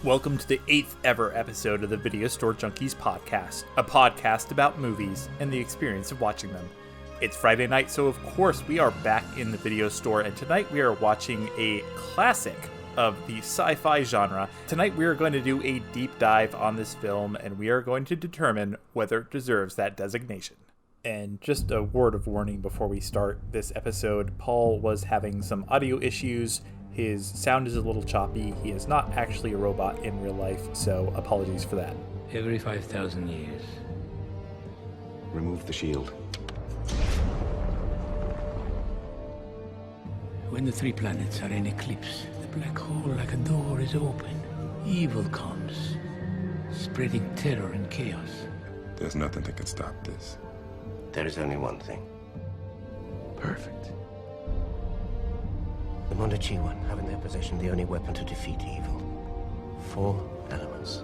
Welcome to the 8th ever episode of the Videostore Junkies podcast, a podcast about movies and the experience of watching them. It's Friday night, so of course we are back in the video store, and tonight we are watching a classic of the sci-fi genre. Tonight we are going to do a deep dive on this film, and we are going to determine whether it deserves that designation. And just a word of warning before we start this episode, Paul was having some audio issues. His sound is a little choppy. He is not actually a robot in real life, so apologies for that. Every 5,000 years. Remove the shield. When the three planets are in eclipse, the black hole like a door is open. Evil comes, spreading terror and chaos. There's nothing that can stop this. There is only one thing. Perfect. The Mondachiwan have in their possession the only weapon to defeat evil. 4 elements,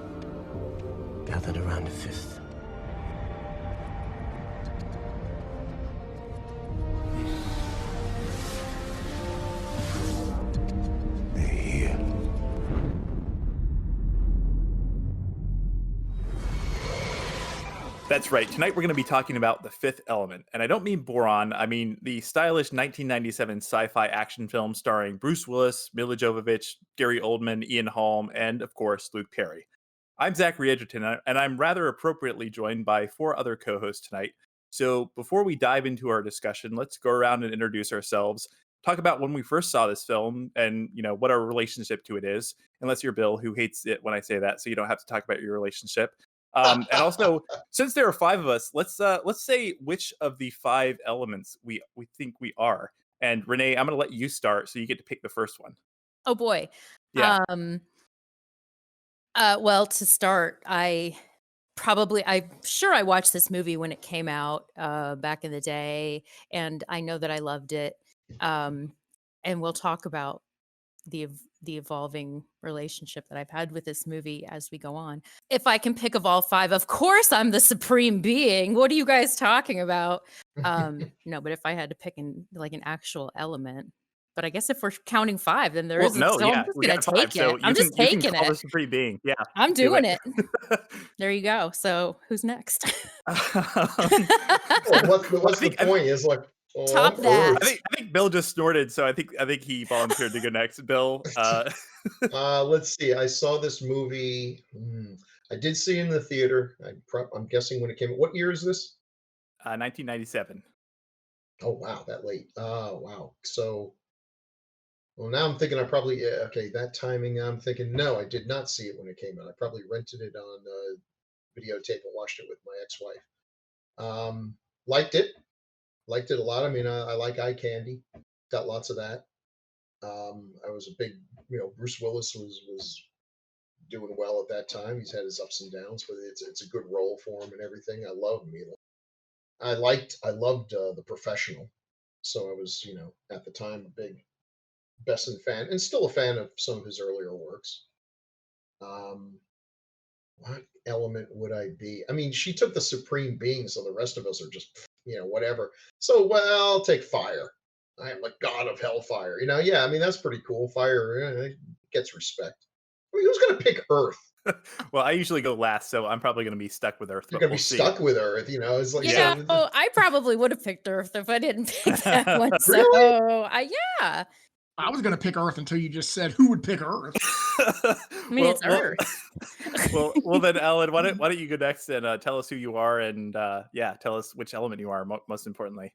gathered around a fifth. They're here. That's right. Tonight we're going to be talking about The Fifth Element. And I don't mean boron. I mean the stylish 1997 sci-fi action film starring Bruce Willis, Milla Jovovich, Gary Oldman, Ian Holm, and of course, Luke Perry. I'm Zachary Edgerton, and I'm rather appropriately joined by 4 other co-hosts tonight. So before we dive into our discussion, let's go around and introduce ourselves, talk about when we first saw this film and, what our relationship to it is, unless you're Bill, who hates it when I say that, so you don't have to talk about your relationship. And also, since there are 5 of us, let's say which of the 5 elements we think we are. And Renee, I'm going to let you start, so you get to pick the first one. Oh boy. Yeah. Well, to start, I'm sure I watched this movie when it came out back in the day, and I know that I loved it. And we'll talk about the evolving relationship that I've had with this movie as we go on. If I can pick of all 5, of course I'm the supreme being. What are you guys talking about? No, but if I had to pick an actual element, but I guess if we're counting 5, then there isn't. So I'm just gonna take it. I'm just taking you can call it. the supreme being. Yeah, I'm doing it. There you go. So who's next? Well, what's the point? Is like top that. I think Bill just snorted, so I think he volunteered to go next. Bill, let's see. I saw this movie. I did see it in the theater. I'm guessing when it came. What year is this? 1997. Oh wow, that late. Wow. So, well, now I'm thinking I probably that timing. I'm thinking no, I did not see it when it came out. I probably rented it on videotape and watched it with my ex-wife. Liked it a lot. I mean, I like eye candy. Got lots of that. I was a big, Bruce Willis was doing well at that time. He's had his ups and downs, but it's a good role for him and everything. I love Milla. I loved The Professional, so I was, at the time a big Besson fan and still a fan of some of his earlier works. What element would I be? I mean, she took the supreme being, so the rest of us are just, whatever. So, well, I'll take fire. I am the god of hellfire. Yeah, I mean, that's pretty cool. Fire gets respect. I mean, who's going to pick Earth? Well, I usually go last, so I'm probably going to be stuck with Earth. You're going to be stuck with Earth, It's like, I probably would have picked Earth if I didn't pick that one. So, Really? yeah. I was going to pick Earth until you just said who would pick Earth. I mean, it's Earth. well, then, Alan, why don't you go next and tell us who you are and tell us which element you are, most importantly.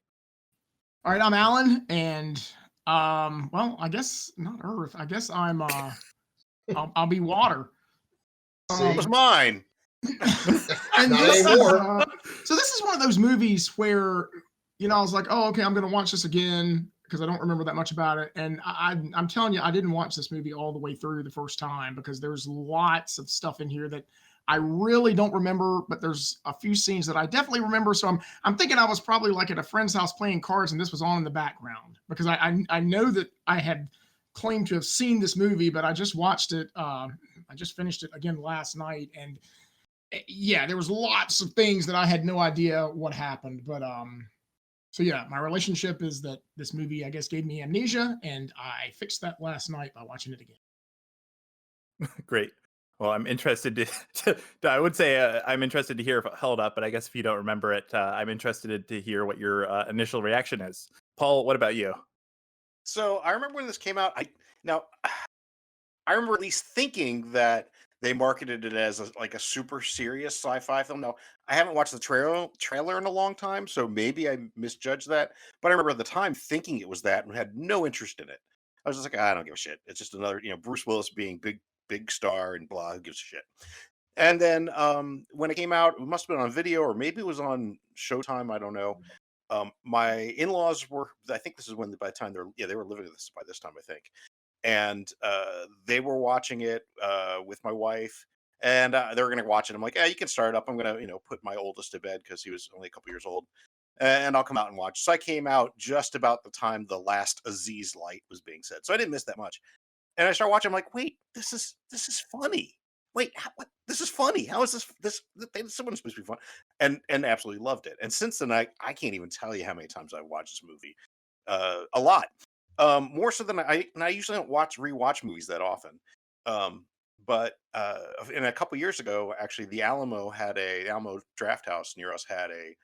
All right, I'm Alan, and well, I guess not Earth. I guess I'm I'll be water. It was mine. And Not this anymore. So this is one of those movies where I was like, oh, okay, I'm going to watch this again because I don't remember that much about it. And I'm telling you, I didn't watch this movie all the way through the first time because there's lots of stuff in here that I really don't remember, but there's a few scenes that I definitely remember. So I'm thinking I was probably like at a friend's house playing cards and this was on in the background because I know that I had claimed to have seen this movie, but I just watched it. I just finished it again last night, and yeah, there was lots of things that I had no idea what happened. But So yeah, my relationship is that this movie, I guess, gave me amnesia, and I fixed that last night by watching it again. Great. Well, I'm interested I would say I'm interested to hear if it held up, but I guess if you don't remember it, I'm interested to hear what your initial reaction is. Paul, what about you? So I remember when this came out. Now I remember at least thinking that they marketed it as like a super serious sci-fi film. Now I haven't watched the trailer in a long time, so maybe I misjudged that. But I remember at the time thinking it was that and had no interest in it. I was just like, I don't give a shit. It's just another, Bruce Willis being big star and blah. Who gives a shit? And then when it came out, it must have been on video or maybe it was on Showtime. I don't know. My in-laws were. I think this is when by the time they were living with us by this time. I think and they were watching it with my wife, and they were going to watch it. I'm like, yeah, you can start it up. I'm going to, put my oldest to bed because he was only a couple years old, and I'll come out and watch. So I came out just about the time the last Aziz light was being said, so I didn't miss that much. And I start watching. I'm like, wait, this is funny. Wait, what? This is funny. How is someone's supposed to be fun? And absolutely loved it. And since then, I can't even tell you how many times I've watched this movie. A lot. More so than I usually don't rewatch movies that often. But and a couple years ago, actually, the Alamo Draft House near us had a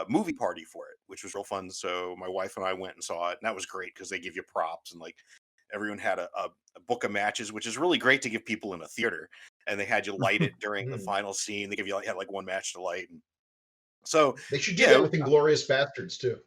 movie party for it, which was real fun. So my wife and I went and saw it, and that was great because they give you props and like everyone had a book of matches, which is really great to give people in a theater. And they had you light it during the final scene. They had like one match to light. And so They should do that with Inglorious Bastards too.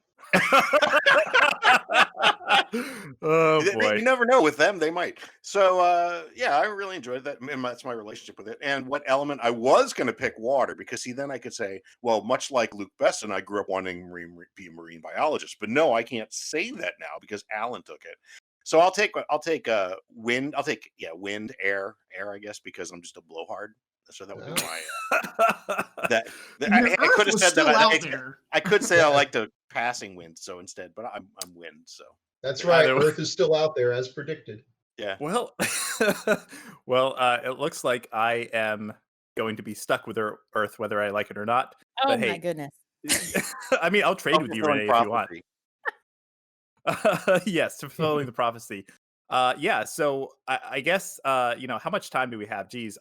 Oh boy. You never know with them, they might. So yeah, I really enjoyed that, and that's my relationship with it. And what element I was going to pick water, because then I could say, well, much like Luke Besson, I grew up wanting to be a marine biologist, but no, I can't say that now because Alan took it. So I'll take wind. I'll take wind, air, I guess, because I'm just a blowhard. So that would be my I could have said that I could say I like the passing wind, so instead, but I'm wind. So that's right. Earth is still out there as predicted. Yeah. Well, it looks like I am going to be stuck with Earth, whether I like it or not. Oh But my hey, goodness. I mean, I'll trade with you, Renee, if you want. Yes, fulfilling the prophecy. Yeah. So I guess how much time do we have? Geez,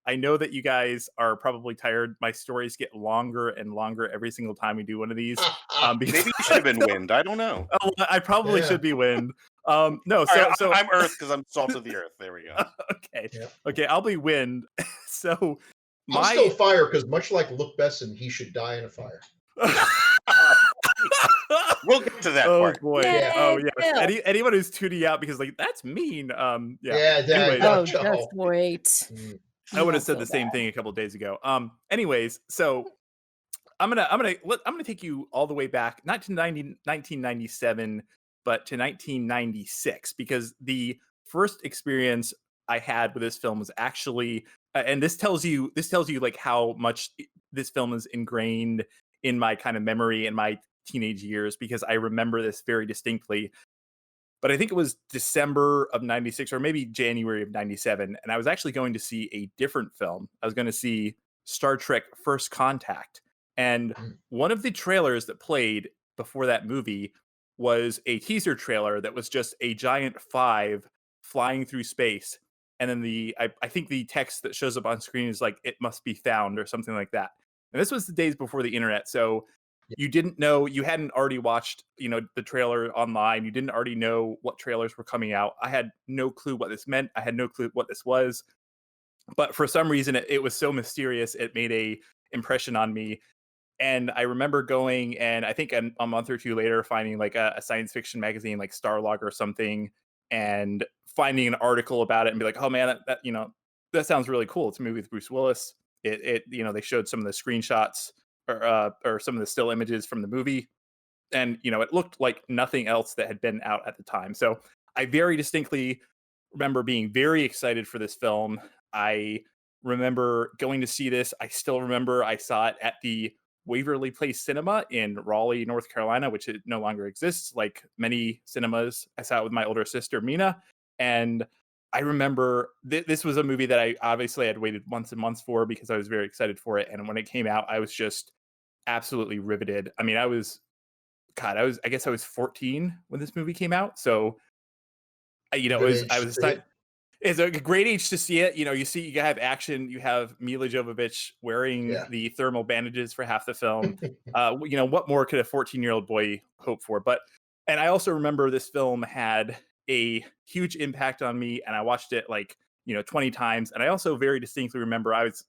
I know that you guys are probably tired. My stories get longer and longer every single time we do one of these. Maybe you should have been wind. I don't know. Oh, I probably should be wind. No, so I'm Earth because I'm salt of the earth. There we go. Okay. Yeah. Okay, I'll be wind. So I'm still fire because much like Luke Besson, he should die in a fire. We'll get to that oh part. Boy. Yeah. Oh yeah. Anyone who's tuning out because like that's mean. Yeah. Anyways, just wait. I would have said the same thing a couple of days ago. Anyways, so I'm gonna take you all the way back, not to 1997, but to 1996, because the first experience I had with this film was actually, and this tells you like how much this film is ingrained in my kind of memory in my teenage years, because I remember this very distinctly. But I think it was December of 96 or maybe January of 97. And I was actually going to see a different film. I was going to see Star Trek First Contact. And one of the trailers that played before that movie was a teaser trailer that was just a giant 5 flying through space. And then I think the text that shows up on screen is like, "It must be found," or something like that. And this was the days before the internet. So you didn't know, you hadn't already watched, the trailer online. You didn't already know what trailers were coming out. I had no clue what this meant. I had no clue what this was. But for some reason, it was so mysterious. It made a impression on me. And I remember going, and I think a month or two later, finding like a science fiction magazine like Starlog or something, and finding an article about it and be like, oh man, that sounds really cool. It's a movie with Bruce Willis. They showed some of the screenshots or some of the still images from the movie, and it looked like nothing else that had been out at the time. So I very distinctly remember being very excited for this film. I remember going to see this. I still remember I saw it at the Waverly Place Cinema in Raleigh, North Carolina, which it no longer exists, like many cinemas. I saw it with my older sister, Mina. And I remember this was a movie that I obviously had waited months and months for because I was very excited for it. And when it came out, I was just absolutely riveted. I mean, I guess I was 14 when this movie came out. So, It's a great age to see it. You know, you have action. You have Mila Jovovich wearing Yeah. the thermal bandages for half the film. You know, what more could a 14-year-old boy hope for? And I also remember this film had a huge impact on me, and I watched it like 20 times. And I also very distinctly remember I was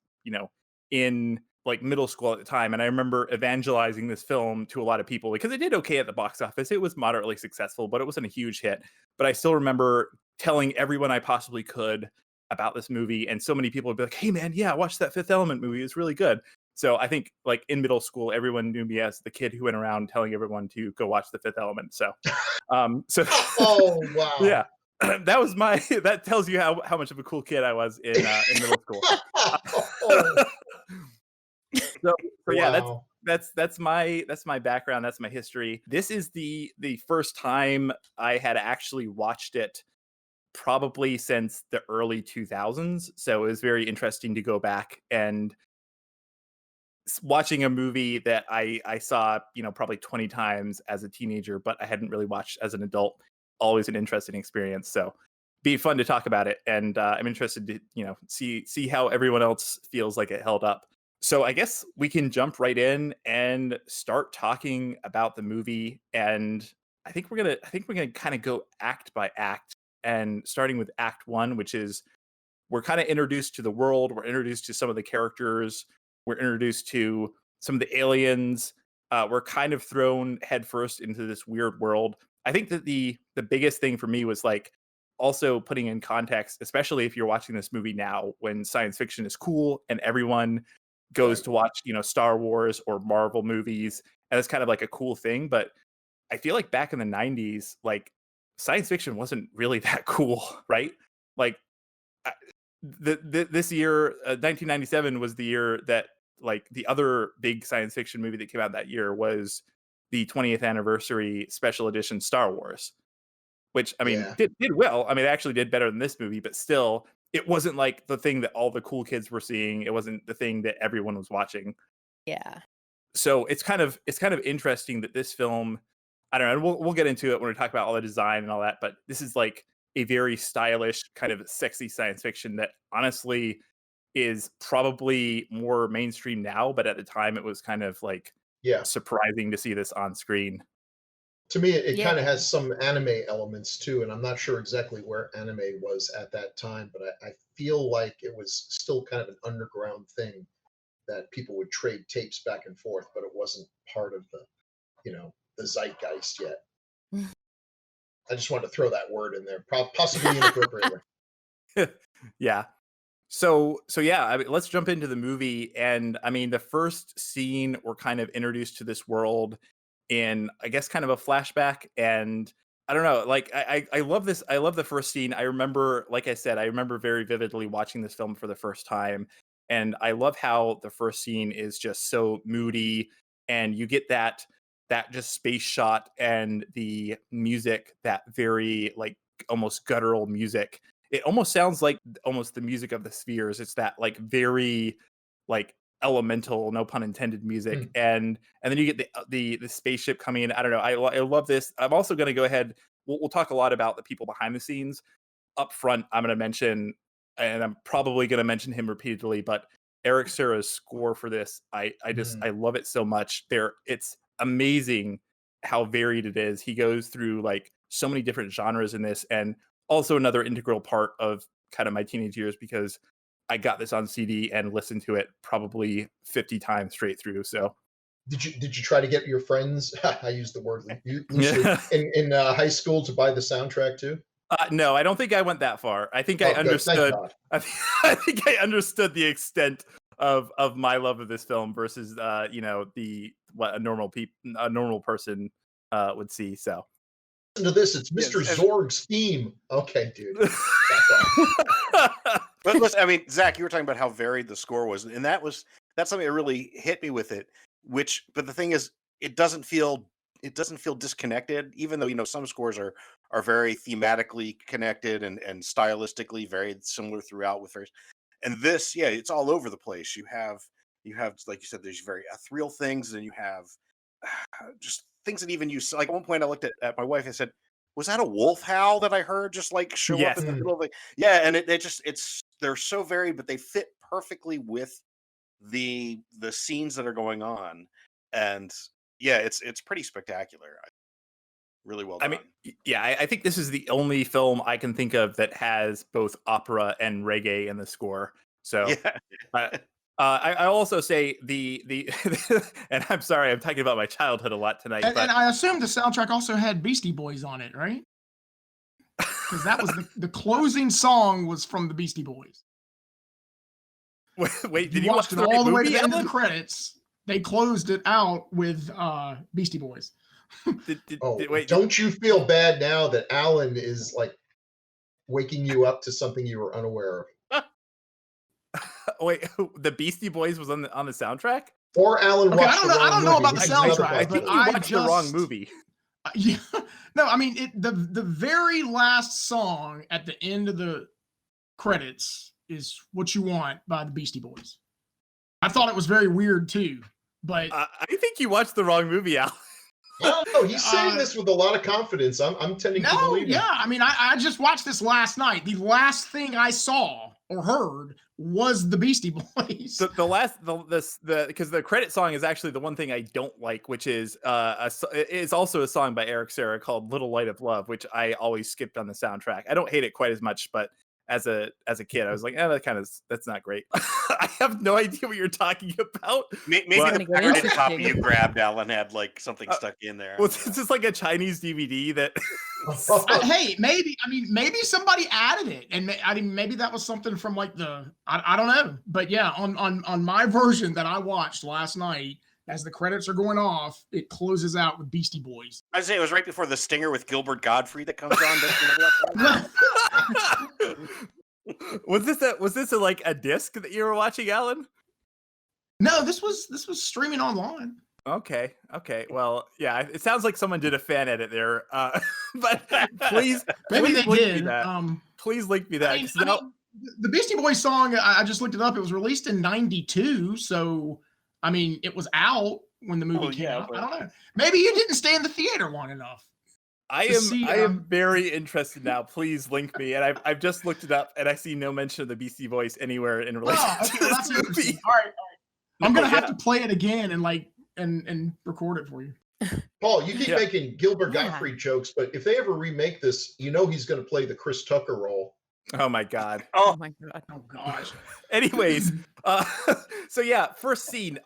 in like middle school at the time, and I remember evangelizing this film to a lot of people because it did okay at the box office. It was moderately successful, but it wasn't a huge hit. But I still remember telling everyone I possibly could about this movie, and so many people would be like, "Hey, man, yeah, watch that Fifth Element movie. It's really good." So I think like in middle school, everyone knew me as the kid who went around telling everyone to go watch the Fifth Element. So Oh wow. yeah, that was my. That tells you how much of a cool kid I was in middle school. Oh, So, yeah, wow. that's my background. That's my history. This is the first time I had actually watched it probably since the early 2000s. So it was very interesting to go back and watching a movie that I saw probably 20 times as a teenager, but I hadn't really watched as an adult. Always an interesting experience. So be fun to talk about it, and I'm interested to see how everyone else feels like it held up. So I guess we can jump right in and start talking about the movie. And I think we're gonna kind of go act by act, and starting with Act One, which is we're kind of introduced to the world. We're introduced to some of the characters. We're introduced to some of the aliens. We're kind of thrown headfirst into this weird world. I think that the biggest thing for me was like also putting in context, especially if you're watching this movie now when science fiction is cool and everyone goes Right. to watch Star Wars or Marvel movies, and it's kind of like a cool thing. But I feel like back in the 90s, like science fiction wasn't really that cool, right? Like I- this year, 1997 was the year that like the other big science fiction movie that came out that year was the 20th anniversary special edition Star Wars, which I mean Yeah. did well. I mean, it actually did better than this movie, but still, it wasn't like the thing that all the cool kids were seeing. It wasn't the thing that everyone was watching. Yeah. So it's kind of interesting that this film, I don't know, and we'll get into it when we talk about all the design and all that, but this is like a very stylish kind of sexy science fiction that honestly is probably more mainstream now, but at the time it was kind of like Yeah. surprising to see this on screen. To me, it kind of Yeah. has some anime elements too, and I'm not sure exactly where anime was at that time, but I feel like it was still kind of an underground thing that people would trade tapes back and forth, but it wasn't part of the zeitgeist yet. I just wanted to throw that word in there, possibly inappropriately. Yeah. So yeah, I mean, let's jump into the movie. And I mean, the first scene, we're kind of introduced to this world in, I guess, kind of a flashback. And I don't know, like I love this. I love the first scene. I remember, like I said, I remember very vividly watching this film for the first time. And I love how the first scene is just so moody, and you get that just space shot and the music, that very like almost guttural music. It almost sounds like almost the music of the spheres. It's that like very like elemental, no pun intended, music. Hmm. And then you get the spaceship coming in. I don't know. I love this. I'm also going to go ahead. We'll talk a lot about the people behind the scenes. Up front, I'm going to mention, and I'm probably going to mention him repeatedly, but Eric Serra's score for this, I love it so much. It's amazing how varied it is. He goes through like so many different genres in this, and also another integral part of kind of my teenage years because I got this on CD and listened to it probably 50 times straight through. So Did you try to get your friends? I use the word loosely yeah. in high school to buy the soundtrack too. No, I don't think I went that far. I think I Oh, good. Thank understood. God. I think I understood the extent of my love of this film versus the what a normal person would see. So Listen to this. It's Mr. Yes. Zorg's theme. Okay, dude. Back off. But listen, I mean, Zach, you were talking about how varied the score was, and that's something that really hit me with it. But the thing is, it doesn't feel disconnected, even though some scores are very thematically connected and stylistically very similar throughout with various. And this, yeah, it's all over the place. You have like you said, there's very ethereal things, and you have just things that even you like. At one point, I looked at my wife and said, was that a wolf howl that I heard just like show up Yes. in the middle of it? Yeah, and it just they're so varied, but they fit perfectly with the scenes that are going on. And yeah, it's pretty spectacular. Really well I done. mean, yeah, I think this is the only film I can think of that has both opera and reggae in the score. So, Yeah. uh, I also say the and I'm sorry, I'm talking about my childhood a lot tonight, And but I assume the soundtrack also had Beastie Boys on it, right? Because that was the closing song was from the Beastie Boys. wait, If did you watch watched it the all right the way to movie, the end of Alan? the credits? They closed it out with Beastie Boys. Wait, don't you feel bad now that Alan is like waking you up to something you were unaware of? wait, the Beastie Boys was on the soundtrack? Or Alan Okay, I watched don't the know. I wrong don't know movie, about the which is another soundtrack, I but think possibility. you I watched the wrong just- movie. Yeah, no, I mean the very last song at the end of the credits is "What You Want" by the Beastie Boys. I thought it was very weird too, but I think you watched the wrong movie, Alan. I don't know. He's saying this with a lot of confidence. I'm tending to no, believe him. yeah, I mean I just watched this last night. The last thing I saw or heard was the Beastie Boys. Because the credit song is actually the one thing I don't like, which is it's also a song by Eric Serra called "Little Light of Love," which I always skipped on the soundtrack. I don't hate it quite as much, but as a kid, I was like, that's not great. I have no idea what you're talking about. Maybe But- the Gonna get pirated copy interesting. you grabbed, Alan, had like something stuck in there. Was this just like a Chinese DVD that? Hey, maybe somebody added it, and maybe that was something from like I don't know, but yeah, on my version that I watched last night, as the credits are going off, it closes out with Beastie Boys. I'd say it was right before the stinger with Gilbert Godfrey that comes on. Don't you remember that? was this like a disc that you were watching, Alan? No, this was streaming online. Okay. Well, yeah, it sounds like someone did a fan edit there. But please, Maybe please they link me did. that. Please link me that. I mean, 'cause now- the Beastie Boys song, I just looked it up. It was released in '92, so I mean, it was out when the movie came out. but- I don't know. Maybe you didn't stay in the theater long enough. I to am see, I am very interested now. Please link me. And I've just looked it up and I see no mention of the Beastie Boys anywhere in relation Oh, to okay, this that's movie. interesting. All right. I'm No, gonna have yeah. to play it again and record it for you. Paul, you keep Yeah. making Gilbert Yeah. Gottfried jokes, but if they ever remake this, you know he's going to play the Chris Tucker role. Oh my god. Oh my god. Oh gosh. Anyways, so yeah, first scene.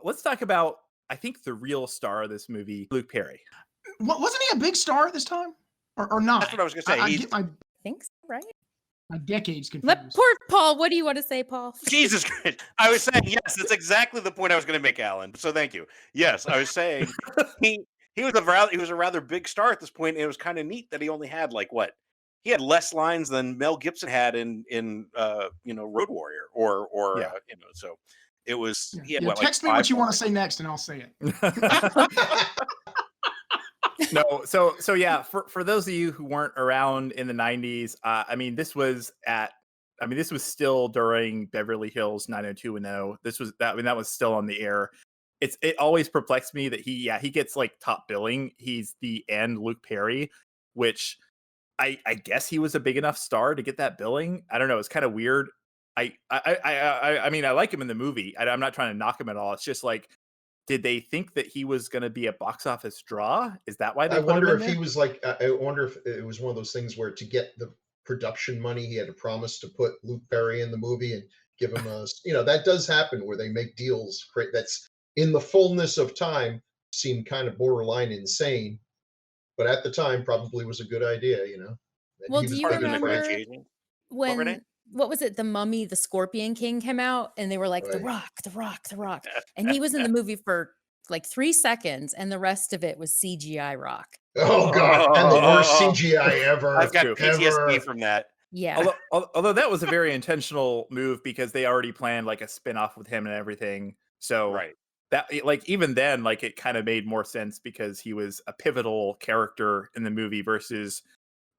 Let's talk about I think the real star of this movie, Luke Perry. Wasn't he a big star at this time, or not? That's what I was gonna say. I He's- get my Thanks, right? decades confused. Let poor Paul. What do you want to say, Paul? Jesus Christ. I was saying, yes, that's exactly the point I was going to make, Alan. So thank you. Yes, I was saying he was a rather big star at this point, and it was kind of neat that he only had he had less lines than Mel Gibson had in Road Warrior or Yeah. so it was he had Yeah, what, like text me what you want to 5 say next, and I'll say it. No, so yeah, for those of you who weren't around in the 90s, I mean this was still during Beverly Hills 90210. That was still on the air. It always perplexed me that he gets like top billing. He's the end Luke Perry, which I guess he was a big enough star to get that billing. I don't know, it's kind of weird. I mean I like him in the movie. I'm not trying to knock him at all. It's just like, did they think that he was going to be a box office draw? Is that why they I put him wonder in if there? he was like, I wonder if it was one of those things where to get the production money, he had to promise to put Luke Perry in the movie and give him that does happen where they make deals that's in the fullness of time seem kind of borderline insane, but at the time probably was a good idea, And Well, he do was you big and remember French. when what was it? The Mummy, the Scorpion King came out, and they were like, "The Right. Rock, the Rock, the Rock," and he was in the movie for like 3 seconds, and the rest of it was CGI Rock. Oh god, and the worst CGI ever. I've got true. PTSD ever. from that. Yeah. Although that was a very intentional move because they already planned like a spin-off with him and everything. So Right. that like even then like it kind of made more sense because he was a pivotal character in the movie versus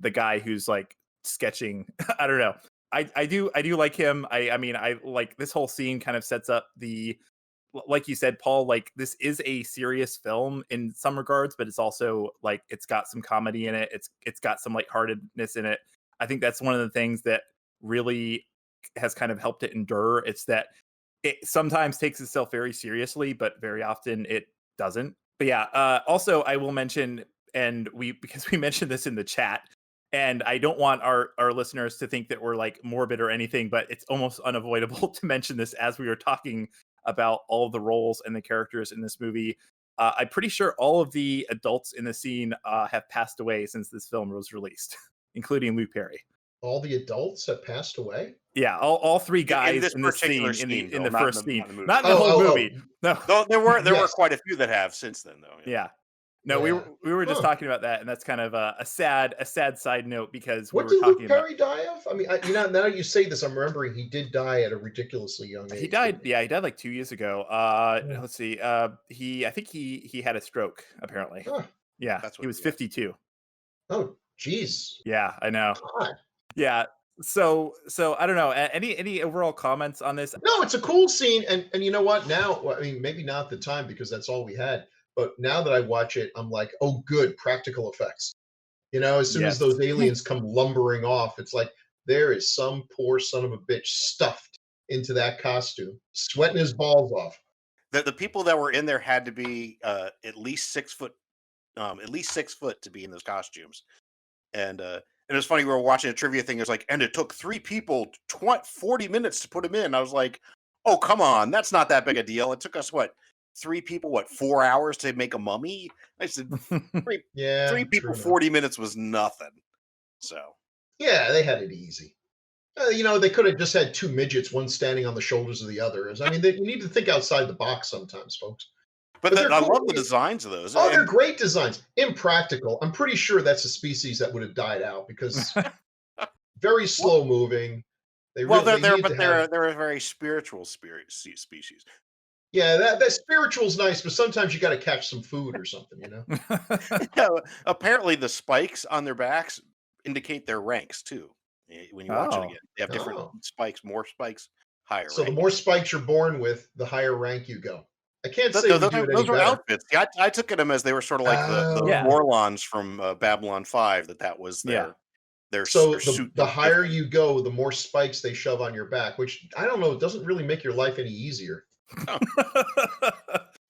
the guy who's like sketching. I don't know. I do like him. I mean I like this whole scene kind of sets up the like you said, Paul, like this is a serious film in some regards, but it's also like it's got some comedy in it. It's got some lightheartedness in it. I think that's one of the things that really has kind of helped it endure. It's that it sometimes takes itself very seriously, but very often it doesn't. But yeah, also I will mention, and because we mentioned this in the chat, and I don't want our listeners to think that we're like morbid or anything, but it's almost unavoidable to mention this as we were talking about all of the roles and the characters in this movie. I'm pretty sure all of the adults in the scene have passed away since this film was released, including Luke Perry. All the adults have passed away. Yeah, all three guys this in this particular scene, scene, in though, the not in first the- scene, not in the movie. not in the whole movie. No, Though there were Yes. quite a few that have since then, though. yeah. No, Yeah. we were just Huh. talking about that, and that's kind of a sad side note because What we were did Luke talking about Perry die of? I mean, now you say this, I'm remembering he did die at a ridiculously young age. he died. didn't Yeah, he died like 2 years ago. Yeah. Let's see. I think he had a stroke apparently. Huh. Yeah, That's what he was it was. 52. Oh, geez. Yeah, I know. God. Yeah. So I don't know. Any overall comments on this? No, it's a cool scene, and you know what? Now, well, I mean, maybe not at the time because that's all we had, but now that I watch it, I'm like, oh, good, practical effects. You know, as soon as Yes. those aliens come lumbering off, it's like there is some poor son of a bitch stuffed into that costume, sweating his balls off. The people that were in there had to be at least 6 foot, to be in those costumes. And it was funny. We were watching a trivia thing. It was like, and it took 3 people 40 minutes to put him in. I was like, oh, come on, that's not that big a deal. It took us 3 people 4 hours to make a mummy. I said Yeah, 3 people true enough. 40 minutes was nothing. So Yeah, they had it easy. You know, they could have just had 2 midgets, one standing on the shoulders of the other. I mean, you need to think outside the box sometimes, folks. but they're I cool. love the designs of those. Oh, they're And great designs. Impractical. I'm pretty sure that's a species that would have died out because very slow moving. They well, really they're need but to have. they're a very spiritual species. Yeah, that spiritual's nice, but sometimes you got to catch some food or something, you know. Yeah, apparently the spikes on their backs indicate their ranks too. When you watch it Oh. again, they have different Oh. spikes, more spikes, higher. So the rank. more spikes you're born with, the higher rank you go. I can't say Those, we do it any those were better. outfits. Yeah, I took them as they were sort of like the Oh. Yeah. Orlons from Babylon 5. That was Yeah. their So their suit. the was higher different. you go, the more spikes they shove on your back, which I don't know, it doesn't really make your life any easier.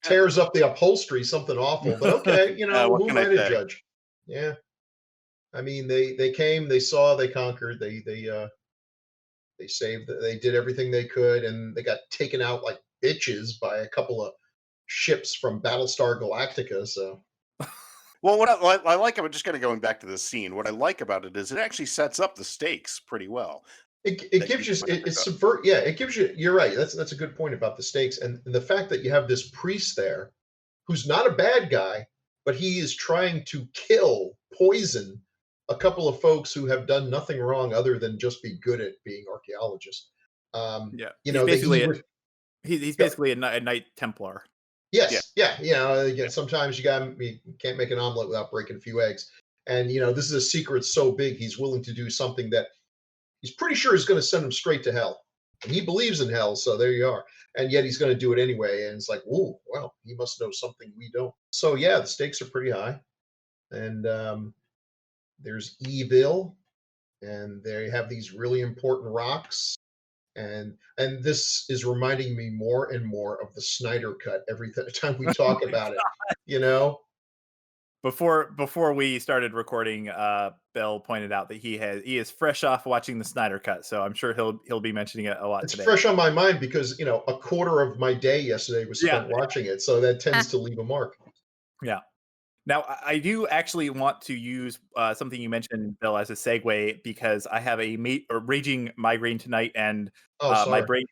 Tears up the upholstery, something awful, but okay, you know, What who can am I I to say? judge? Yeah. I mean, they came, they saw, they conquered, they saved, they did everything they could, and they got taken out like bitches by a couple of ships from Battlestar Galactica. So Well, what I like about, just kind of going back to this scene, what I like about it is it actually sets up the stakes pretty well. it That gives you you put in it there. subvert. Yeah, it gives you. You're right. That's a good point about the stakes and the fact that you have this priest there, who's not a bad guy, but he is trying to poison a couple of folks who have done nothing wrong other than just be good at being archaeologists. Yeah. You He's know, he's basically a Knight Templar. yes, yeah, you know, again, sometimes you can't make an omelet without breaking a few eggs. And you know, this is a secret so big he's willing to do something that he's pretty sure is going to send him straight to hell. And he believes in hell, so there you are. And yet he's going to do it anyway. And it's like, ooh, well, he must know something we don't. So yeah, the stakes are pretty high. And there's evil, and they have these really important rocks. And this is reminding me more and more of the Snyder Cut every time we talk about it. You know, Before we started recording, Bill pointed out that he is fresh off watching the Snyder Cut, so I'm sure he'll be mentioning it a lot it's today. fresh on my mind because you know a quarter of my day yesterday was spent watching it, so that tends to leave a mark. Yeah. Now, I do actually want to use something you mentioned, Bill, as a segue because I have a raging migraine tonight, and Oh, my sorry.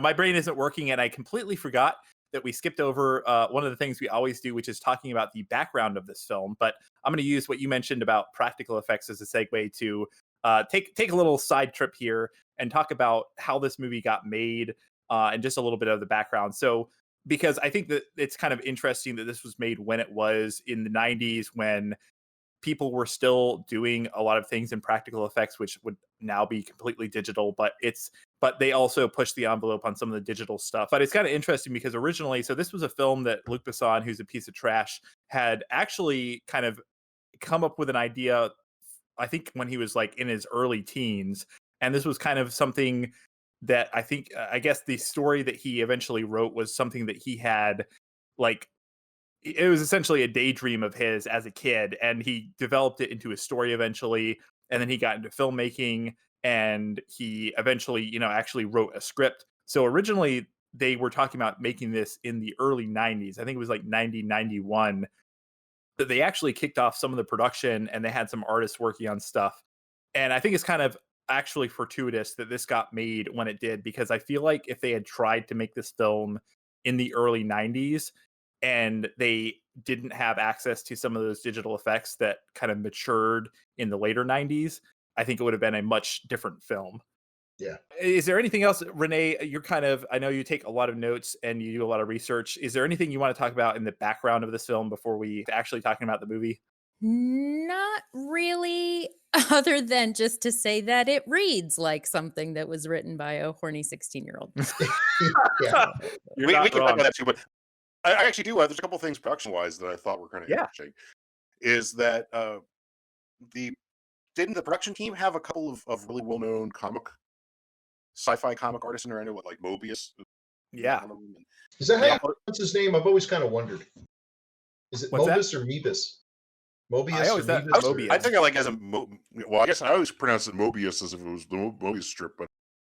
my brain isn't working, and I completely forgot that we skipped over one of the things we always do, which is talking about the background of this film. But I'm going to use what you mentioned about practical effects as a segue to take a little side trip here and talk about how this movie got made and just a little bit of the background. So, because I think that it's kind of interesting that this was made when it was in the 90s, when people were still doing a lot of things in practical effects, which would now be completely digital. But it's but they also pushed the envelope on some of the digital stuff. But it's kind of interesting because originally, so this was a film that Luc Besson, who's a piece of trash, had actually kind of come up with an idea, I think when he was like in his early teens. And this was kind of something that I think, I guess the story that he eventually wrote was something that he had like, it was essentially a daydream of his as a kid, and he developed it into a story eventually. And then he got into filmmaking, and he eventually, actually wrote a script. So originally they were talking about making this in the early 90s. I think it was like 90, 91, that they actually kicked off some of the production, and they had some artists working on stuff. And I think it's kind of actually fortuitous that this got made when it did, because I feel like if they had tried to make this film in the early 90s and they didn't have access to some of those digital effects that kind of matured in the later 90s, I think it would have been a much different film. Yeah. Is there anything else, Renee? I know you take a lot of notes and you do a lot of research. Is there anything you want to talk about in the background of this film before we actually talking about the movie? Not really, other than just to say that it reads like something that was written by a horny 16-year-old. Yeah. You're we not can talk wrong. about that too, but I actually do. There's a couple things production wise that I thought were kind of Yeah. interesting. Is that didn't the production team have a couple of really well known sci-fi comic artists in there? I know, like Mobius. Yeah. One of them, and Is that how Yeah. you pronounce his name? I've always kind of wondered. Is it What's that? Mobus or Meebus? Mobius I always or thought Meebus? Mobius. I think I like as a well, I guess I always pronounce it Mobius as if it was the Mobius strip, but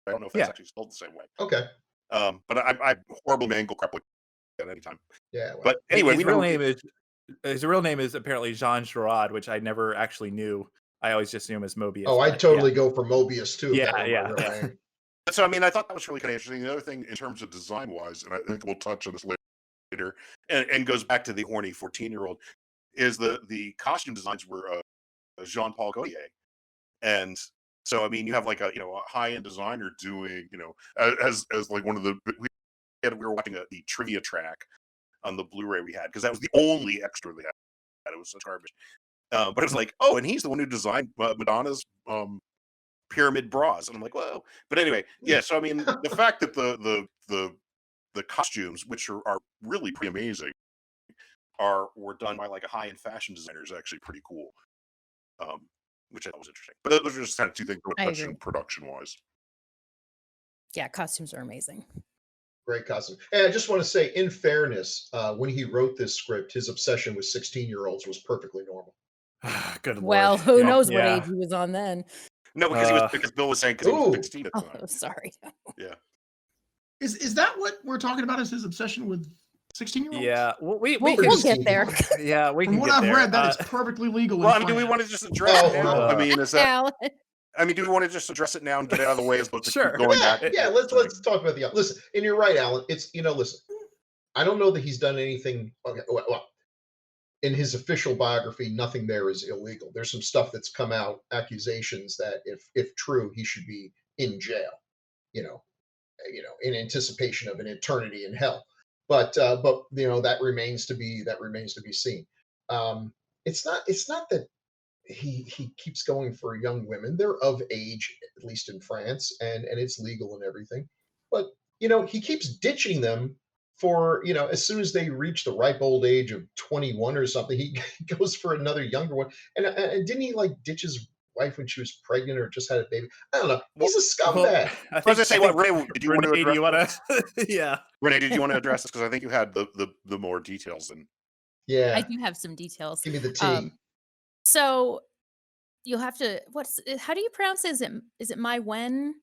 I don't know if that's Yeah. actually spelled the same way. Okay. But I horribly mangle crap like at any time. Yeah. Well, But anyway, his real name is apparently Jean Girard, which I never actually knew. I always just knew him as Mobius. oh, I'd but totally go for Mobius too. if Yeah, that were my yeah. real name. so I mean, I thought that was really kind of interesting. The other thing, in terms of design wise, and I think we'll touch on this later, and goes back to the horny 14-year-old, is the costume designs were Jean-Paul Gaultier, and so I mean, you have like a high-end designer doing as like one of the we were watching the trivia track on the Blu-ray we had, because that was the only extra they had. It was such garbage, but it was like, oh, and he's the one who designed Madonna's pyramid bras, and I'm like, whoa. But anyway, yeah. So I mean, the fact that the costumes, which are really pretty amazing, were done by like a high-end fashion designer is actually pretty cool. Which I thought was interesting. But those are just kind of two things I agree. production wise. Yeah, costumes are amazing. Great costume. And I just want to say, in fairness, when he wrote this script, his obsession with 16-year-olds was perfectly normal. Good lord. Well, who knows what Yeah. age he was on then? No, because Bill was saying because he was Ooh. 16 at the Oh, time. sorry. Yeah. Is that what we're talking about? Is his obsession with 16-year-olds? Yeah. Well, We'll get there. Yeah, we From can what get I've there. read, that is perfectly legal. Well, in I mean, do we France. want to just address it now? no. I mean, is that? Alan. I mean, do we want to just address it now and get it out of the way as opposed to Sure. keep going Yeah, back? yeah. Let's talk about the. Listen, and you're right, Alan. It's listen. I don't know that he's done anything. Okay, well, in his official biography, nothing there is illegal. There's some stuff that's come out, accusations that, if true, he should be in jail. In anticipation of an eternity in hell. But that remains to be seen. It's not that he keeps going for young women. They're of age, at least in France, and it's legal and everything. But he keeps ditching them for as soon as they reach the ripe old age of 21 or something, he goes for another younger one. And didn't he like ditch his wife when she was pregnant or just had a baby? I don't know. He's a scumbag. I was gonna say, what, Renee, did you want to Renee, address yeah. Renee, did you want to address this? Because I think you had the more details than. Yeah. I do have some details. Give me the tea. So you'll have to. How do you pronounce it? Is it Maywin?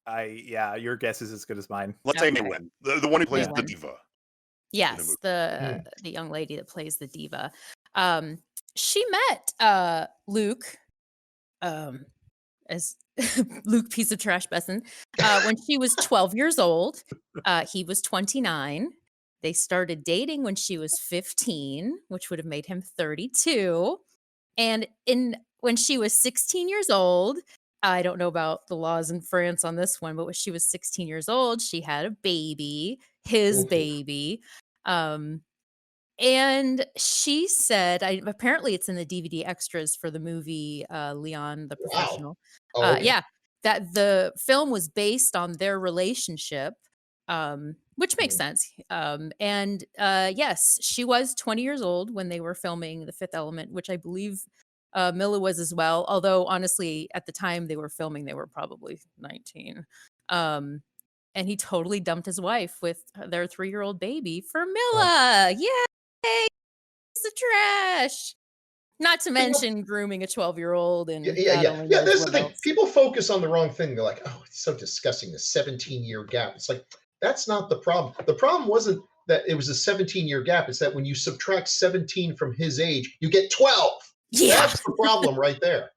Yeah, your guess is as good as mine. Let's say Okay. Maywin, the one who plays the Maywin. diva. Yes, Hmm. the young lady that plays the diva. She met Luke, as Luke piece of trash Besson, when she was 12 years old. He was 29. They started dating when she was 15, which would have made him 32. And when she was 16 years old, I don't know about the laws in France on this one, but when she was 16 years old, she had a baby, his Oof. baby. And she said, apparently it's in the DVD extras for the movie Leon the Wow. Professional. Oh, okay. Yeah, that the film was based on their relationship, which makes sense. And yes, she was 20 years old when they were filming The Fifth Element, which I believe Mila was as well. Although honestly, at the time they were filming, they were probably 19. And he totally dumped his wife with their 3-year-old baby for Mila. Yay! It's the trash. Not to mention grooming a 12-year-old and God only knows That's what the thing. else. People focus on the wrong thing. They're like, "Oh, it's so disgusting. The 17-year gap." It's like that's not the problem. The problem wasn't that it was a 17-year gap. It's that when you subtract 17 from his age, you get 12. Yeah. That's the problem right there.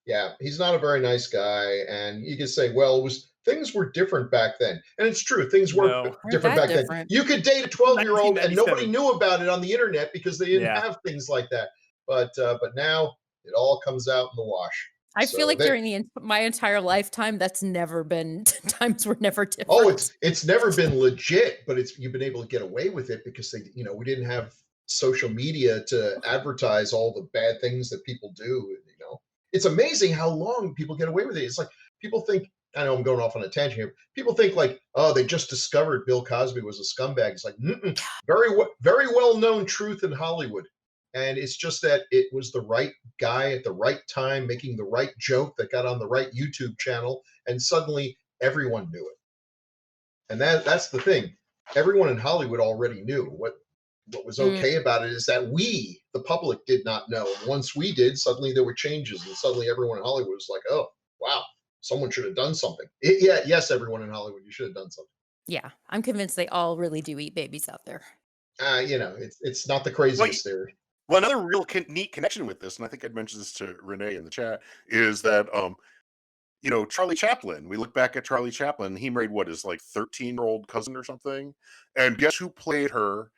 Yeah, he's not a very nice guy, and you can say, "Well, things were different back then," and it's true. Things were No. different that back then. different. You could date a 12-year-old, and nobody 1997. knew about it on the internet because they didn't Yeah. have things like that. But now it all comes out in the wash. I So feel like they- during my entire lifetime, that's never been times were never different. Oh, it's never been legit, but you've been able to get away with it because we didn't have social media to advertise all the bad things that people do. It's amazing how long people get away with it. It's like people think. I know I'm going off on a tangent here. People think like, oh, they just discovered Bill Cosby was a scumbag. It's like, very well known truth in Hollywood. And it's just that it was the right guy at the right time making the right joke that got on the right YouTube channel, and suddenly everyone knew it. And that's the thing. Everyone in Hollywood already knew. What was okay about it is that we, the public, did not know. And once we did, suddenly there were changes, and suddenly everyone in Hollywood was like, "Oh, wow, someone should have done something." Yes, everyone in Hollywood, you should have done something. Yeah, I'm convinced they all really do eat babies out there. It's not the craziest theory. Well, another real neat connection with this, and I think I'd mentioned this to Renee in the chat, is that Charlie Chaplin. We look back at Charlie Chaplin. He married his 13-year-old cousin or something, and guess who played her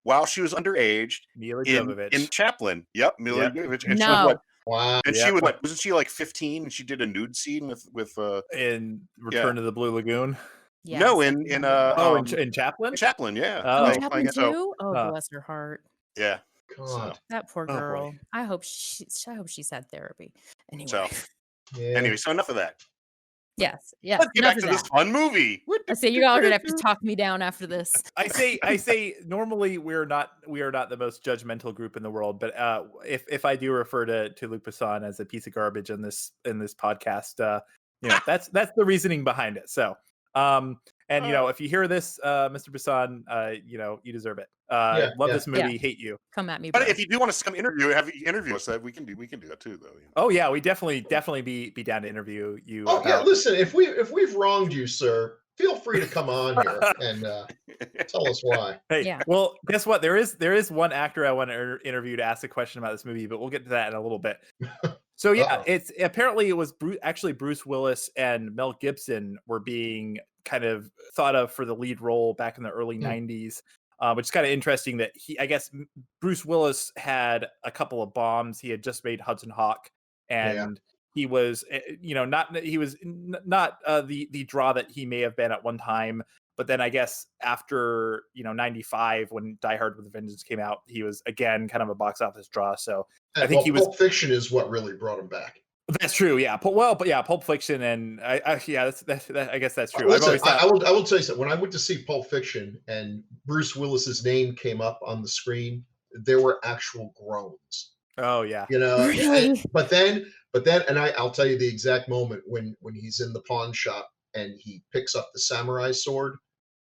while she was underage Mila in Jovovich. Chaplin? Yep, Mila Jovovich. And No. she was Wow. and she was wasn't she 15 and she did a nude scene with in Return to the Blue Lagoon. Yes. No, in in Chaplin? Chaplin, yeah. Oh. Chaplin too? Oh, bless her heart. Yeah. God. That poor boy. girl. I hope she's had therapy. Anyway. So Yeah. anyway, so enough of that. Yes. Yeah. Let's get enough back to of this that. fun movie. I say you all are gonna have to talk me down after this. I say normally we are not the most judgmental group in the world, but if I do refer to Luc Besson as a piece of garbage in this podcast, that's the reasoning behind it. So if you hear this, Mr. Besson, you deserve it. Love this movie, hate you. Come at me, But bro. if you do want us to come interview us, we can do that too, though. Oh yeah, we definitely be down to interview you. Oh yeah, listen, if we've wronged you, sir, feel free to come on here and tell us why. Hey, Yeah. well, guess what? There is one actor I want to interview to ask a question about this movie, but we'll get to that in a little bit. So yeah, it was Bruce Willis and Mel Gibson were being kind of thought of for the lead role back in the early 90s. Which is kind of interesting that Bruce Willis had a couple of bombs. He had just made Hudson Hawk, and he was, not the draw that he may have been at one time. But then I guess after 95, when Die Hard with a Vengeance came out, he was again kind of a box office draw. So I think Pulp Fiction is what really brought him back. That's true, yeah. Pulp Fiction, and I guess that's true. Listen, I will tell you something. When I went to see Pulp Fiction and Bruce Willis's name came up on the screen, there were actual groans. Oh yeah, Really? But then, and I'll tell you the exact moment when he's in the pawn shop and he picks up the samurai sword.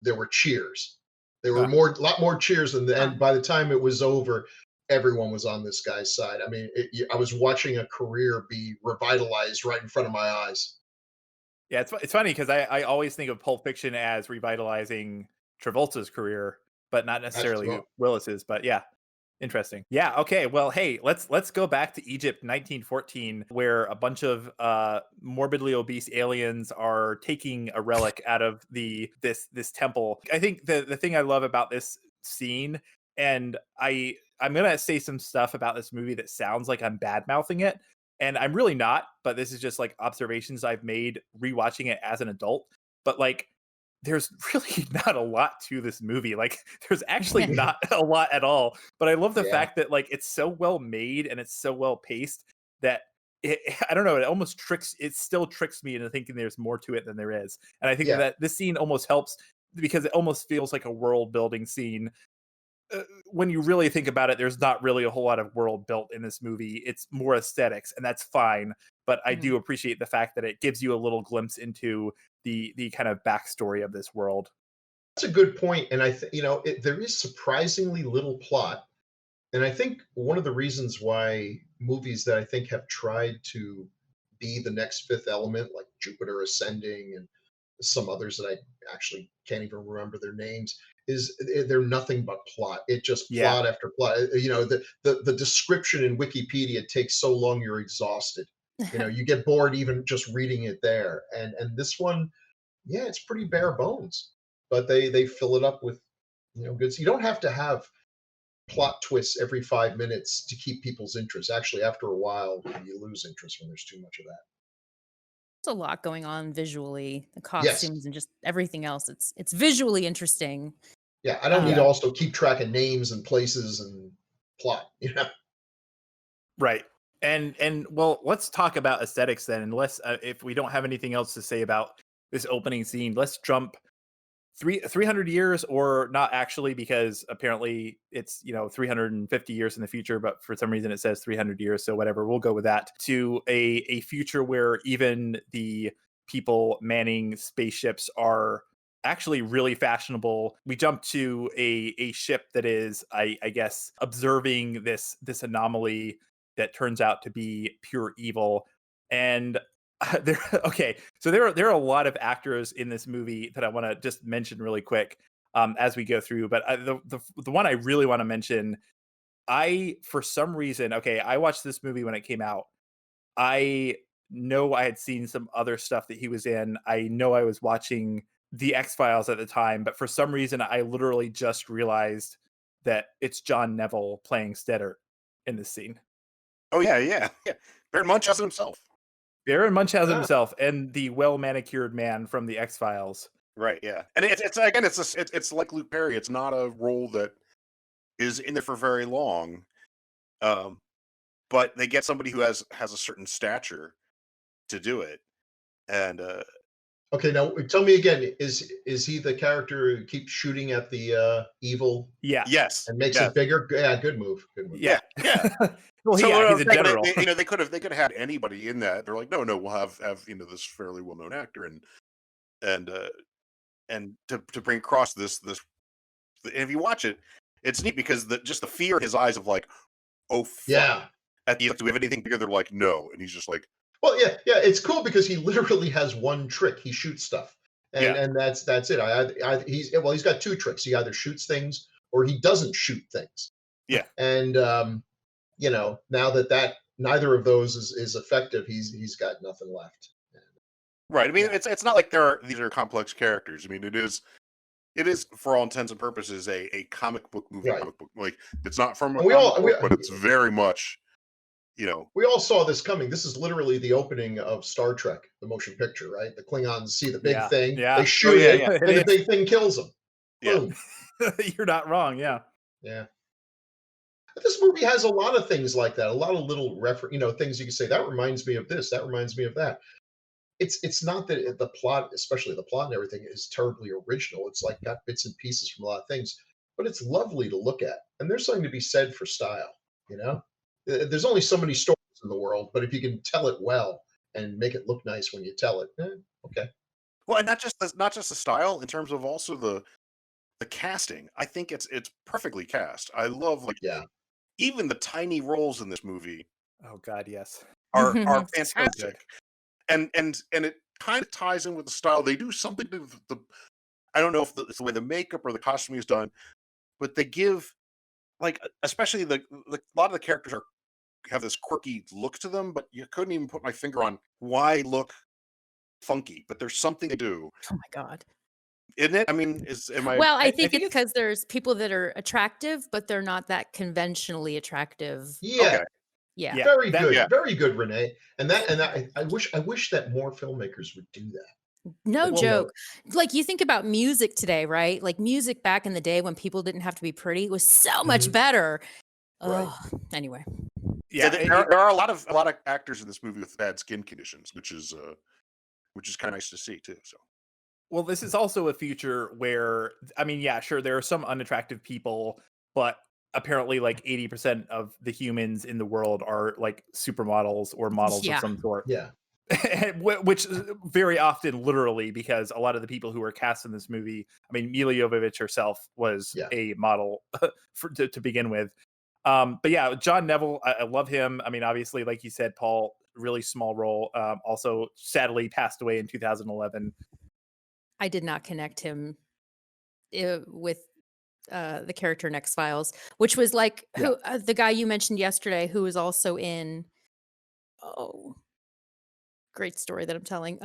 There were cheers. There were a lot more cheers, and by the time it was over, everyone was on this guy's side. I mean, I was watching a career be revitalized right in front of my eyes. Yeah, it's funny because I always think of Pulp Fiction as revitalizing Travolta's career, but not necessarily Willis's. But yeah, interesting. Yeah. Okay. Well, hey, let's go back to Egypt, 1914, where a bunch of morbidly obese aliens are taking a relic out of this temple. I think the thing I love about this scene, and I'm going to say some stuff about this movie that sounds like I'm bad mouthing it. And I'm really not, but this is just like observations I've made rewatching it as an adult. But there's really not a lot to this movie. There's actually not a lot at all. But I love the fact that it's so well made and it's so well paced that I don't know, it still tricks me into thinking there's more to it than there is. And I think Yeah. that this scene almost helps because it almost feels like a world building scene. When you really think about it, there's not really a whole lot of world built in this movie. It's more aesthetics, and that's fine. But I Mhm. do appreciate the fact that it gives you a little glimpse into the kind of backstory of this world. That's a good point, and there is surprisingly little plot, and I think one of the reasons why movies that I think have tried to be the next Fifth Element, like Jupiter Ascending and some others that I actually can't even remember their names, is they're nothing but plot. It just Yeah. plot after plot. The description in Wikipedia takes so long you're exhausted. You get bored even just reading it there. And this one, yeah, it's pretty bare bones, but they fill it up with good. So you don't have to have plot twists every 5 minutes to keep people's interest. Actually, after a while, you lose interest when there's too much of that. There's a lot going on visually, the Yes. costumes and just everything else. It's visually interesting. Yeah, I don't need to Um, also keep track of names and places and plot. Right. And well, let's talk about aesthetics then. Unless if we don't have anything else to say about this opening scene, let's jump 300 years, or not actually, because apparently it's 350 years in the future, but for some reason it says 300 years, so whatever, we'll go with that, to a future where even the people manning spaceships are actually really fashionable. We jump to a ship that is, I guess, observing this anomaly that turns out to be pure evil. And there okay, so there are a lot of actors in this movie that I want to just mention really quick as we go through. But the one I really want to mention, I for some reason, okay, I watched this movie when it came out. I know I had seen some other stuff that he was in. I know I was watching The X-Files at the time, but for some reason I literally just realized that it's John Neville playing Stetter in this scene. Oh yeah, yeah, yeah. Baron Munchausen himself. Baron Munchausen Ah, himself and the well-manicured man from The X-Files. Right. Yeah. And it's again, it's like Luke Perry. It's not a role that is in there for very long. Um, but they get somebody who has a certain stature to do it. And okay, now tell me again, is he the character who keeps shooting at the evil Yeah. yes, and makes yes, it bigger? Yeah, good move. Good move. Yeah. yeah. Well, So yeah, he's a they, general. they could have had anybody in that. They're like, no, we'll have this fairly well known actor and to bring across this. And if you watch it, it's neat because just the fear in his eyes of like, oh fuck. Yeah. At the do we have anything bigger? They're like, no, and he's just like, Well, yeah, yeah. It's cool because he literally has one trick. He shoots stuff, and Yeah. and that's it. He's got two tricks. He either shoots things or he doesn't shoot things. Yeah. And now that neither of those is effective, he's got nothing left. right. I mean, Yeah. it's not like these are complex characters. I mean, it is for all intents and purposes a comic book movie. Right. Comic book, like it's not from a And comic book, but it's very much, we all saw this coming. This is literally the opening of Star Trek, the motion picture, right? The Klingons see the big Yeah, thing, yeah. they Oh, shoot yeah, it, yeah. It and the is. big thing kills them. Yeah. Boom. You're not wrong. Yeah. Yeah. But this movie has a lot of things like that, a lot of little things you can say, that reminds me of this, that reminds me of that. It's not that the plot, especially the plot and everything, is terribly original. It's like got bits and pieces from a lot of things, but it's lovely to look at. And there's something to be said for style, you know? There's only so many stories in the world, but if you can tell it well and make it look nice when you tell it, okay. Well, and not just the style in terms of also the casting. I think it's perfectly cast. I love like Yeah. even the tiny roles in this movie Oh God, yes. are So good. fantastic. And it kind of ties in with the style. They do something to the I don't know if it's the way the makeup or the costume is done, but they give like especially a lot of the characters have this quirky look to them, but you couldn't even put my finger on why look funky. But there's something they do, Oh my God. isn't it? I mean, am I? Well, I I think think it's because there's people that are attractive, but they're not that conventionally attractive. Yeah. Okay. Yeah. Yeah. Very that- good. yeah. Very good, Renee. And I wish that more filmmakers would do that. No Well, joke. Like you think about music today, right? Like music back in the day when people didn't have to be pretty was so much Mhm. better. Right. Oh, anyway. Yeah, there are a lot of actors in this movie with bad skin conditions, which is kind of nice to see too. So well, this is also a future where, I mean, yeah, sure, there are some unattractive people, but apparently like 80% of the humans in the world are like supermodels or models of Yeah. some sort. Yeah. Which very often literally, because a lot of the people who were cast in this movie, I mean, Mila Jovovich herself was Yeah. a model to begin with. But yeah, John Neville, I love him. I mean, obviously, like you said, Paul, really small role. Also, sadly, passed away in 2011. I did not connect him with the character in X-Files, which was like Yeah. the guy you mentioned yesterday, who was also in great story that I'm telling.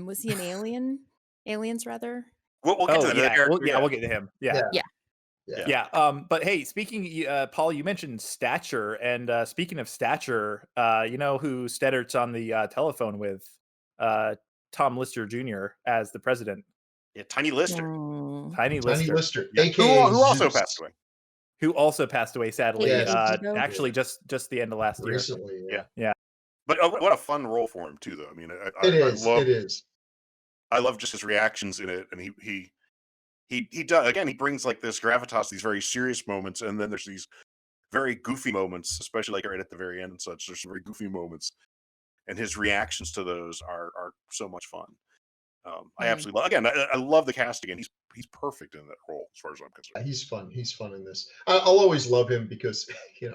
Was he an alien? Aliens, rather. we'll get to that. Yeah, Eric, we'll get to him. Yeah. Yeah. Yeah. Yeah. Yeah. But hey, speaking, Paul, you mentioned Stature, and speaking of Stature, you know who Steddert's on the telephone with? Tom Lister Jr. as the president. Yeah, Tiny Lister, Tiny Tiny Lister, Lister, yeah. aka who also Zeus. passed away. who also passed away sadly. Yes. Actually, just the end of last year. Recently. Yeah. Yeah. But what a fun role for him too, though. I mean, It is. I It is. love just his reactions in it, and he does again. He brings like this gravitas, these very serious moments, and then there's these very goofy moments, especially like right at the very end and such. There's some very goofy moments, and his reactions to those are so much fun. I absolutely love. Again, I love the casting, and he's perfect in that role as far as I'm concerned. He's fun. He's fun in this. I'll always love him because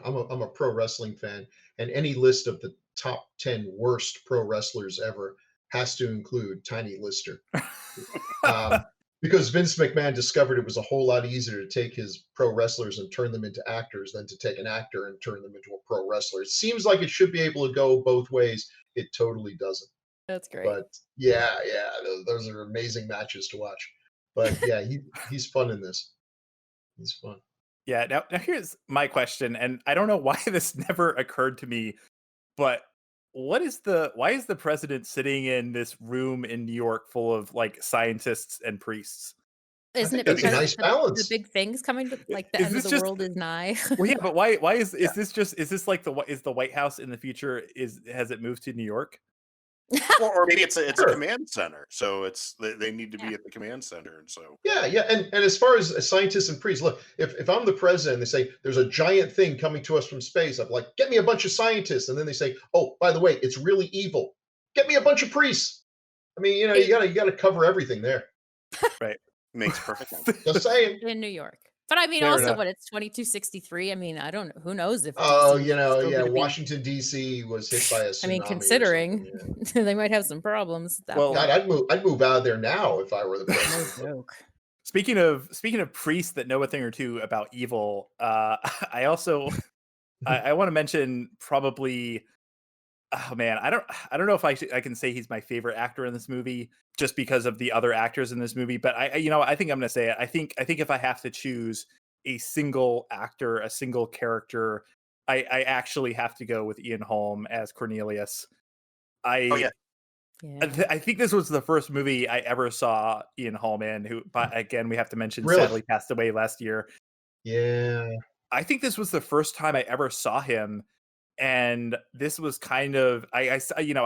I'm a pro wrestling fan, and any list of the top 10 worst pro wrestlers ever has to include Tiny Lister. Because Vince McMahon discovered it was a whole lot easier to take his pro wrestlers and turn them into actors than to take an actor and turn them into a pro wrestler. It seems like it should be able to go both ways. It totally doesn't. That's great. But yeah, those are amazing matches to watch. But yeah, he's fun in this. He's fun. Yeah. Now here's my question, and I don't know why this never occurred to me, but why is the president sitting in this room in New York full of like scientists and priests? Isn't it that's a because nice the balance. big things coming to like the Is end of this the just- world is nigh? Well, yeah, but why is this like is the White House in the future, has it moved to New York? Or maybe it's a Sure. command center, so they need to be at the command center, and so Yeah. And as far as scientists and priests, look, if I'm the president, they say there's a giant thing coming to us from space. I'm like, get me a bunch of scientists, and then they say, oh, by the way, it's really evil. Get me a bunch of priests. I mean, you gotta cover everything there. Right. makes perfect sense. Just saying. In New York. But I mean, Fair also, enough. what, it's 2263. I mean, I don't know. Who knows if Oh, DC is still yeah, gonna be- Washington D.C. was hit by a tsunami. I mean, or considering something, yeah. they might have some problems. At that Well, point. God, I'd move out of there now if I were the No president. joke. Speaking of priests that know a thing or two about evil, I also I want to mention probably. Oh man, I don't know if I can say he's my favorite actor in this movie just because of the other actors in this movie. But I think I'm gonna say it. I think if I have to choose a single actor, a single character, I actually have to go with Ian Holm as Cornelius. Oh yeah, Yeah. I think this was the first movie I ever saw Ian Holm in, who, but again, we have to mention, Really? sadly passed away last year. Yeah. I think this was the first time I ever saw him. And this was kind of, I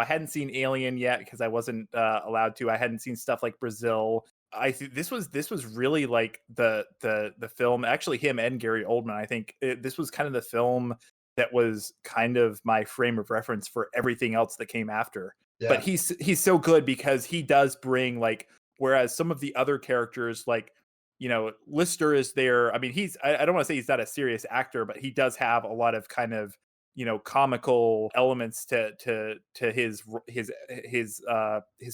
hadn't seen Alien yet because I wasn't allowed to. I hadn't seen stuff like Brazil. I think this was really like the film. Actually, him and Gary Oldman. I think this was kind of the film that was kind of my frame of reference for everything else that came after. Yeah. But he's so good because he does bring like, whereas some of the other characters like, Lister is there. I mean, I don't want to say he's not a serious actor, but he does have a lot of kind of comical elements to his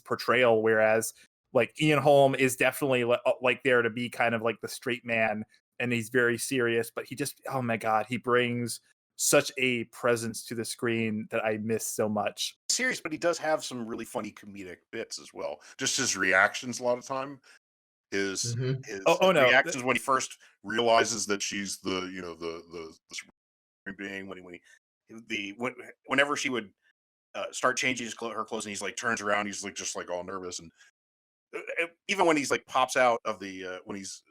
portrayal, whereas like Ian Holm is definitely like there to be kind of like the straight man, and he's very serious, but he just, oh my god, he brings such a presence to the screen that I miss so much. serious, but he does have some really funny comedic bits as well. Just his reactions a lot of time. His Mhm. his Oh, no. reactions when he first realizes that she's the the supreme being, whenever she would start changing her clothes, and he's like turns around, he's like just like all nervous, and even when he's like pops out of the when he's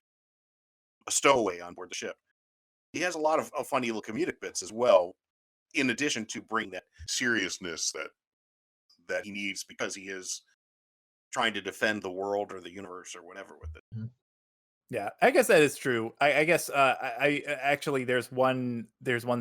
a stowaway on board the ship, he has a lot of funny little comedic bits as well. in addition to bring that seriousness that he needs because he is trying to defend the world or the universe or whatever with it. Mhm. Yeah, I guess that is true. I guess I actually there's one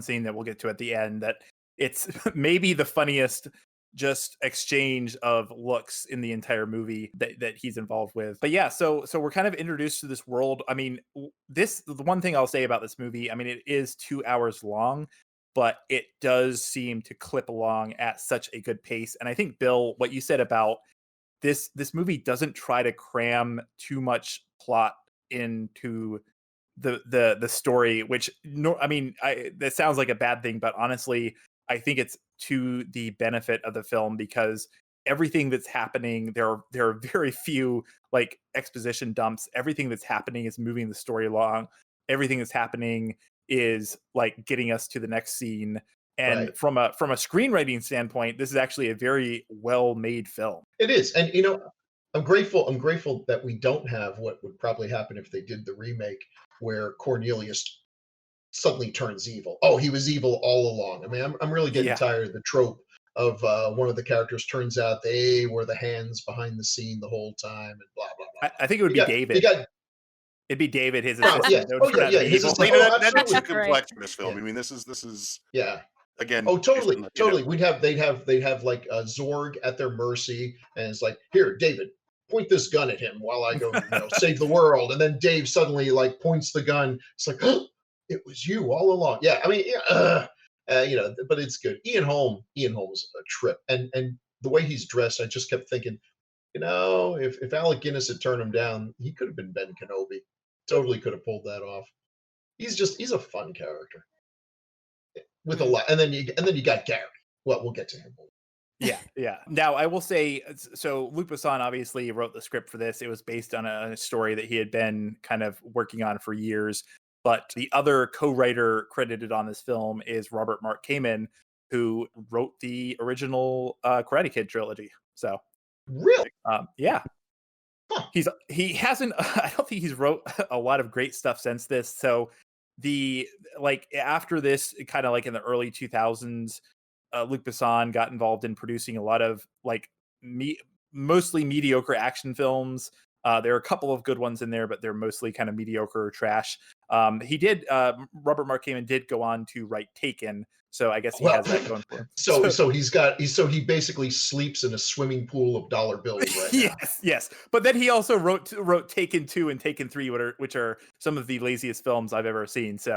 scene that we'll get to at the end that it's maybe the funniest just exchange of looks in the entire movie that he's involved with. But yeah, so we're kind of introduced to this world. I mean, the one thing I'll say about this movie, I mean, it is 2 hours long, but it does seem to clip along at such a good pace. And I think, Bill, what you said about this movie doesn't try to cram too much plot into the story, which no, I mean, that sounds like a bad thing, but honestly, I think it's to the benefit of the film because everything that's happening, there are very few like exposition dumps. Everything that's happening is moving the story along. Everything that's happening is like getting us to the next scene. And Right. from a screenwriting standpoint, this is actually a very well made film. It is, and you know, I'm grateful. I'm grateful that we don't have what would probably happen if they did the remake, where Cornelius suddenly turns evil. Oh, he was evil all along. I mean, I'm really getting Yeah. tired of the trope of one of the characters turns out they were the hands behind the scene the whole time, and blah blah blah. I think it would be You David. got It'd be David, his oh, assistant. yeah, That would oh turn yeah, out to yeah. be His evil. is You know, oh, that is too absolutely. complex for this film. Yeah. I mean, this is Yeah. again. Oh, based totally, on the, totally. They'd have like Zorg at their mercy, and it's like, here, David, point this gun at him while I go, save the world. And then Dave suddenly like points the gun. It's like, oh, it was you all along. Yeah, I mean, yeah, but it's good. Ian Holm is a trip, and the way he's dressed, I just kept thinking, if Alec Guinness had turned him down, he could have been Ben Kenobi. Totally could have pulled that off. He's a fun character with a lot, and then you got Gary. Well, we'll get to him. Yeah. Now, I will say, so Luc Besson obviously wrote the script for this. It was based on a story that he had been kind of working on for years. But the other co-writer credited on this film is Robert Mark Kamen, who wrote the original Karate Kid trilogy. So, Really? yeah. Huh. He hasn't. I don't think he's wrote a lot of great stuff since this. So after this, kind of like in the early 2000s, Luc Besson got involved in producing a lot of like mostly mediocre action films. There are a couple of good ones in there, but they're mostly kind of mediocre or trash. Robert Mark Kamen did go on to write Taken, so I guess he has that going for him. So he basically sleeps in a swimming pool of dollar bills right now. Yes. But then he also wrote Taken 2 and Taken 3, which are some of the laziest films I've ever seen. So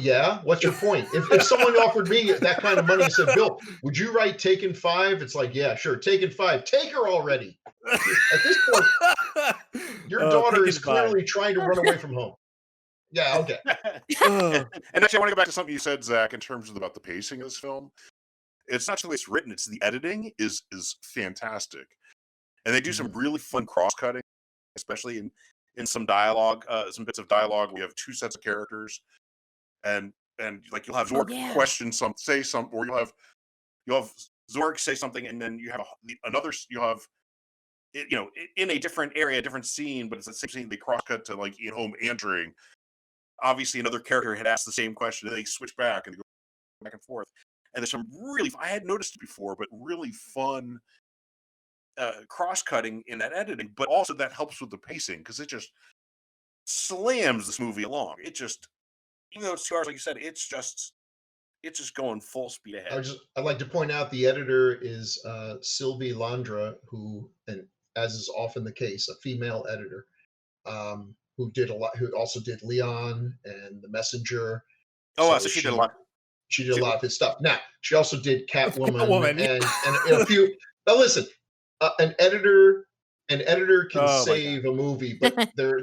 yeah. What's your point? If someone offered me that kind of money and said, Bill, would you write Taken 5? It's like, yeah, sure, Taken 5. Take her already. At this point, your daughter is clearly trying to run away from home. Yeah, okay. And actually, I want to go back to something you said, Zach, in terms of about the pacing of this film. It's not just the way it's written; it's the editing is fantastic, and they do some really fun cross cutting, especially in some dialogue, some bits of dialogue. We have two sets of characters, and like you'll have Zorg question say something, or you'll have Zorg say something, and then you have you'll have. In a different area, a different scene, but it's the same scene. They cross cut to like Ian Holm answering. Obviously, another character had asked the same question, and they switch back and they go back and forth. And there's some I had noticed it before, but really fun cross cutting in that editing. But also that helps with the pacing because it just slams this movie along. It just, even though it's 2 hours, like you said, it's just going full speed ahead. I'd like to point out the editor is Sylvie Landra, who, and as is often the case, a female editor, who also did Leon and The Messenger. So she did a lot. She did a lot of his stuff. Now, she also did Catwoman and a few. Now, listen, an editor can save a movie, but they're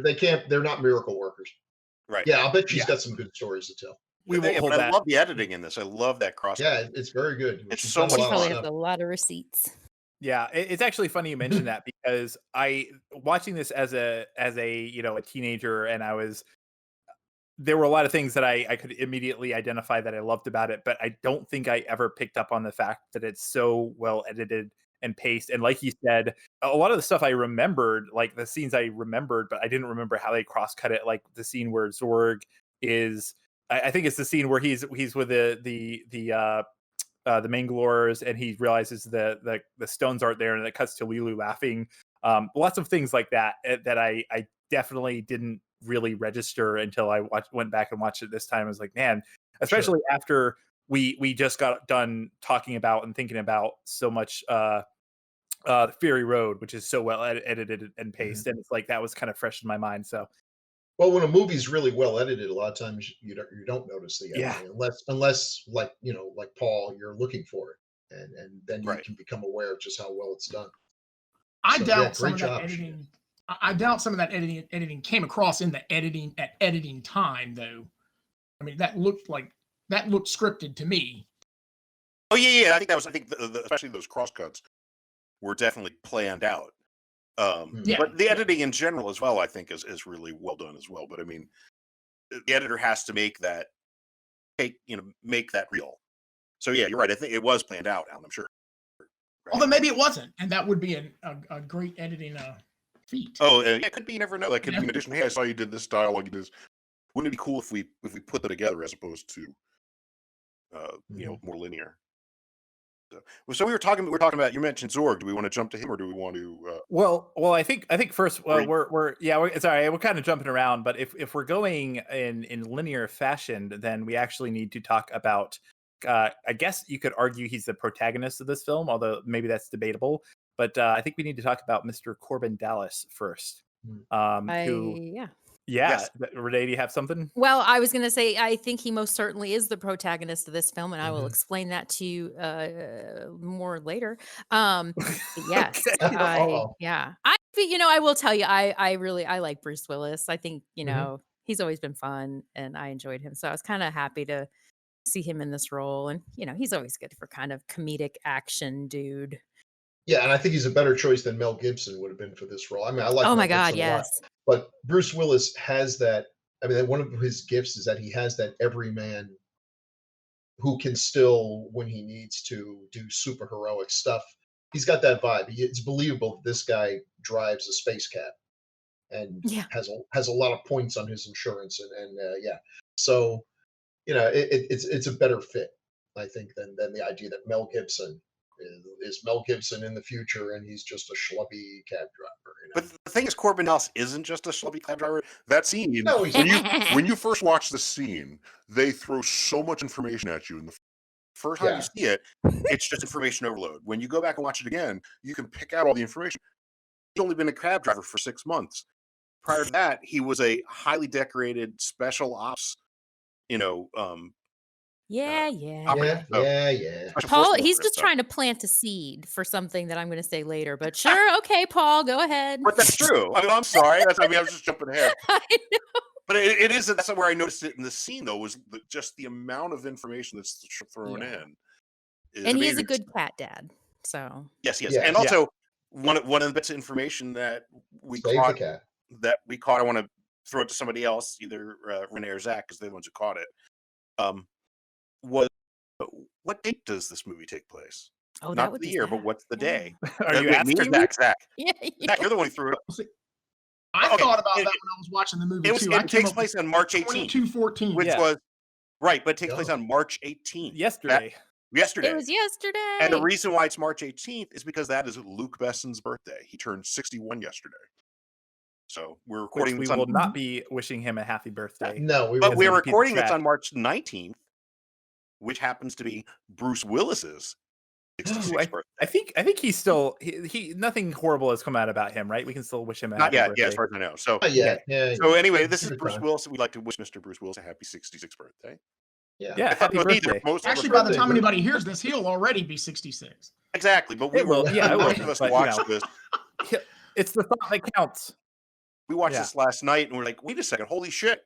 not miracle workers. Right. Yeah, I'll bet she's got some good stories to tell. I love the editing in this. I love that cross. Yeah, it's very good. It's so much She probably fun. has a lot of receipts. Yeah, it's actually funny you mentioned that because I watching this as a a teenager, and there were a lot of things that I could immediately identify that I loved about it, but I don't think I ever picked up on the fact that it's so well edited and paced. And like you said, a lot of the stuff I remembered, like the scenes I remembered, but I didn't remember how they cross cut it. Like the scene where Zorg is, I think it's the scene where he's with the the Mangalores, and he realizes the stones aren't there, and it cuts to Leeloo laughing. Lots of things like that that I definitely didn't really register until I went back and watched it this time. I was like, man, especially after we just got done talking about and thinking about so much the Fury Road, which is so well edited and paced, and it's like that was kind of fresh in my mind. So Well, when a movie's really well edited, a lot of times you don't notice the yeah, editing unless like like Paul, you're looking for it, and then you Right. can become aware of just how well it's done. I So, doubt some great of that job. editing. I doubt some of that editing came across in the editing time though. I mean, that looked scripted to me. Oh yeah. I think especially those crosscuts were definitely planned out. Yeah. But the editing in general as well, I think, is really well done as well. But I mean, the editor has to make that real. So yeah, you're right. I think it was planned out, Alan, I'm sure. Right. Although maybe it wasn't, and that would be a great editing feat. Oh, yeah, it could be. You never know. That could be an addition. Hey, I saw you did this dialogue. Wouldn't it be cool if we put that together as opposed to more linear? So we were talking about. You mentioned Zorg. Do we want to jump to him, or do we want to? Well, I think first we're sorry, we're kind of jumping around, but if we're going in linear fashion, then we actually need to talk about. I guess you could argue he's the protagonist of this film, although maybe that's debatable. But I think we need to talk about Mr. Corbin Dallas first. Yes. Renee, do you have something? Well, I was going to say, I think he most certainly is the protagonist of this film, and I will Mhm. explain that to you more later. But yes, Uh-oh. I will tell you, I like Bruce Willis. I think Mhm. he's always been fun, and I enjoyed him, so I was kind of happy to see him in this role, and he's always good for kind of comedic action dude. Yeah, and I think he's a better choice than Mel Gibson would have been for this role. I mean, I like Oh Mel my God, Gibson a lot, yes. but Bruce Willis has that. I mean, one of his gifts is that he has that everyman who can still, when he needs to, do super heroic stuff. He's got that vibe. It's believable that this guy drives a space cab and Yeah. has a lot of points on his insurance, and yeah. So it's a better fit, I think, than the idea that Mel Gibson is Mel Gibson in the future, and he's just a schlubby cab driver. But the thing is, Corbin Dallas isn't just a schlubby cab driver. That scene, No, he's when you first watch the scene, they throw so much information at you in the first time Yeah. you see it. It's just information overload. When you go back and watch it again, you can pick out all the information. He's only been a cab driver for 6 months. Prior to that, he was a highly decorated special ops, Yeah. yeah. special Paul, forces he's and just stuff. trying to plant a seed for something that I'm going to say later, but sure. Okay, Paul, go ahead. But that's true. I mean, I'm sorry. I was just jumping ahead. I know. But it is. That's where I noticed it in the scene, though, was just the amount of information that's thrown Yeah. in. Is And he is a amazing. good cat dad. So Yes, yes. Yeah. And also, one of the bits of information that we Save the cat. caught, I want to throw it to somebody else, either Renee or Zach, because they're the ones who caught it. Was what date does this movie take place? oh, that Not would the be year, but Zach. what's the day? Are you Wait, me or asking me? Zach? Yeah. Zach, you're the one who threw it up. I Okay, thought about it- that when I was watching the movie too. It takes place on March 18th, 2214. which Yeah. was right, but it takes Yeah. place on March 18th. Yesterday. Yesterday. It was yesterday. And the reason why it's March 18th is because that is Luke Besson's birthday. He turned 61 yesterday. So we're Which recording we this on, will not be wishing him a happy birthday. No, we but won't. we're be a piece of recording this trash. on March 19th, which happens to be Bruce Willis's 66th I birthday. think he's still he nothing horrible has come out about him, right? We can still wish him a Not happy yet, birthday. yeah, as far as I know. So, Not yet. Yeah. so anyway, this is Give it Bruce time. Willis. We'd like to wish Mr. Bruce Willis a happy 66th birthday. Yeah. Yeah, happy But neither- birthday. most of Actually, us- by the birthday, time Bruce. anybody hears this, he'll already be 66. exactly, but we It will, were, yeah, it most will, of us but, watched this. It's the thought that counts. We watched Yeah. this last night, and we're like, wait a second, holy shit!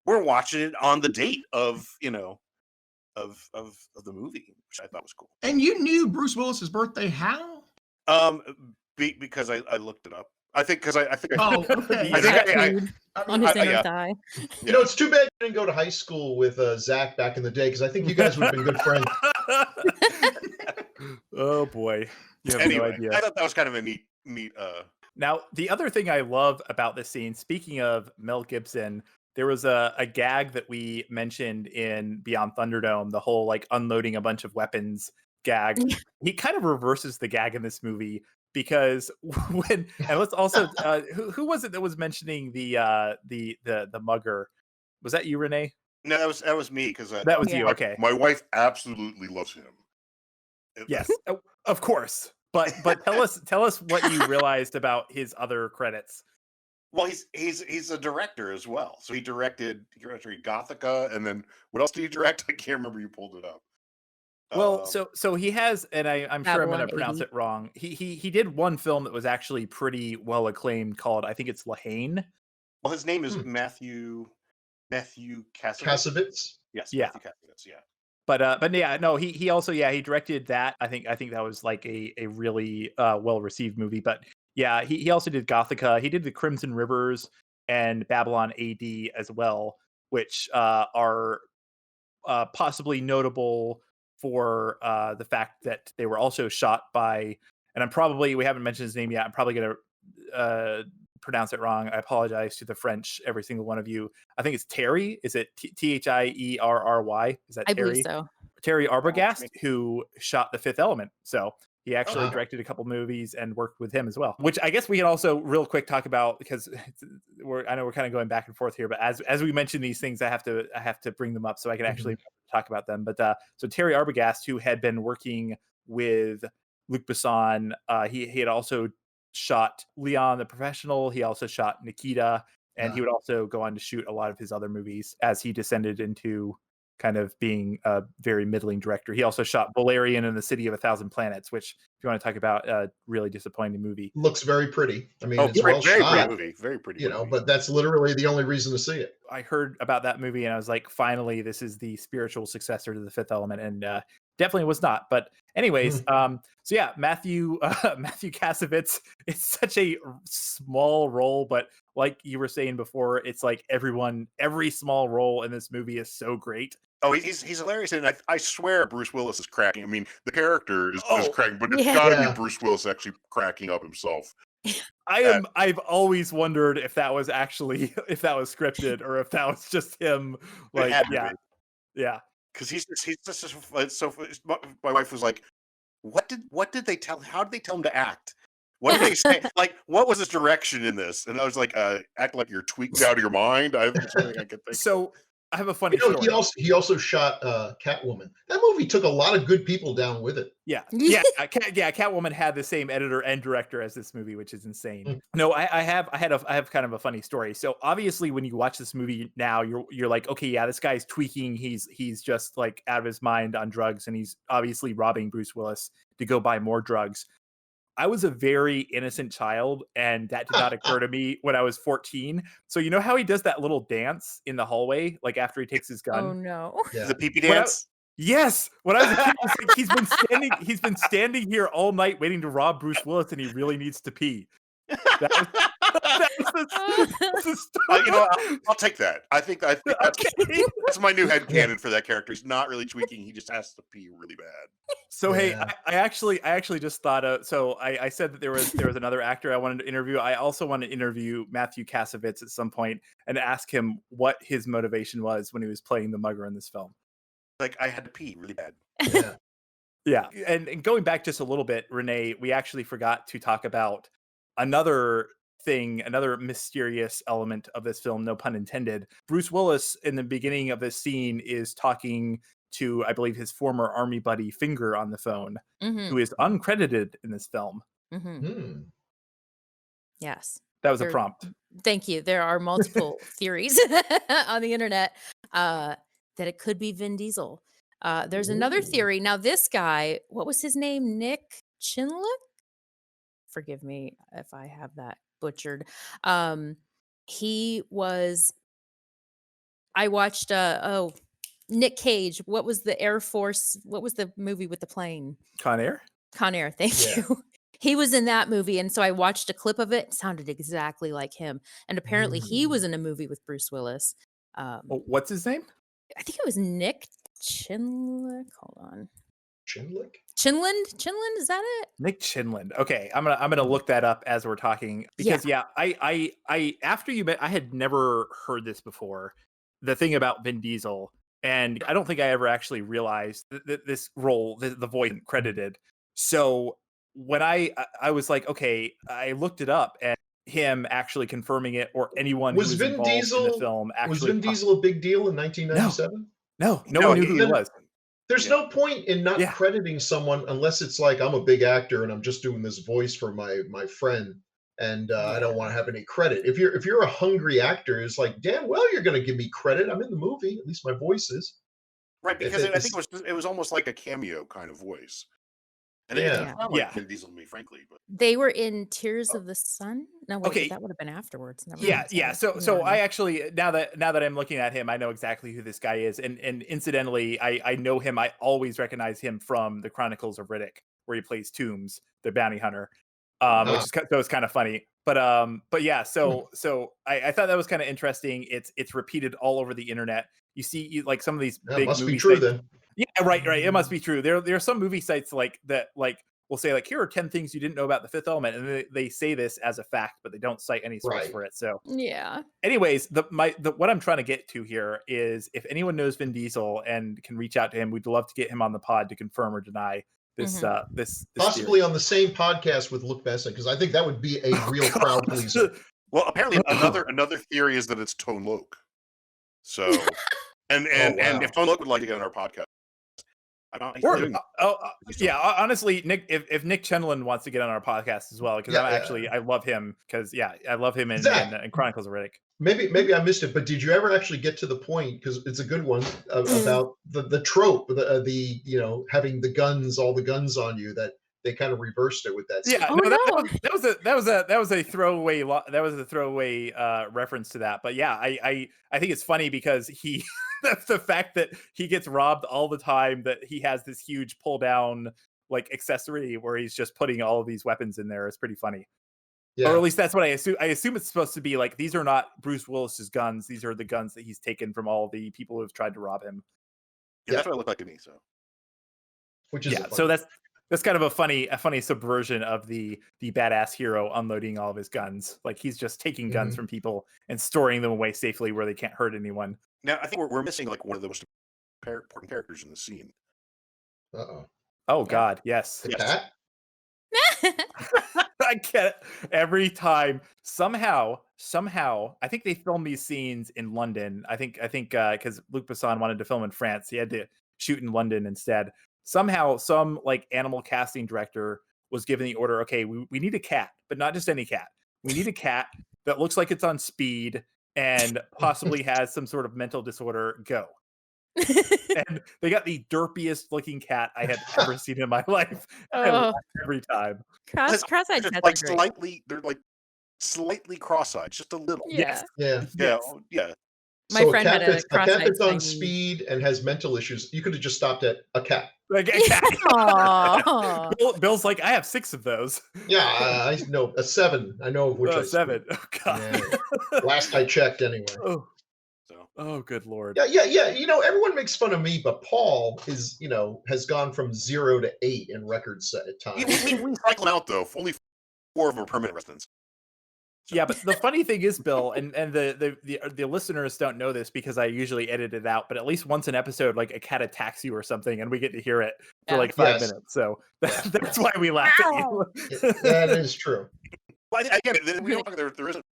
We're watching it on the date of of the movie, which I thought was cool. And you knew Bruce Willis's birthday how? Because I looked it up. I think because I think Oh, okay. I think I- Tattooed on his inner yeah. thigh. You know, it's too bad you didn't go to high school with Zach back in the day, because I think you guys would have been good friends. Oh boy, you have anyway, no idea. I thought that was kind of a neat. Now, the other thing I love about this scene, speaking of Mel Gibson, there was a gag that we mentioned in Beyond Thunderdome, the whole like unloading a bunch of weapons gag. He kind of reverses the gag in this movie because when and let's also who was it that was mentioning the mugger? Was that you, Renee? No, that was me because That was Yeah. you. Okay. my wife absolutely loves him. Yes, of course. But tell us what you realized about his other credits. Well, he's a director as well. So he directed Gothica, and then what else did he direct? I can't remember. You pulled it up. Well, so he has, and I'm sure I'm going to Babylon pronounce 80. it wrong. He did one film that was actually pretty well acclaimed called, I think it's Lahane. Well, his name is Matthew Kasovitz. Kasovitz. Yes, Yeah. Matthew Kasovitz. Yeah. But yeah, no, he also he directed that. I think that was like a really well received movie. But yeah, he also did Gothica. He did the Crimson Rivers and Babylon AD as well, which are possibly notable for the fact that they were also shot by, and we haven't mentioned his name yet. I'm probably going to pronounce it wrong. I apologize to the French, every single one of you. I think it's Terry. Is it Thierry? Is that I Terry? believe so. Terry Arbogast, me. who shot The Fifth Element. So he actually wow. directed a couple movies and worked with him as well. Which I guess we can also real quick talk about, because I know we're kind of going back and forth here, but as we mention these things, I have to bring them up so I can actually talk about them. But so Terry Arbogast, who had been working with Luc Besson, he had also shot Leon the Professional. He also shot Nikita, and he would also go on to shoot a lot of his other movies as he descended into kind of being a very middling director. He also shot Valerian and the City of a Thousand Planets, which, if you want to talk about a really disappointing movie, Looks very pretty. I mean, Oh, it's very- well Very pretty shot, movie. Very pretty. you know, movie. but that's literally the only reason to see it. I heard about that movie and I was like, finally, this is the spiritual successor to The Fifth Element, and definitely was not. But anyways, so yeah, Matthew Kasovitz. It's such a small role, but like you were saying before, it's like every small role in this movie is so great. Oh, he's hilarious, and I swear Bruce Willis is cracking. I mean, the character is cracking, but it's Yeah. got to Yeah. be Bruce Willis actually cracking up himself. I've always wondered if that was scripted or if that was just him. Like, had to yeah, be. yeah. Because he's just it's so. My wife was like, "What did they tell? How did they tell him to act? What did they say? Like, what was his direction in this?" And I was like, "Act like you're tweaked out of your mind." That's the only thing I could think. So I have a funny You know, story. he also shot Catwoman. That movie took a lot of good people down with it. Yeah, Catwoman had the same editor and director as this movie, which is insane. No, I have kind of a funny story. So obviously, when you watch this movie now, you're like, okay, yeah, this guy's tweaking. He's just like out of his mind on drugs, and he's obviously robbing Bruce Willis to go buy more drugs. I was a very innocent child, and that did not occur to me when I was 14. So you know how he does that little dance in the hallway, like after he takes his gun? Oh no. Yeah. The pee-pee When I- dance. Yes, when I was a kid, I was like, he's been standing here all night waiting to rob Bruce Willis, and he really needs to pee. That was the story. You know, I'll take that. I think that's Okay. that's my new headcanon for that character. He's not really tweaking. He just has to pee really bad. So hey, Yeah. I actually just thought of. So I said that there was another actor I wanted to interview. I also want to interview Matthew Kasovitz at some point and ask him what his motivation was when he was playing the mugger in this film. Like, I had to pee really bad. Yeah. Yeah, and going back just a little bit, Renee, we actually forgot to talk about another mysterious element of this film, no pun intended. Bruce Willis, in the beginning of this scene, is talking to, I believe, his former army buddy Finger on the phone, Mhm. who is uncredited in this film. Mhm. Hmm. Yes. That was a There- prompt. Thank you. There are multiple theories on the internet that it could be Vin Diesel. There's another Ooh. theory. Now, this guy, what was his name? Nick Chinlick? Forgive me if I have that butchered. He was. I watched. Nick Cage. What was the Air Force? What was the movie with the plane? Con Air? Con Air. Thank Yeah. you. He was in that movie, and so I watched a clip of it. It sounded exactly like him, and apparently he was in a movie with Bruce Willis. Oh, what's his name? I think it was Nick Chinlick. Hold on. Chinlick? Chinland, is that it? Nick Chinland. Okay, I'm gonna look that up as we're talking because I after you met, I had never heard this before. The thing about Vin Diesel, and I don't think I ever actually realized that this role, the voice credited. So when I was like, okay, I looked it up and him actually confirming it, or anyone who Was was Vin involved in the Diesel film was actually. Vin Diesel a big deal in No, 1997? no No, one knew who he Then was. there's Yeah. no point in not Yeah. crediting someone unless it's like I'm a big actor and I'm just doing this voice for my friend, and I don't want to have any credit. If you're a hungry actor, it's like damn well you're going to give me credit. I'm in the movie. At least my voice is. Right, If because it I think is, it was almost like a cameo kind of voice, and it yeah. didn't Yeah. sound like Yeah. Vin Diesel to me, frankly. But They were in Tears of the Sun. No, wait, Okay. that would have been afterwards. Never Yeah, mind. yeah. Sorry. So I Yeah. actually now that I'm looking at him, I know exactly who this guy is. And incidentally, I know him. I always recognize him from the Chronicles of Riddick, where he plays Toombs, the bounty hunter. Which Ah, is so it's kind of funny. But yeah, so I thought that was kind of interesting. It's repeated all over the internet. You see like some of these that big must be movie true sites. then. Yeah, right. It must be true. There are some movie sites like that will say like, here are 10 things you didn't know about the Fifth Element, and they say this as a fact, but they don't cite any source Right. for it. So Yeah. anyways, what I'm trying to get to here is if anyone knows Vin Diesel and can reach out to him, we'd love to get him on the pod to confirm or deny this this Possibly theory. on the same podcast with Luke Besson, because I think that would be a real crowd pleaser. well, apparently another theory is that it's Tone Loc. So, and wow. if Tone Loc would like to get on our podcast, I don't. He's Or doing yeah, honestly, Nick, if Nick Chenlin wants to get on our podcast as well, because Yeah, I love him because I love him in Zach, Chronicles of Riddick. maybe I missed it, but did you ever actually get to the point? Because it's a good one about the trope, the having all the guns on you, that they kind of reversed it with that. Yeah, Oh, no, no. that was a throwaway reference to that. But yeah, I think it's funny because he the fact that he gets robbed all the time, that he has this huge pull down like accessory where he's just putting all of these weapons in there is pretty funny. Yeah. Or at least that's what I assume. I assume it's supposed to be like these are not Bruce Willis's guns. These are the guns that he's taken from all the people who have tried to rob him. Yeah, that's what it looked like to me. So, Which is so that's kind of a funny subversion of the badass hero unloading all of his guns. Like he's just taking guns from people and storing them away safely where they can't hurt anyone. now I think we're missing like one of the most important characters in the scene. Uh-oh. Oh God, yes. The cat? I get it every time. Somehow, I think they filmed these scenes in London. I think because Luc Besson wanted to film in France, he had to shoot in London instead. Somehow, some like animal casting director was given the order, okay, we need a cat, but not just any cat. We need a cat that looks like it's on speed and possibly has some sort of mental disorder. Go. And they got the derpiest looking cat I had ever seen in my life. I laughed every time. Cross-eyed Just cats like are great. they're like slightly cross-eyed, just a little. Yeah. Yeah. Yeah. My So friend had a a cat cross-eyed that's on Chinese. speed and has mental issues, you could have just stopped at a cat. Like a cat. Aw. Bill's like, I have 6 of those. Yeah, I know a 7. I know of which I 7. Oh God. Yeah. Last I checked, anyway. Oh, good Lord. Yeah. Everyone makes fun of me, but Paul is, has gone from 0 to 8 in record set time. We cycle them out though. Only 4 of them are permanent residents. Yeah, but the funny thing is, Bill, and the listeners don't know this because I usually edit it out, but at least once an episode, like a cat attacks you or something, and we get to hear it for like 5 minutes. So that's why we laugh at you. That is true. Well, I get it. We don't, there isn't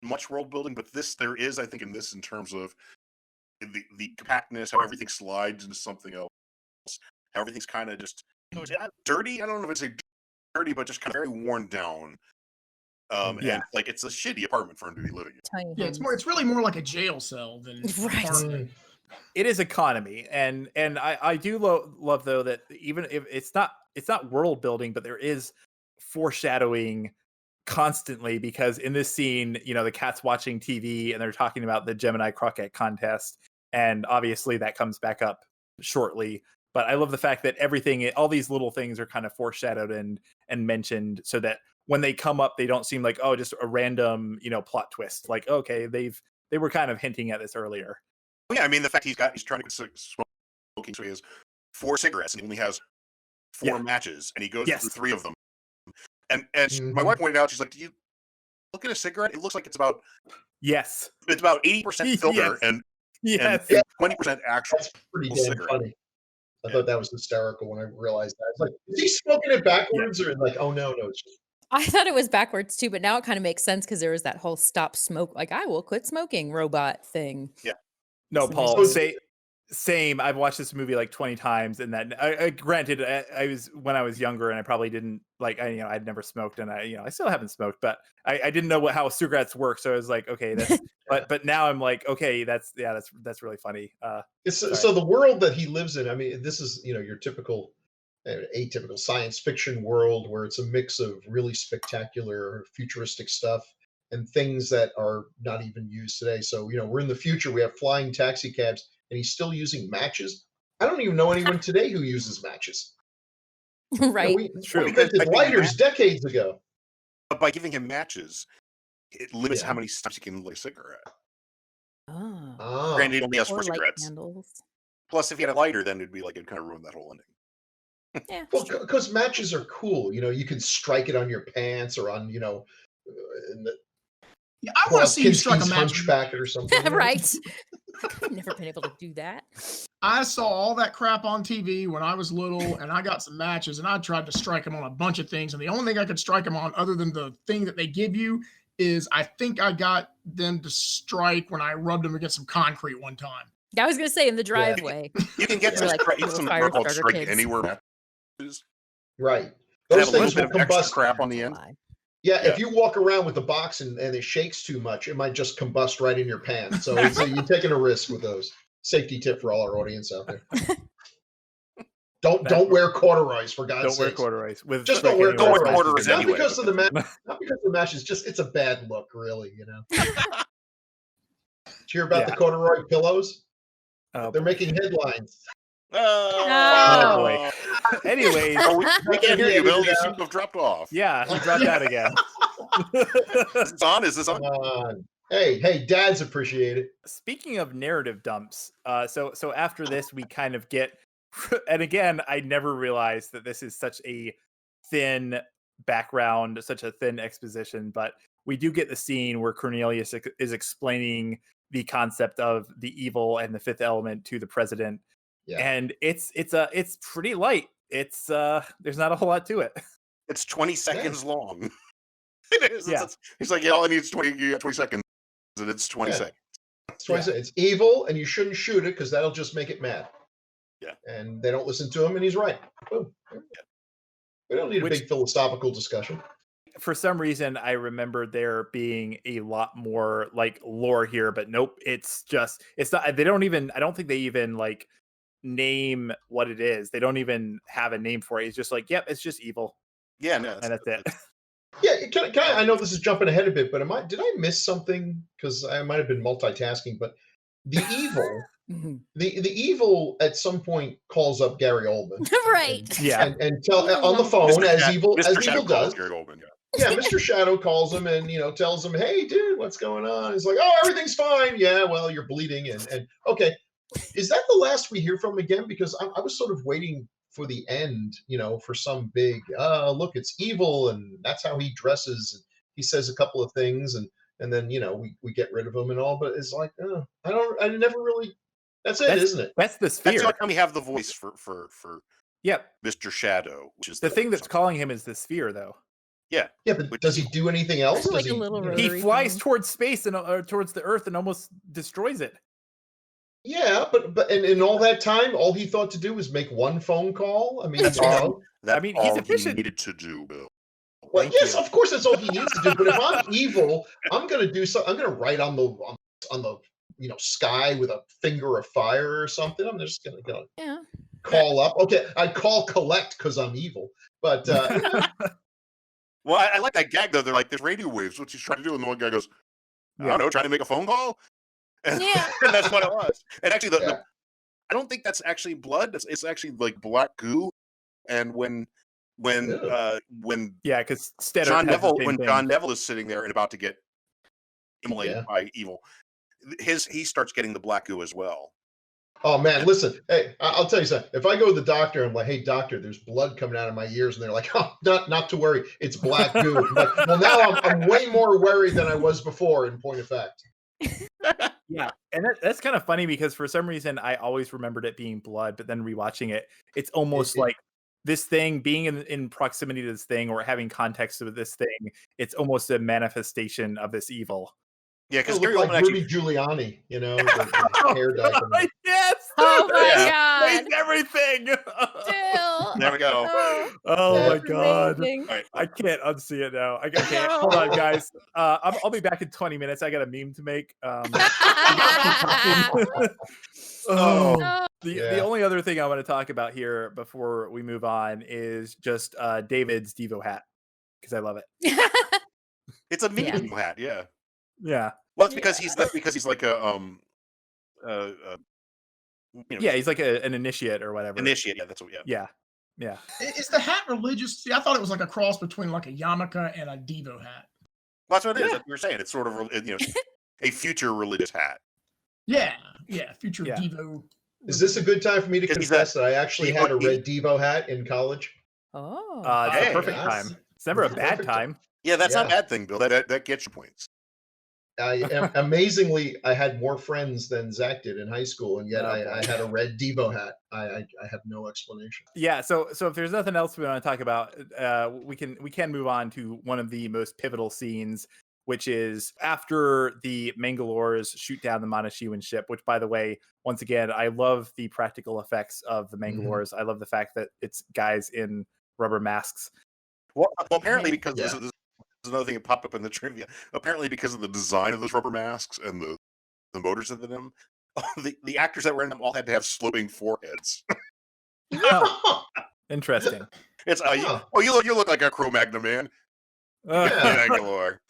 much world building, but there is, I think, in this in terms of the compactness, how everything slides into something else, how everything's kind of just dirty. I don't know if it's dirty, but just kind of very worn down. And like it's a shitty apartment for him to be living in. Yeah, it's really more like a jail cell than Right. apartment. It is economy, and I do love though that even if it's not world building, but there is foreshadowing constantly, because in this scene, the cat's watching TV and they're talking about the Gemini croquet contest, and obviously that comes back up shortly. But I love the fact that all these little things are kind of foreshadowed and mentioned, so that when they come up, they don't seem like, oh, just a random, plot twist. Like, okay, they were kind of hinting at this earlier. Well, yeah, I mean, the fact he's trying to quit smoking, so he has 4 cigarettes and he only has 4 Yeah. matches, and he goes Yes. through 3 of them. And my Mhm. wife pointed out, she's like, "Do you look at a cigarette? It looks like it's about Yes. 80% filter Yes. and Yes. 20% actual That's pretty damn cigarette." funny. I Yeah. thought that was hysterical when I realized that. It's like, is he smoking it backwards or like, oh no, it's just I thought it was backwards too, but now it kind of makes sense because there was that whole stop smoke, like I will quit smoking robot thing. Yeah. No, So Paul. there's- Same. I've watched this movie like 20 times, and that granted, I was when I was younger, and I probably didn't like. I'd never smoked, and I still haven't smoked, but I didn't know how cigarettes work, so I was like, okay, that's. but now I'm like, okay, that's really funny. so the world that he lives in. I mean, this is your typical, atypical science fiction world where it's a mix of really spectacular futuristic stuff and things that are not even used today. So we're in the future. We have flying taxi cabs, and he's still using matches. I don't even know anyone today who uses matches. right. We True. invented I think lighters decades ago. But by giving him matches, it limits Yeah. how many times he can light a cigarette. Oh. Ah, Granted, he only has 4 Or light cigarettes. candles. Plus, if he had a lighter, then it'd kind of ruin that whole ending. Yeah. well, it's true. because matches are cool. You can strike it on your pants or on, in the Yeah, I want to see you strike a Kinski's match. hunchback or something. right. I've never been able to do that. I saw all that crap on TV when I was little, and I got some matches, and I tried to strike them on a bunch of things, and the only thing I could strike them on, other than the thing that they give you, is I think I got them to strike when I rubbed them against some concrete one time. I was gonna say in the driveway. You can get They're like little some fire called starter strike kids. anywhere matches. Right. That Those have a little things bit will of extra combust. crap on the end. Lie. Yeah, Yeah. if you walk around with the box and it shakes too much, it might just combust right in your pants. So you're taking a risk with those. Safety tip for all our audience out there. Don't wear corduroys for God's Don't sake. wear corduroys. Just don't wear anywhere. Don't wear corduroys. corduroys Not anyway. because of the match. Not because of the match. It's a bad look, really. Did you hear about the Yeah. corduroy pillows? Oh, They're making headlines. Oh, boy. Anyways, Oh, we can't hear you, Bill. You Yeah. seem to have dropped off. yeah, he dropped out again. Is this on? Is this on? Come on. Hey, dads appreciate it. Speaking of narrative dumps, so after this we kind of get, and again, I never realized that this is such a thin background, such a thin exposition, but we do get the scene where Cornelius is explaining the concept of the evil and the fifth element to the president, Yeah. and it's pretty light. It's there's not a whole lot to it. It's 20 seconds long. It is. Yeah. He's like, yeah, all I need is 20 seconds. And it's 20 Yeah. seconds. That's why I said it's evil, and you shouldn't shoot it because that'll just make it mad. Yeah. And they don't listen to him, and he's right. Boom. We don't need a Which- big philosophical discussion. For some reason, I remember there being a lot more like lore here, but nope, it's not. They don't even. I don't think they even like name what it is. They don't even have a name for it. It's just like, yep, it's just evil, Yeah, no. and that's it. Yeah, can I know this is jumping ahead a bit, but did I miss something? Because I might have been multitasking, but the evil, Mhm. the evil at some point calls up Gary Oldman. Right. Yeah. And tell on the phone as evil Shadow does. Gary Oldman, yeah. Yeah, Mr. Shadow calls him and tells him, "Hey, dude, what's going on?" He's like, "Oh, everything's fine." Yeah, well, you're bleeding, and okay, is that the last we hear from him again? Because I was sort of waiting for the end, for some big, look, it's evil, and that's how he dresses. And he says a couple of things, and then we get rid of him and all. But it's like, I never really. That's it, isn't it? That's the That's sphere. the only time we have the voice for Yep. Mr. Shadow, which is The thing that's calling him is the sphere, though. Yeah, but does he do anything else? Like Does a he, little He Rotary flies thing. towards space and towards the Earth and almost destroys it. Yeah, but in all that time, all he thought to do was make one phone call. I mean, That's I mean, he's all efficient. he needed to do, Bill. Well, Thank yes, you. of course, that's all he needs to do. But if I'm evil, I'm going to do something. I'm going to write on the sky with a finger of fire or something. I'm just going to Yeah. call up. Okay, I'd call collect because I'm evil. But Well, I like that gag, though. They're like, there's radio waves. What's he trying to do? And the one guy goes, I don't know, trying to make a phone call? And, Yeah. and that's what it was. And actually, Yeah. I don't think that's actually blood. It's actually like black goo. And when Yeah, because John Neville is sitting there and about to get immolated Yeah. by evil, he starts getting the black goo as well. Oh man, listen. Hey, I'll tell you something. If I go to the doctor, I'm like, "Hey, doctor, there's blood coming out of my ears," and they're like, "Oh, not to worry, it's black goo." I'm like, well, now I'm way more worried than I was before. In point of fact, Yeah, and that's kind of funny because for some reason I always remembered it being blood, but then rewatching it, it's it, almost it like this thing being in proximity to this thing or having context with this thing. It's almost a manifestation of this evil. Yeah, it because looked Gary like Oldman actually. Rudy Giuliani, the Oh hair dye coming God, out. yes! Oh my Yeah. god. Explains everything. Still. There we go. Oh, Oh Yeah. my that's God. amazing. All right. I can't unsee it now. Okay, hold on, guys. I'll be back in 20 minutes. I got a meme to make. Oh, Oh. the Yeah. only other thing I want to talk about here before we move on is just David's Devo hat because I love it. It's a Yeah. meme hat. Yeah. Yeah, Well, it's because he's like a yeah, he's like an initiate or whatever. initiate. Yeah, that's what. Yeah. Yeah. Is the hat religious? See, I thought it was like a cross between like a yarmulke and a Devo hat. Well, that's what it is. Yeah. That's what you're saying. It's sort of a future religious hat. Yeah, future Yeah. Devo. Is this a good time for me to 'Cause he's confess that I actually had a he- red Devo hat in college? Oh. It's Hey, the perfect that's- time. It's never a that's bad perfect time. time. Yeah, that's not a Yeah. bad thing, Bill. That gets you points. Amazingly, I had more friends than Zach did in high school, and yet Oh, I boy. had a red Devo hat. I have no explanation. Yeah, so if there's nothing else we want to talk about, we can move on to one of the most pivotal scenes, which is after the Mangalores shoot down the Montezuman ship. Which, by the way, once again, I love the practical effects of the Mangalores. I love the fact that it's guys in rubber masks. Well, apparently because Yeah. this is another thing that popped up in the trivia. Apparently, because of the design of those rubber masks and the motors in them, the actors that were in them all had to have sloping foreheads. Interesting. It's Huh. you look like a Cro-Magnon man. Yeah. Mangalore.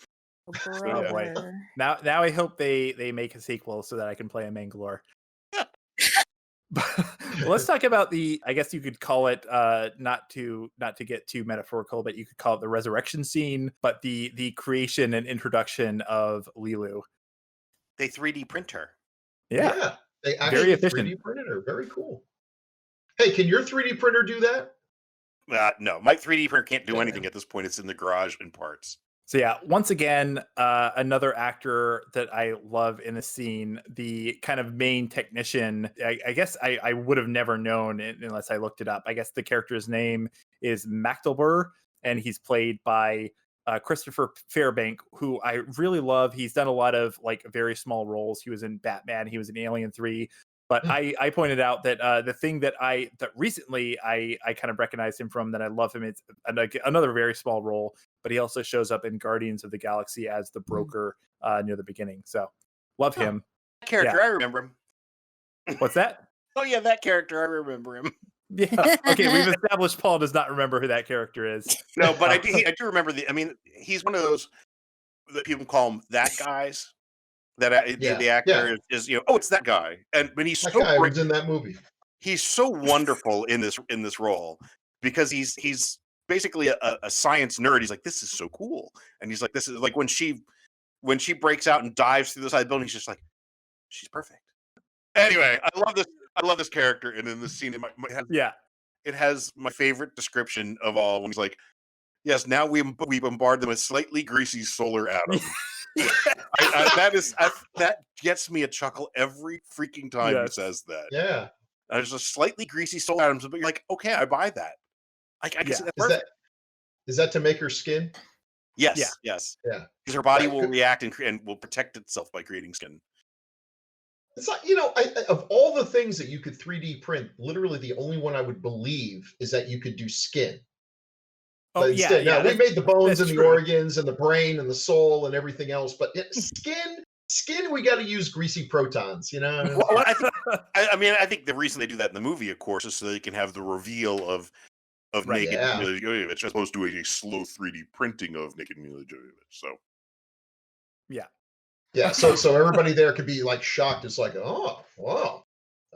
Oh, boy. Now I hope they make a sequel so that I can play a Mangalore. Well, let's talk about I guess you could call it not to get too metaphorical, but you could call it the resurrection scene, but the creation and introduction of Leeloo. They 3D print her. Yeah. They Very actually efficient. 3D printed her. Very cool. Hey, can your 3D printer do that? No, my 3D printer can't do anything at this point. It's in the garage in parts. So yeah, once again, another actor that I love in the scene, the kind of main technician. I guess I would have never known unless I looked it up. I guess the character's name is Mactelber, and he's played by Christopher Fairbank, who I really love. He's done a lot of like very small roles. He was in Batman. He was in Alien 3. But I pointed out that the thing that recently I kind of recognized him from, that I love him. It's another very small role, but he also shows up in Guardians of the Galaxy as the broker near the beginning. So love him. That character, Yeah. I remember him. What's that? Oh yeah, that character, I remember him. Yeah. Okay, we've established Paul does not remember who that character is. No, but I do remember he's one of those that people call him that guys. That the actor is it's that guy, but he's That so guy great. was in that movie. He's so wonderful in this role because he's basically a science nerd. He's like, this is so cool, and he's like, this is like when she breaks out and dives through the side of the building, he's just like, she's perfect. Anyway, I love this character, and in this scene, it has my favorite description of all when he's like, yes, now we bombard them with slightly greasy solar atoms. That gets me a chuckle every freaking time he says that. Yeah. There's a slightly greasy solar atoms, but you're like, okay, I buy that. I can see that. Perfect. Is that to make her skin? Yes. Yeah. Because her body will react and will protect itself by creating skin. It's like, of all the things that you could 3D print, literally the only one I would believe is that you could do skin. But instead, we made the bones and the organs and the brain and the soul and everything else. But skin, we got to use greasy protons, Well, I think the reason they do that in the movie, of course, is so they can have the reveal of naked Mila Jovovich, as opposed to a slow 3D printing of naked Mila Jovovich. So, yeah. So everybody there could be like shocked. It's like, oh, wow.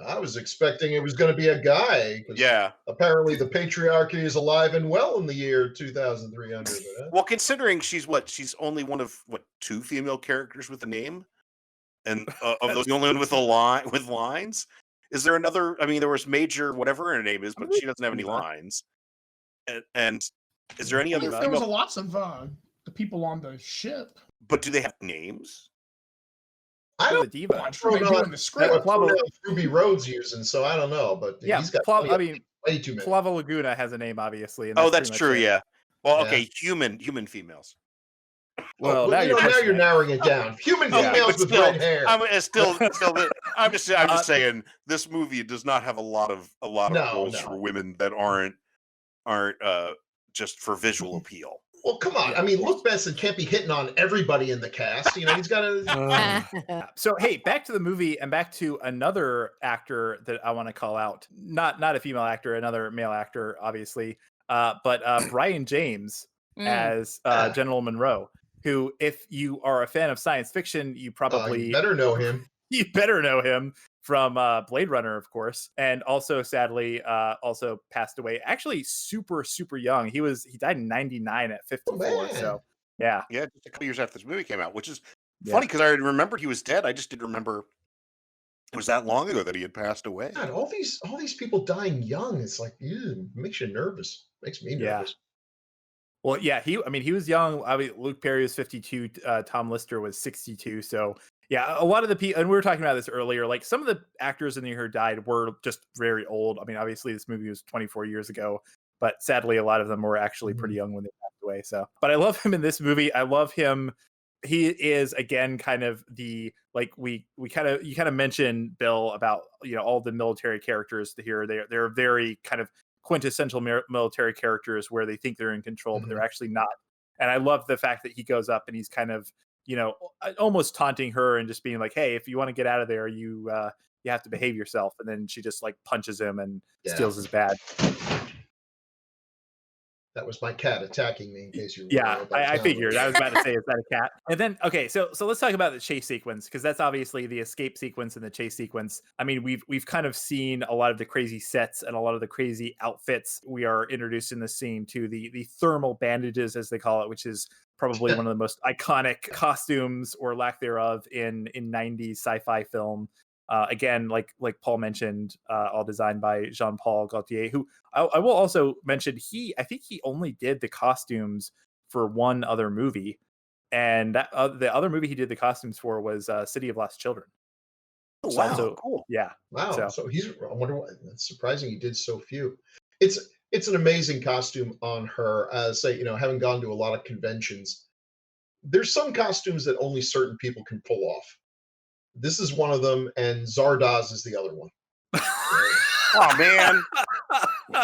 I was expecting it was going to be a guy. Yeah. Apparently, the patriarchy is alive and well in the year 2300. Well, considering she's only one of 2 female characters with a name, and of those, the only one with lines. Is there another? I mean, there was Major, whatever her name is, but she doesn't have any Eva. lines. And is there any I other mean, there was female? lots of the people on the ship. But do they have names? I The don't diva. I'm sure they do in the that script. Flavo- Ruby Rhodes using, so I don't know, but Yeah, he's got I mean, way too many. Flava Laguna has a name, obviously. And Oh, that's that's pretty true. much it. Yeah. Well, Yeah. okay, human females. Well, now you're pushing it. narrowing it down. Human Okay, females but with still, red hair. I'm just saying this movie does not have a lot of roles for women that aren't just for visual appeal. Well, come on. I mean, Luke Benson can't be hitting on everybody in the cast. He's got to. So hey, back to the movie and back to another actor that I want to call out. Not a female actor, another male actor, obviously. But Brian James as General Monroe, who, if you are a fan of science fiction, you probably better know him. You better know him from Blade Runner, of course, and also sadly also passed away. Actually, super young. He died in '99 at 54. So yeah, just a couple years after this movie came out, which is funny because I remembered he was dead. I just didn't remember it was that long ago that he had passed away. God, all these people dying young. It's like, makes you nervous. Makes me nervous. Well, yeah, he was young. I mean, Luke Perry was 52. Tom Lister was 62. So yeah, a lot of the people, and we were talking about this earlier, like some of the actors in the year died were just very old. I mean, obviously this movie was 24 years ago, but sadly a lot of them were actually pretty young when they passed away. So, but I love him in this movie. I love him. He is, again, kind of the, like you kind of mentioned, Bill, about, all the military characters here. They're very kind of quintessential military characters where they think they're in control, but they're actually not. And I love the fact that he goes up and he's kind of, almost taunting her and just being like, hey, if you want to get out of there, you have to behave yourself. And then she just like punches him and steals his badge. That was my cat attacking me, in case you. Yeah, I figured. I was about to say, is that a cat? And then, okay, so let's talk about the chase sequence, because that's obviously the escape sequence and the chase sequence. I mean, we've kind of seen a lot of the crazy sets and a lot of the crazy outfits. We are introduced in the scene to the thermal bandages, as they call it, which is probably one of the most iconic costumes or lack thereof in 90s sci-fi film. Again, like Paul mentioned, all designed by Jean-Paul Gaultier, who I will also mention, I think he only did the costumes for one other movie, and that the other movie he did the costumes for was City of Lost Children. Oh, wow, also, cool. Yeah. Wow. So he's, I wonder what, that's surprising he did so few. It's an amazing costume on her. Having gone to a lot of conventions, there's some costumes that only certain people can pull off. This is one of them, and Zardoz is the other one. Oh man,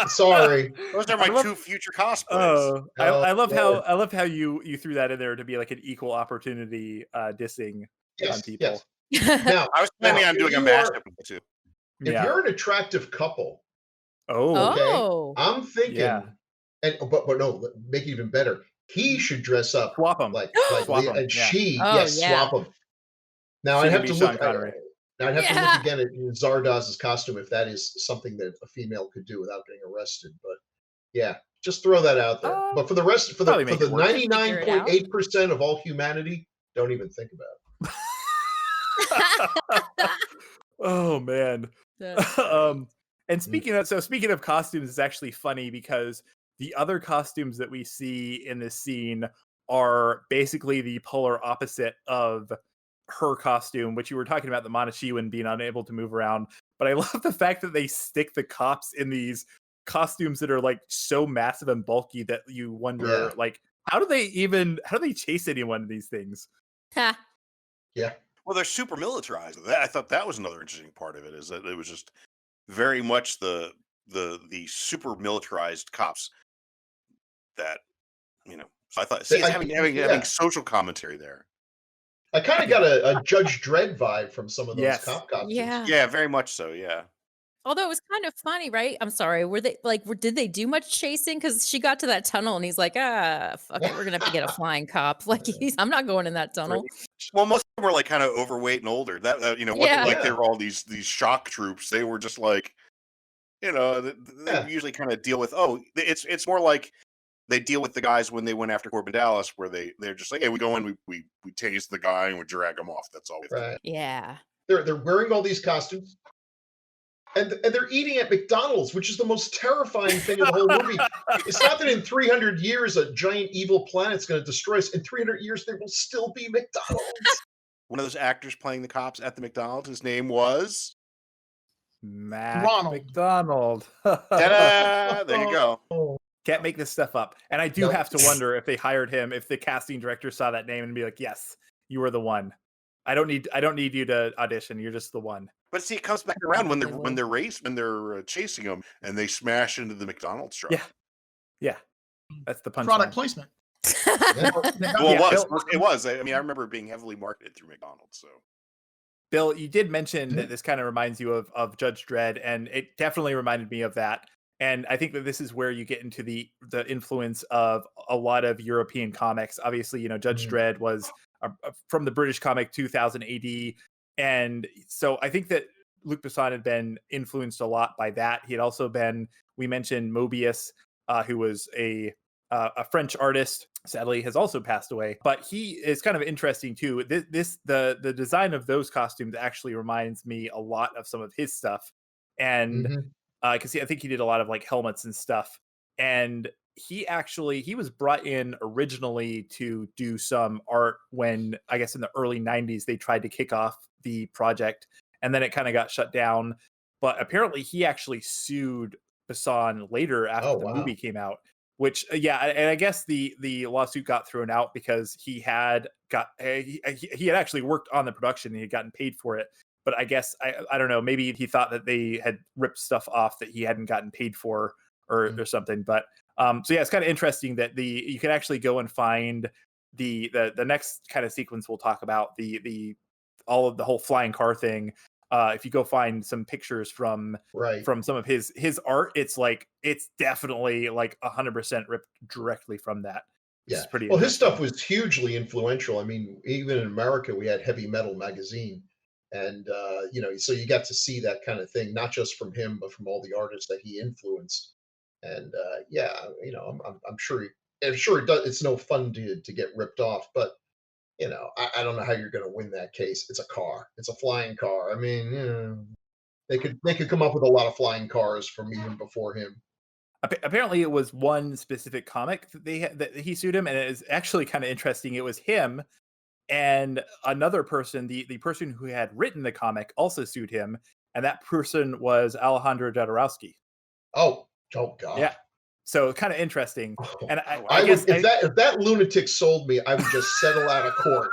sorry. Those are my two future cosplays. I love how you threw that in there to be like an equal opportunity dissing on people. Yes. Now, I was planning on doing a mashup too. If you're an attractive couple, I'm thinking, but no, make it even better. He should dress up, swap them, and she, swap them. Now I'd have to look. I'd have to look again at Zardoz's costume if that is something that a female could do without getting arrested. But yeah, just throw that out there. But for the rest, for the 99.8% of all humanity, don't even think about it. Oh man. And speaking of costumes, it's actually funny because the other costumes that we see in this scene are basically the polar opposite of her costume, which you were talking about, the Montechiwan being unable to move around. But I love the fact that they stick the cops in these costumes that are like so massive and bulky that you wonder, like, how do they chase anyone in these things? Yeah. Well, they're super militarized. I thought that was another interesting part of it, is that it was just very much the super militarized cops that, so I thought having social commentary there. I kind of got a Judge Dredd vibe from some of those cop costumes. Yeah, very much so. Yeah. Although it was kind of funny, right? I'm sorry. Did they do much chasing? Because she got to that tunnel and he's like, fuck it, we're gonna have to get a flying cop. Like, I'm not going in that tunnel. Well, most of them were like kind of overweight and older. That wasn't like they were all these shock troops. They were just like, they usually kind of deal with. It's more like they deal with the guys when they went after Corbin Dallas, where they're just like, hey, we go in, we tase the guy and we drag him off. That's all. Right. Yeah. They're wearing all these costumes. and they're eating at McDonald's, which is the most terrifying thing of the whole movie. It's not that in 300 years a giant evil planet's going to destroy us. In 300 years, there will still be McDonald's. One of those actors playing the cops at the McDonald's, his name was Mac Ronald. McDonald. ta-da! There you go. Can't make this stuff up. And I do Nope. have to wonder if they hired him, if the casting director saw that name and be like, "Yes, you are the one. I don't need you to audition. You're just the one." But see, it comes back around when Probably they're chasing him and they smash into the McDonald's truck. Yeah. That's the punchline. Product placement. Yeah. Well, Yeah, it was. I mean, I remember it being heavily marketed through McDonald's. So Bill, you did mention that this kind of reminds you of Judge Dredd, and it definitely reminded me of that. And I think that this is where you get into the influence of a lot of European comics. Obviously, Judge Dredd was from the British comic 2000 AD, and so I think that Luc Besson had been influenced a lot by that. He had also been, we mentioned Mobius, who was a French artist, sadly has also passed away, but he is kind of interesting too. The design of those costumes actually reminds me a lot of some of his stuff, and because I think he did a lot of like helmets and stuff, and he was brought in originally to do some art when, I guess in the early 90s, they tried to kick off the project, and then it kind of got shut down. But apparently he actually sued Besson later after the movie came out, which and I guess the lawsuit got thrown out because he had actually worked on the production and he had gotten paid for it. But I guess I don't know, maybe he thought that they had ripped stuff off that he hadn't gotten paid for or something. But so yeah, it's kind of interesting that you can actually go and find the next kind of sequence we'll talk about, the all of the whole flying car thing. If you go find some pictures from some of his art, it's definitely like 100% ripped directly from that. Yeah. Pretty Well, his stuff was hugely influential. I mean, even in America, we had Heavy Metal magazine, and so you got to see that kind of thing, not just from him, but from all the artists that he influenced. And I'm sure it does. It's no fun to get ripped off, but I don't know how you're going to win that case. It's a car. It's a flying car. I mean, they could come up with a lot of flying cars from even before him. Apparently, it was one specific comic that he sued him, and it is actually kind of interesting. It was him and another person. The person who had written the comic also sued him, and that person was Alejandro Jodorowsky. Oh God. Yeah. So kind of interesting. And I guess if that lunatic sold me, I would just settle out of court.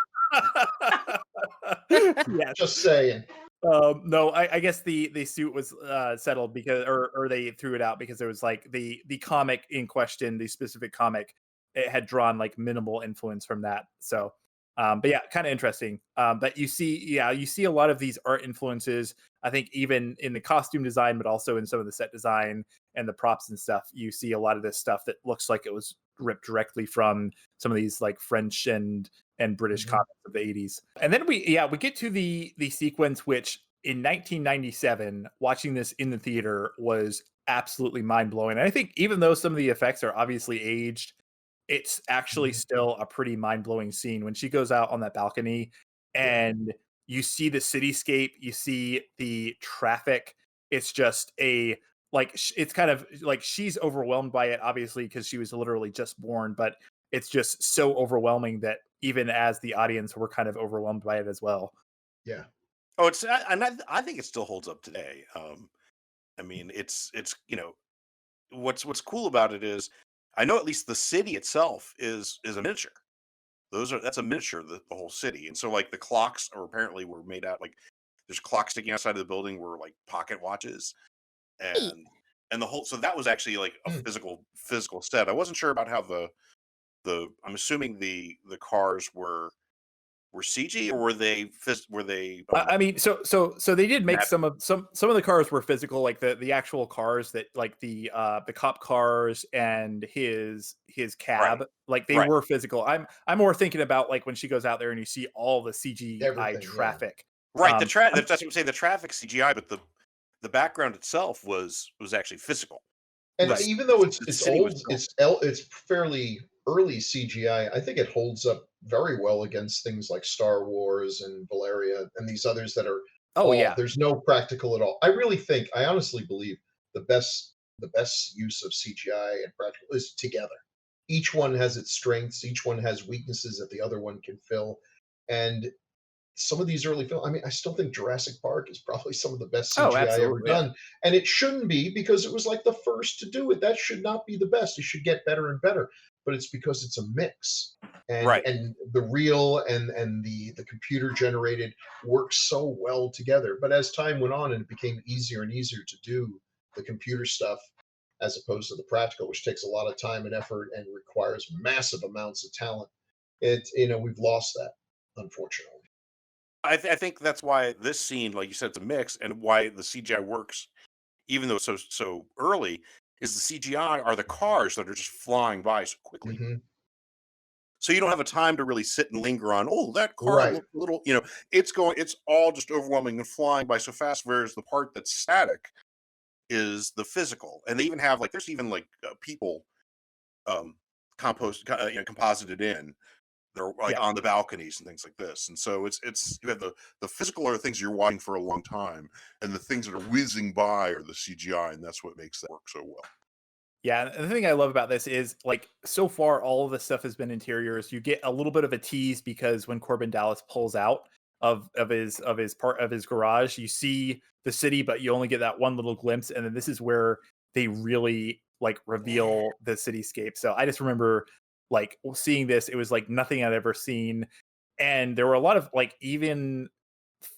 Yeah. Just saying. No, I guess the suit was settled because, or they threw it out because there was like the comic in question, the specific comic, it had drawn like minimal influence from that. So, but yeah, kind of interesting. But you see a lot of these art influences. I think even in the costume design, but also in some of the set design and the props and stuff, you see a lot of this stuff that looks like it was ripped directly from some of these like French and British comics of the 80s. And then we get to the sequence, which in 1997, watching this in the theater was absolutely mind-blowing. And I think even though some of the effects are obviously aged, it's actually still a pretty mind-blowing scene when she goes out on that balcony and you see the cityscape, you see the traffic. It's just it's kind of like she's overwhelmed by it, obviously, because she was literally just born, but it's just so overwhelming that even as the audience, we're kind of overwhelmed by it as well. Yeah. Oh, I think it still holds up today. I mean, it's what's cool about it is I know at least the city itself is a miniature. That's a miniature, the whole city. And so like the clocks were made out, like there's clocks sticking outside of the building were like pocket watches. And the whole, so that was actually like a physical set. I wasn't sure about how I'm assuming the cars were CG, or were they I mean, so they did make some of the cars were physical, like the actual cars that like the cop cars and his cab, like they were physical. I'm more thinking about like when she goes out there and you see all the CGI traffic. Right, that's what I'm saying, the traffic CGI, but the background itself was actually physical. And even though it's old, it's fairly early CGI, I think it holds up very well against things like Star Wars and Valeria and these others that are Oh All yeah. there's no practical at all. I honestly believe the best use of CGI and practical is together. Each one has its strengths, each one has weaknesses that the other one can fill. And some of these early films, I mean, I still think Jurassic Park is probably some of the best Oh, CGI ever absolutely. Yeah. done. And it shouldn't be because it was like the first to do it. That should not be the best. It should get better and better. But it's because it's a mix. And Right. and the real and the computer generated work so well together. But as time went on and it became easier and easier to do the computer stuff as opposed to the practical, which takes a lot of time and effort and requires massive amounts of talent, we've lost that, unfortunately. I think that's why this scene, like you said, it's a mix, and why the CGI works, even though it's so early, is the CGI are the cars that are just flying by so quickly. Hmm. So you don't have a time to really sit and linger on, oh, that car Right. looked a little, it's all just overwhelming and flying by so fast. Whereas the part that's static is the physical, and they even have like there's even like people um composited in. They're like Yeah. on the balconies and things like this. And so it's you have the physical are the things you're watching for a long time, and the things that are whizzing by are the CGI, and that's what makes that work so well. Yeah, and the thing I love about this is like so far all of the stuff has been interiors. You get a little bit of a tease because when Corbin Dallas pulls out of his part of his garage, you see the city, but you only get that one little glimpse, and then this is where they really like reveal the cityscape. So I just remember like seeing this, it was like nothing I'd ever seen. And there were a lot of like even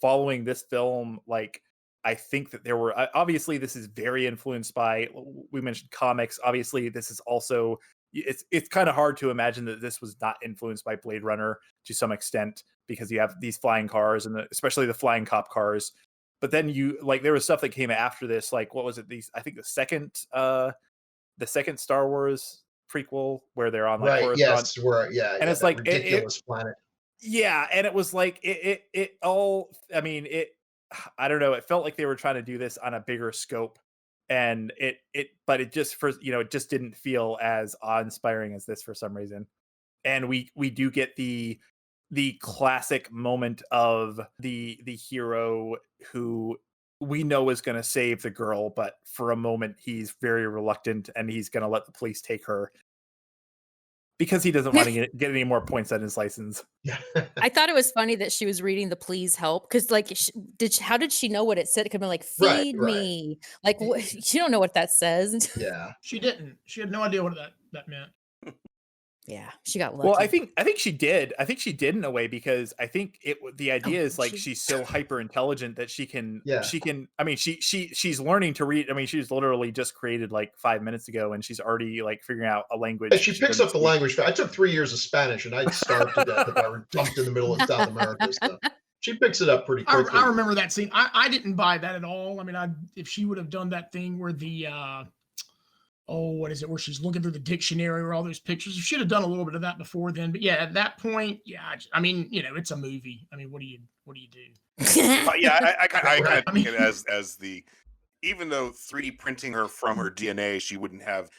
following this film, like I think that there were obviously this is very influenced by we mentioned comics. Obviously, this is also it's kind of hard to imagine that this was not influenced by Blade Runner to some extent because you have these flying cars and especially the flying cop cars. But then you like there was stuff that came after this, like what was it? These I think the second Star Wars prequel where they're on like Right. Coruscant, Yes. Where, yeah, and yeah, it's that like it ridiculous planet. yeah, and it was like it all I mean, I don't know, it felt like they were trying to do this on a bigger scope and it but it just it just didn't feel as awe-inspiring as this for some reason. And we do get the classic moment of the hero who we know is going to save the girl, but for a moment he's very reluctant and he's going to let the police take her because he doesn't want to get any more points on his license. Yeah. I thought it was funny that she was reading the "Please help" because, like, how did she know what it said? It could have been like Right. "Feed Right. me," like she don't know what that says. Yeah. She didn't. She had no idea what that meant. Yeah, she got Well, I lucky. think she did. I think she did in a way because I think the Oh, idea is did like she? she's so hyper intelligent that Yeah. she can I mean she's learning to read. I mean, she's literally just created like 5 minutes ago and she's already like figuring out a And language she she picks doesn't up the speak. language. I took 3 years of Spanish, and I'd starve to death if I were dumped in the middle of South America. So she picks it up pretty quickly. I remember that scene. I didn't buy that at all. I mean, if she would have done that thing where what is it? Where she's looking through the dictionary or all those pictures. She should have done a little bit of that before then. But yeah, at that point, yeah. I mean, it's a movie. I mean, what do you do? But yeah, I kind Right. of think it as the even though 3D printing her from her DNA, she wouldn't have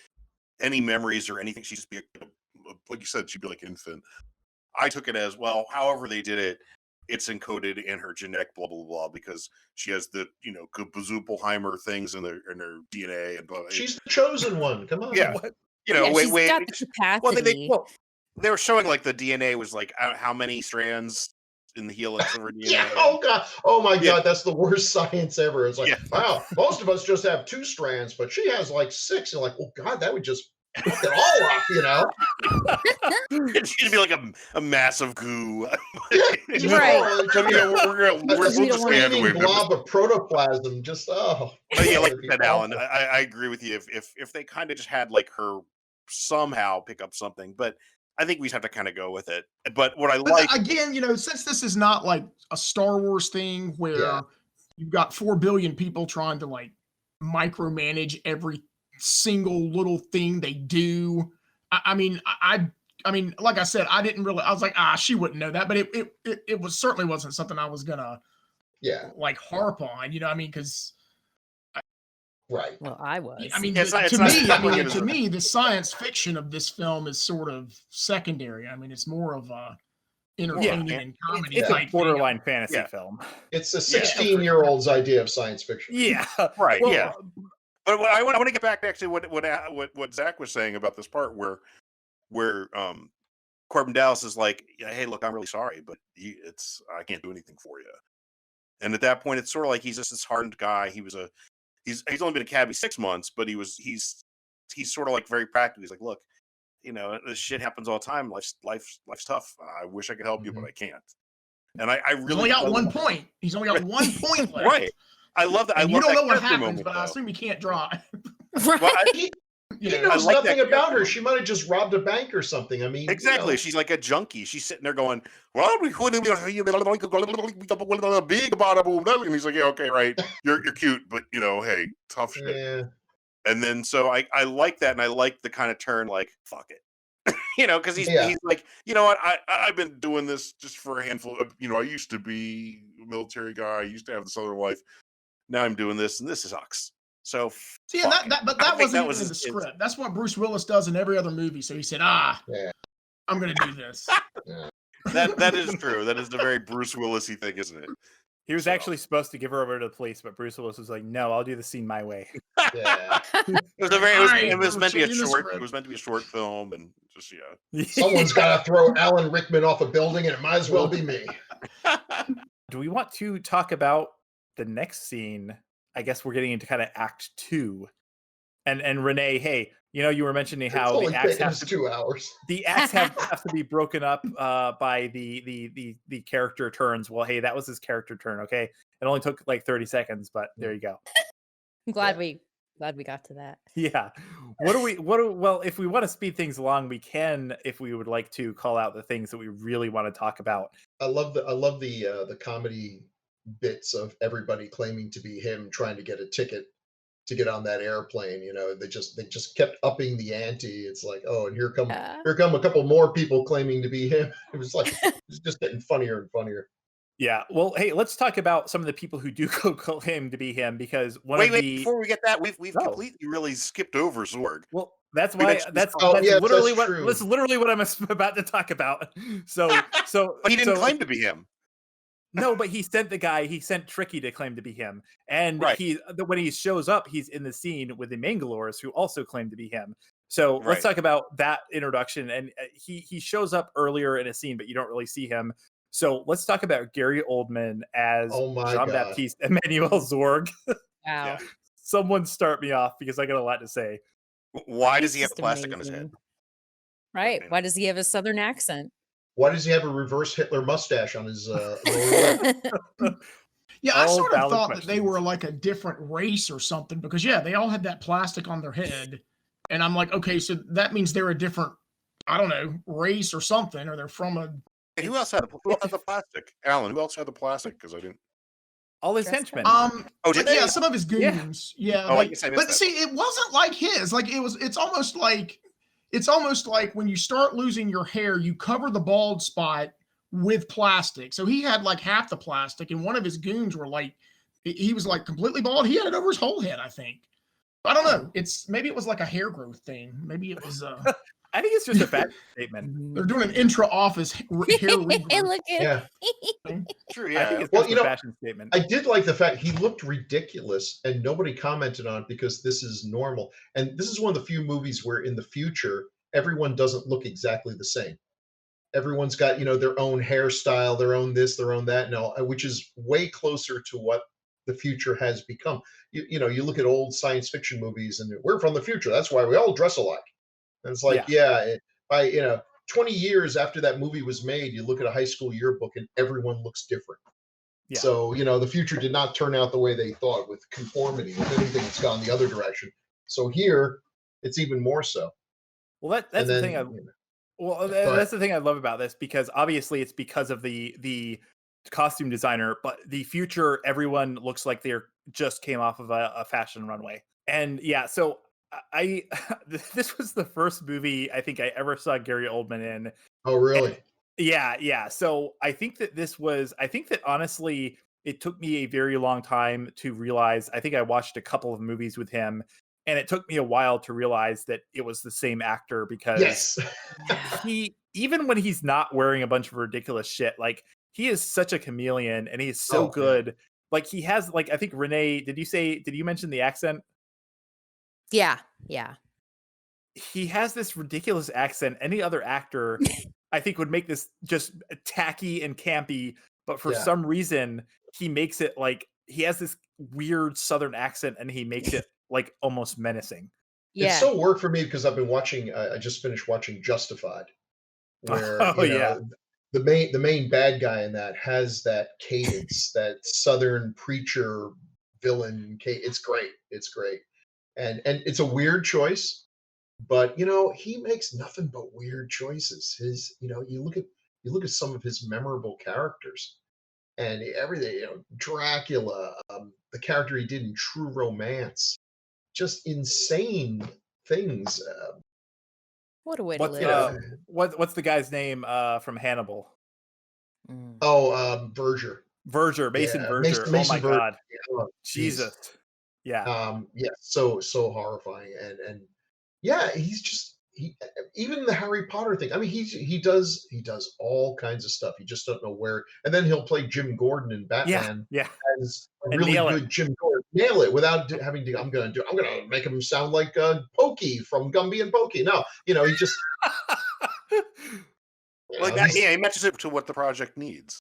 any memories or anything. She'd just be like you said, she'd be like an infant. I took it as well. However they did it, it's encoded in her genetic blah blah blah because she has the Bazoopleheimer things in her DNA and blah. She's the chosen one. Come on. Yeah, What? Yeah, wait, she's wait. got the Well, capacity. they were showing like the DNA was like how many strands in the helix of her DNA. Yeah. Oh God. Oh my Yeah. God. That's the worst science ever. It's like, Yeah. wow, most of us just have 2 strands, but she has like 6. You're like, oh God, that would just fuck it all up. She'd be like a massive goo. Yeah, Right. But, we'll Because we don't just wanna- stand away screaming from it. blob of protoplasm. Just But yeah, like it'd you be said, Alan, awful. I agree with you. If they kind of just had like her somehow pick up something, but I think we just have to kind of go with it. But what I But like, again, since this is not like a Star Wars thing where Yeah. you've got 4 billion people trying to like micromanage every single little thing they do. I mean, like I said, I was like, she wouldn't know that, but it was certainly wasn't something I was gonna Yeah. like harp on, I mean, because Right. Well, I was. I mean, Yeah, it's not- to it's not me, like it is to a- me, the science fiction of this film is sort of secondary. I mean, it's more of a entertaining Yeah. and comedy It's type a thing. borderline fantasy Yeah. film. It's a Yeah. 16-year-old's idea of science fiction. Yeah. Right, Well, yeah. But I want to get back to actually what Zach was saying about this part where Corbin Dallas is like, yeah, hey, look, I'm really sorry, but I can't do anything for you. And at that point, it's sort of like he's just this hardened guy. He's only been a cabbie 6 months, but he's sort of like very practical. He's like, look, this shit happens all the time. Life's tough. I wish I could help you, but I can't. And I He's really only got 1 point. He's only got 1 point left. right. I love that. And I you love don't that know what character happens, moment, but I though. assume he can't drive. Right. Well, He Yeah. knows I like that nothing about character. her. She might have just robbed a bank or something. I mean, Exactly. She's like a junkie. She's sitting there going, well, we couldn't big bada boom. And he's like, yeah, okay, right. You're cute, but hey, tough shit. Yeah. And then so I like that, and I like the kind of turn, like, fuck it. Because he's like, you know what, I've been doing this just for a handful of, I used to be a military guy, I used to have this other life. Now I'm doing this, and this sucks. So See, and fuck it. that I think wasn't that even was in the his- script. That's what Bruce Willis does in every other movie. So he said, Yeah. I'm going to do this. that is true. That is the very Bruce Willis-y thing, isn't it? he was So- actually supposed to give her over to the police, but Bruce Willis was like, "No, I'll do the scene my way." Yeah. It was meant to be a Alright, short. script. It was meant to be a short film, and just Someone's got to throw Alan Rickman off a building, and it might as well be me. Do we want to talk about the next scene? I guess we're getting into kind of Act 2. And Renee, hey, you were mentioning It's how only the acts taken have us to 2 hours. the acts have to be broken up by the character turns. Well, hey, that was his character turn. Okay, it only took like 30 seconds, but there you go. I'm glad we got to that. Yeah. Well, if we want to speed things along, we can, if we would like to call out the things that we really want to talk about. I love the comedy bits of everybody claiming to be him, trying to get a ticket to get on that airplane. They just kept upping the ante. It's like, oh, and here come a couple more people claiming to be him. It was just getting funnier and funnier. Yeah. Well, hey, let's talk about some of the people who do claim to be him, because wait, before we get that, we've completely really skipped over Zorg. Well, that's why that's literally what I'm about to talk about. So But he didn't claim to be him. No, but he sent Tricky to claim to be him. And Right. when he shows up, he's in the scene with the Mangalores, who also claim to be him. So Right. let's talk about that introduction. And he shows up earlier in a scene, but you don't really see him. So let's talk about Gary Oldman as Jean-Baptiste Emmanuel Zorg. Wow. Yeah. Someone start me off, because I got a lot to say. Why does he have Just plastic on his head? amazing. Right. Why does he have a southern accent? Why does he have a reverse Hitler mustache on his lower lip? Yeah, I All sort of valid thought that they questions. were like a different race or something because, they all had that plastic on their head. And I'm like, okay, so that means they're a different, I don't know, race or something, or they're from a. And who else had the plastic? Alan, who else had the plastic? Because I didn't. All his Dressed henchmen. Oh, did they? Yeah, some of his goons. Yeah. Oh, I guess I missed but that. see, it wasn't like his. Like it's almost like when you start losing your hair, you cover the bald spot with plastic. So he had like half the plastic, and one of his goons were like, he was like completely bald. He had it over his whole head, I think. I don't know. Maybe it was like a hair growth thing. Maybe it was I think it's just a fashion statement. they're doing an intra-office hair regrowth. Look at Yeah. True, I yeah. think it's Well, just a fashion statement. I did like the fact he looked ridiculous, and nobody commented on it because this is normal. And this is one of the few movies where in the future, everyone doesn't look exactly the same. Everyone's got, their own hairstyle, their own this, their own that, which is way closer to what the future has become. You look at old science fiction movies, and we're from the future. That's why we all dress alike. And it's like, by 20 years after that movie was made, you look at a high school yearbook and everyone looks different. Yeah. So, the future did not turn out the way they thought with conformity. If anything, it's gone the other direction. So here, it's even more so. Well, that's the thing. That's the thing I love about this, because obviously it's because of the costume designer, but the future, everyone looks like they're just came off of a fashion runway. And so this was the first movie I think I ever saw Gary Oldman in. Oh, really? Yeah. So I think that honestly, it took me a very long time to realize. I think I watched a couple of movies with him, and it took me a while to realize that it was the same actor because Yes. he, even when he's not wearing a bunch of ridiculous shit, like he is such a chameleon and he is so Oh, yeah. good. Like he has, like, I think Renee, did you mention the accent? Yeah. Yeah. He has this ridiculous accent. Any other actor, I think, would make this just tacky and campy, but for Yeah. some reason, he makes it like he has this weird Southern accent, and he makes it like almost menacing. It Yeah. so worked for me because I've been watching. I just finished watching Justified, where Oh yeah, the main bad guy in that has that cadence, that Southern preacher villain. It's great. It's great, and it's a weird choice, but he makes nothing but weird choices. You look at some of his memorable characters and everything. Dracula, the character he did in True Romance, just insane things. What a way to what's live. what's the guy's name from Hannibal? Mm. Verger. Verger, Mason Yeah, Verger. Mason Oh my Verger. god, Oh, Jesus. Yeah, yeah, so horrifying, and yeah, he's just even the Harry Potter thing. I mean, he does all kinds of stuff. You just don't know where. And then he'll play Jim Gordon in Batman yeah, as a and really nail it. good Jim Gordon. Nail it without having to. I'm gonna make him sound like Pokey from Gumby and Pokey. No, he just Like that, he matches it to what the project needs.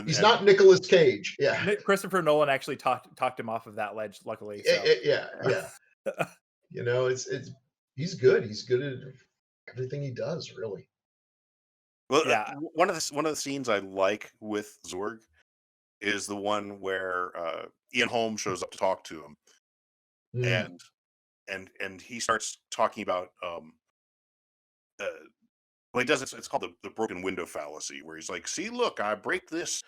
He's not Nicolas Cage. Yeah. Christopher Nolan actually talked him off of that ledge, luckily. So. Yeah. He's good. He's good at everything he does, really. Well, yeah. One of the scenes I like with Zorg is the one where Ian Holmes shows up to talk to him, and he starts talking about well, he does it. It's called the broken window fallacy, where he's like, "See, look, I break this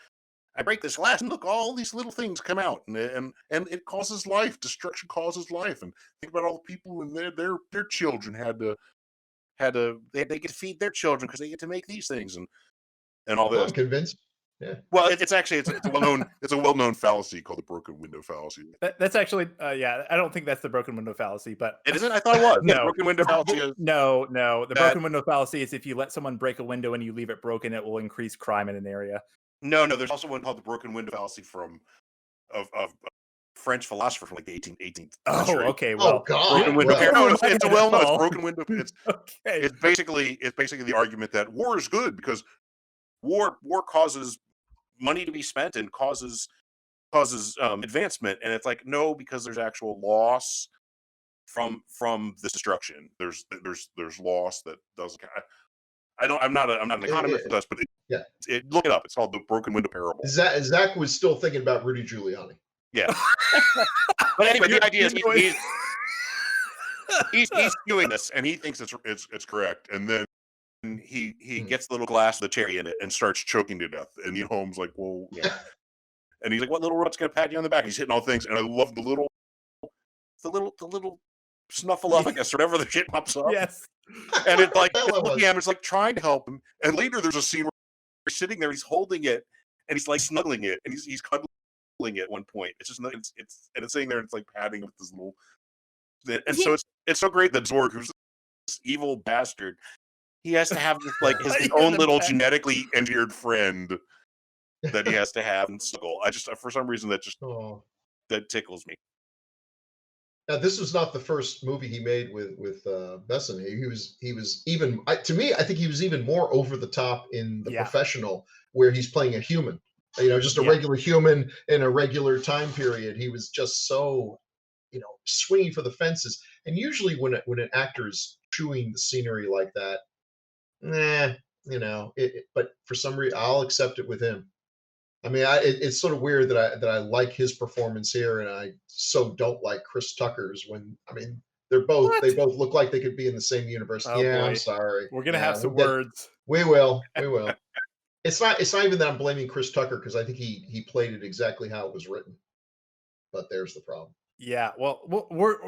glass, and look, all these little things come out, and it causes life. Destruction causes life. And think about all the people and their children they get to feed their children because they get to make these things and all this." I'm convinced. Yeah. Well, it's a well-known fallacy called the broken window fallacy. That's actually I don't think that's the broken window fallacy, but it isn't. I thought it was. No, the broken window fallacy is no. The broken window fallacy is if you let someone break a window and you leave it broken, it will increase crime in an area. No. There's also one called the broken window fallacy of French philosopher from like the 18th century. Oh, okay. Well, God. Broken window. Well, No, it's a well-known. It's broken window. Okay. It's basically the argument that war is good because war causes money to be spent and causes advancement, and it's like, no, because there's actual loss from this destruction. There's loss that doesn't. I'm not an economist with us, but look it up. It's called the broken window parable. Zach was still thinking about Rudy Giuliani. Yeah. But anyway, the idea is he's doing this, and he thinks it's correct, and then he gets the little glass of the cherry in it and starts choking to death. And Holmes like, well, yeah. And he's like, what little robot's gonna pat you on the back? He's hitting all things, and I love the little snuffleupagus or whatever the shit pops up. Yes. And it's like looking at him, it's like trying to help him. And later there's a scene where he's sitting there, he's holding it, and he's like snuggling it, and he's cuddling it at one point. It's just it's sitting there, and it's like patting with this little. And so it's so great that Zorg, who's this evil bastard, he has to have his own little genetically engineered friend that he has to have and snuggle. I just, for some reason, that tickles me. Now, this was not the first movie he made with Besson. He was even, to me, I think he was even more over the top in The Professional, where he's playing a human. Just a regular human in a regular time period. He was just so, swinging for the fences. And usually, when an actor is chewing the scenery like that, but for some reason, I'll accept it with him. I mean, it's sort of weird that I like his performance here, and I so don't like Chris Tucker's. They both look like they could be in the same universe. Oh, yeah, boy. I'm sorry. We're gonna have some words. We will. It's not even that I'm blaming Chris Tucker, because I think he played it exactly how it was written. But there's the problem. Yeah, well, we're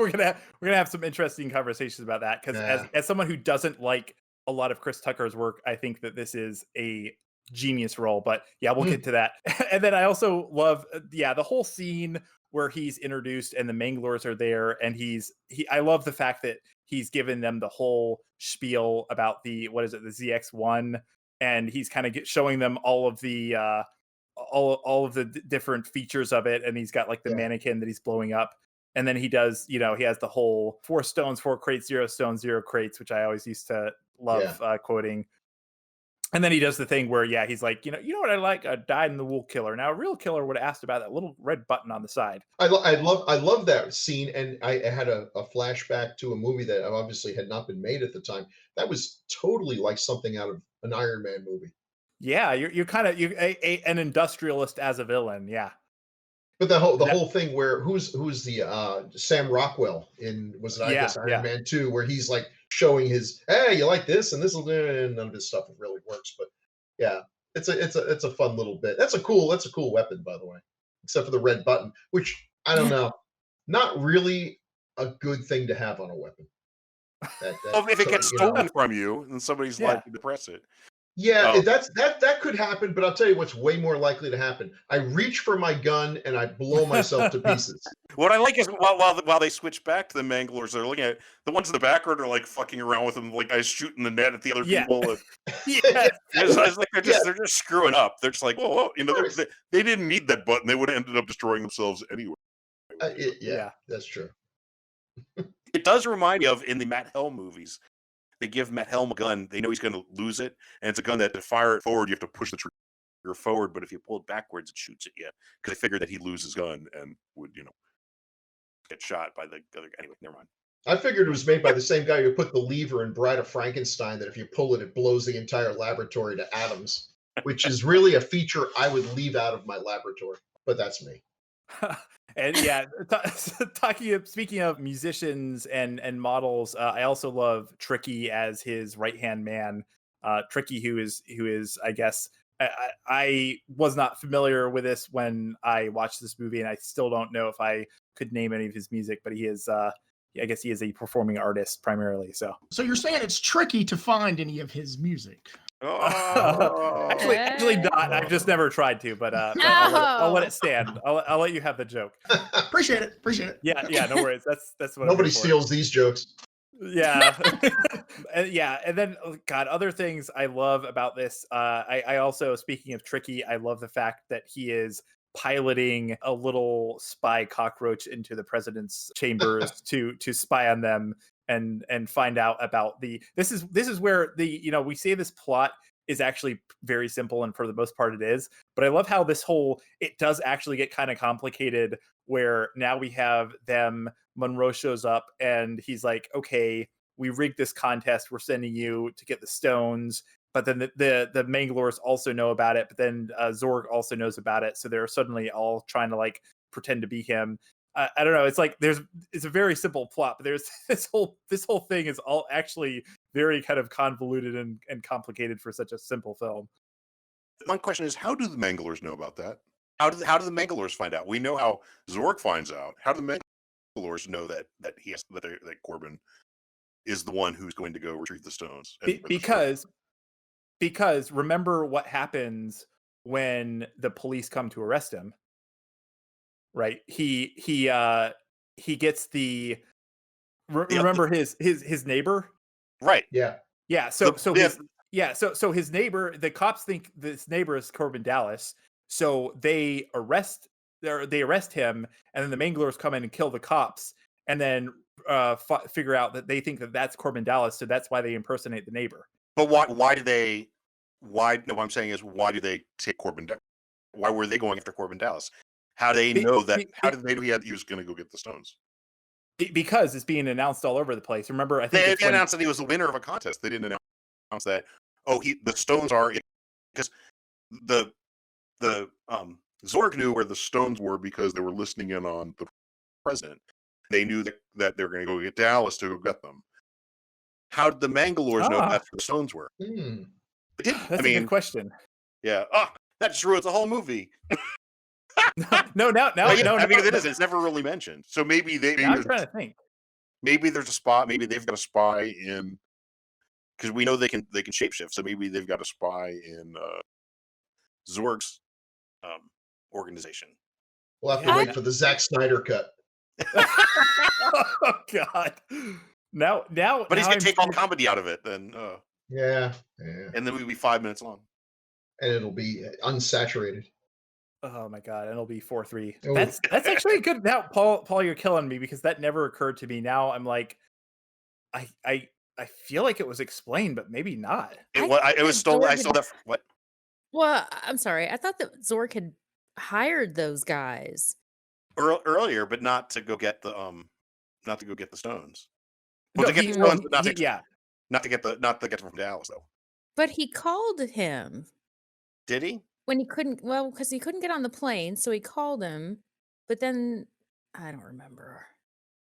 gonna have some interesting conversations about that, because as someone who doesn't like a lot of Chris Tucker's work, I think that this is a genius role. But yeah, we'll get to that. And then I also love the whole scene where he's introduced and the Manglers are there, and I love the fact that he's given them the whole spiel about the ZX1, and he's kind of showing them all of the all of the different features of it, and he's got like the mannequin that he's blowing up. And then he does, he has the whole 4 stones, 4 crates, 0 stones, 0 crates, which I always used to love quoting. And then he does the thing where, he's like, you know what I like? A dyed-in-the-wool killer. Now, a real killer would have asked about that little red button on the side. I love that scene, and I had a flashback to a movie that obviously had not been made at the time. That was totally like something out of an Iron Man movie. Yeah, you're kind of an industrialist as a villain, yeah. But the whole thing where who's the Sam Rockwell in I guess Iron Man 2, where he's like showing his, hey, you like this and this will do, and none of this stuff really works. But yeah, it's a fun little bit. That's a cool weapon, by the way, except for the red button, which I don't know, not really a good thing to have on a weapon. If it gets stolen from you, and somebody's likely to press it. Yeah, that could happen, but I'll tell you what's way more likely to happen. I reach for my gun and I blow myself to pieces. What I like is while they switch back to the Manglers, they're looking at the ones in the background are like fucking around with them, like guys shooting the net at the other people. And, it's like they're just screwing up. They're just like, whoa, they didn't need that button. They would have ended up destroying themselves anyway. That's true. It does remind me of in the Matt Helm movies. They give Matt Helm a gun. They know he's going to lose it, and it's a gun that to fire it forward, you have to push the trigger forward. But if you pull it backwards, it shoots at you. Because they figured that he'd lose his gun and would, get shot by the other. Anyway, never mind. I figured it was made by the same guy who put the lever in Bride of Frankenstein. That if you pull it, it blows the entire laboratory to atoms, which is really a feature I would leave out of my laboratory. But that's me. And speaking of musicians and models, I also love Tricky as his right-hand man. Tricky, who is I guess I was not familiar with this when I watched this movie, and I still don't know if I could name any of his music, but he is I guess he is a performing artist primarily. So you're saying it's tricky to find any of his music? Actually not. I've just never tried to, but I'll let it stand. I'll let you have the joke. Appreciate it. Yeah, no worries. That's what nobody steals these jokes. Yeah. And then other things I love about this. I also, speaking of Tricky, I love the fact that he is piloting a little spy cockroach into the president's chambers to spy on them and find out about this is where we say this plot is actually very simple, and for the most part it is, but I love how it does actually get kind of complicated, where now we have Monroe shows up and he's like, okay, we rigged this contest, we're sending you to get the stones, but then the Manglers also know about it, but then Zorg also knows about it, so they're suddenly all trying to like pretend to be him. I don't know. It's like it's a very simple plot, but there's this whole thing is all actually very kind of convoluted and complicated for such a simple film. My question is, how do the Manglers know about that? How do the Manglers find out? We know how Zorg finds out. How do the Manglers know that Corbin is the one who's going to go retrieve the stones? Because remember what happens when the police come to arrest him. Right, he gets remember his neighbor, right? Yeah. So his neighbor, the cops think this neighbor is Corbin Dallas, so they arrest him, and then the Manglers come in and kill the cops, and then figure out that they think that that's Corbin Dallas, so that's why they impersonate the neighbor. But why do they? What I'm saying is, why do they take Corbin? Why were they going after Corbin Dallas? How do they know that? How did they know he was going to go get the stones? Because it's being announced all over the place. Remember, I think they announced that he was the winner of a contest. They didn't announce that. Oh, the stones are, because the Zorg knew where the stones were because they were listening in on the president. They knew that they were going to go get Dallas to go get them. How did the Manglers know that's where the stones were? That's a good question. Yeah. That just ruins the whole movie. No. I mean, it is. It's never really mentioned. So maybe I'm trying to think. Maybe there's a spy. Maybe they've got a spy in, because we know they can shapeshift. So maybe they've got a spy in Zorg's organization. We'll have to Yeah. wait for the Zack Snyder cut. Oh God. Now, But he's now gonna take all comedy out of it, then, Yeah. and then we'll be 5 minutes long. And it'll be unsaturated. Oh my God, and it'll be 4-3. Oh. That's actually good. Now, Paul, you're killing me because that never occurred to me. Now I'm like, I feel like it was explained, but maybe not. It was still. I saw that. What? Well, I'm sorry. I thought that Zork had hired those guys. Earlier, but not to go get the not to go get the stones. Well, No, to get he- the well, stones, but not he- to yeah. not to get them from Dallas though. But he called him Did he? when he couldn't. Well, because he couldn't get on the plane, so he called him. But then I don't remember.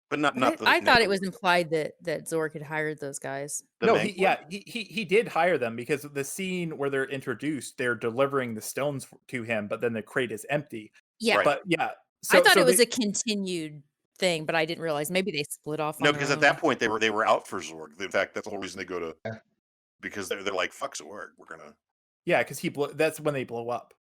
But not But not. I thought it was implied that Zork had hired those guys. No, Mangler? he did hire them because the scene where they're introduced, they're delivering the stones to him, but then the crate is empty. Yeah, Right. But yeah, I thought so it was they- a continued thing, but I didn't realize maybe they split off. No, on because their at that own. point they were out for Zorg. In fact, that's the whole reason they go to Yeah. because they're like fuck Zorg. We're gonna. yeah, because that's when they blow up.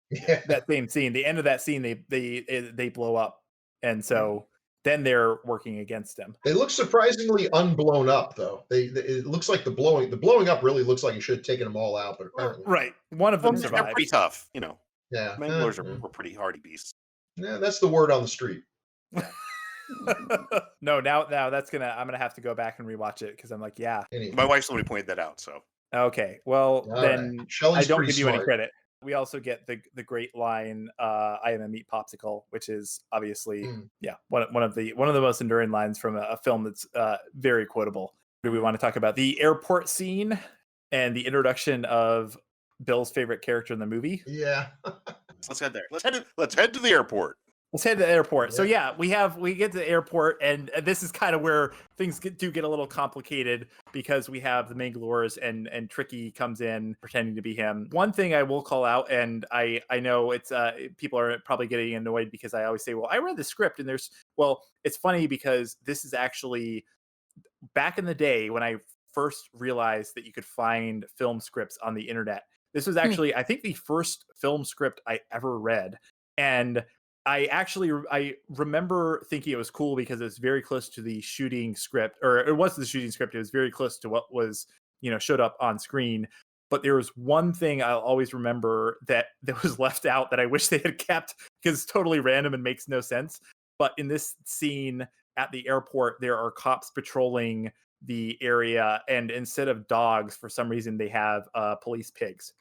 Yeah. That same scene, the end of that scene, they blow up, and so then they're working against him. They look surprisingly unblown up, though. It looks like the blowing up really looks like it should have taken them all out, but apparently, Right, one of them They're survived. pretty tough, you know. yeah. Manglers are pretty hardy beasts. Yeah, that's the word on the street. No, now I'm gonna have to go back and rewatch it because I'm like, yeah, Anyway, My wife's the one who pointed that out. So okay. Well, All then right. Shelley's I don't pretty give you any smart. credit. We also get the great line, "I am a meat popsicle," which is obviously Mm. one of the most enduring lines from a film that's very quotable. Do we want to talk about the airport scene and the introduction of Bill's favorite character in the movie? Yeah. let's head there. Let's head to the airport. Let's head to the airport. So Yeah. yeah, we get to the airport, and this is kind of where things get a little complicated because we have the Mangalores and Tricky comes in pretending to be him. One thing I will call out, and I know it's people are probably getting annoyed because I always say, well, I read the script, and it's funny because this is actually back in the day when I first realized that you could find film scripts on the internet. This was actually, I think, the first film script I ever read, and I remember thinking it was cool because it was very close to the shooting script, or it was the shooting script. It was very close to what was, showed up on screen. But there was one thing I'll always remember that was left out that I wish they had kept because it's totally random and makes no sense. But in this scene at the airport, there are cops patrolling the area, and instead of dogs, for some reason, they have police pigs.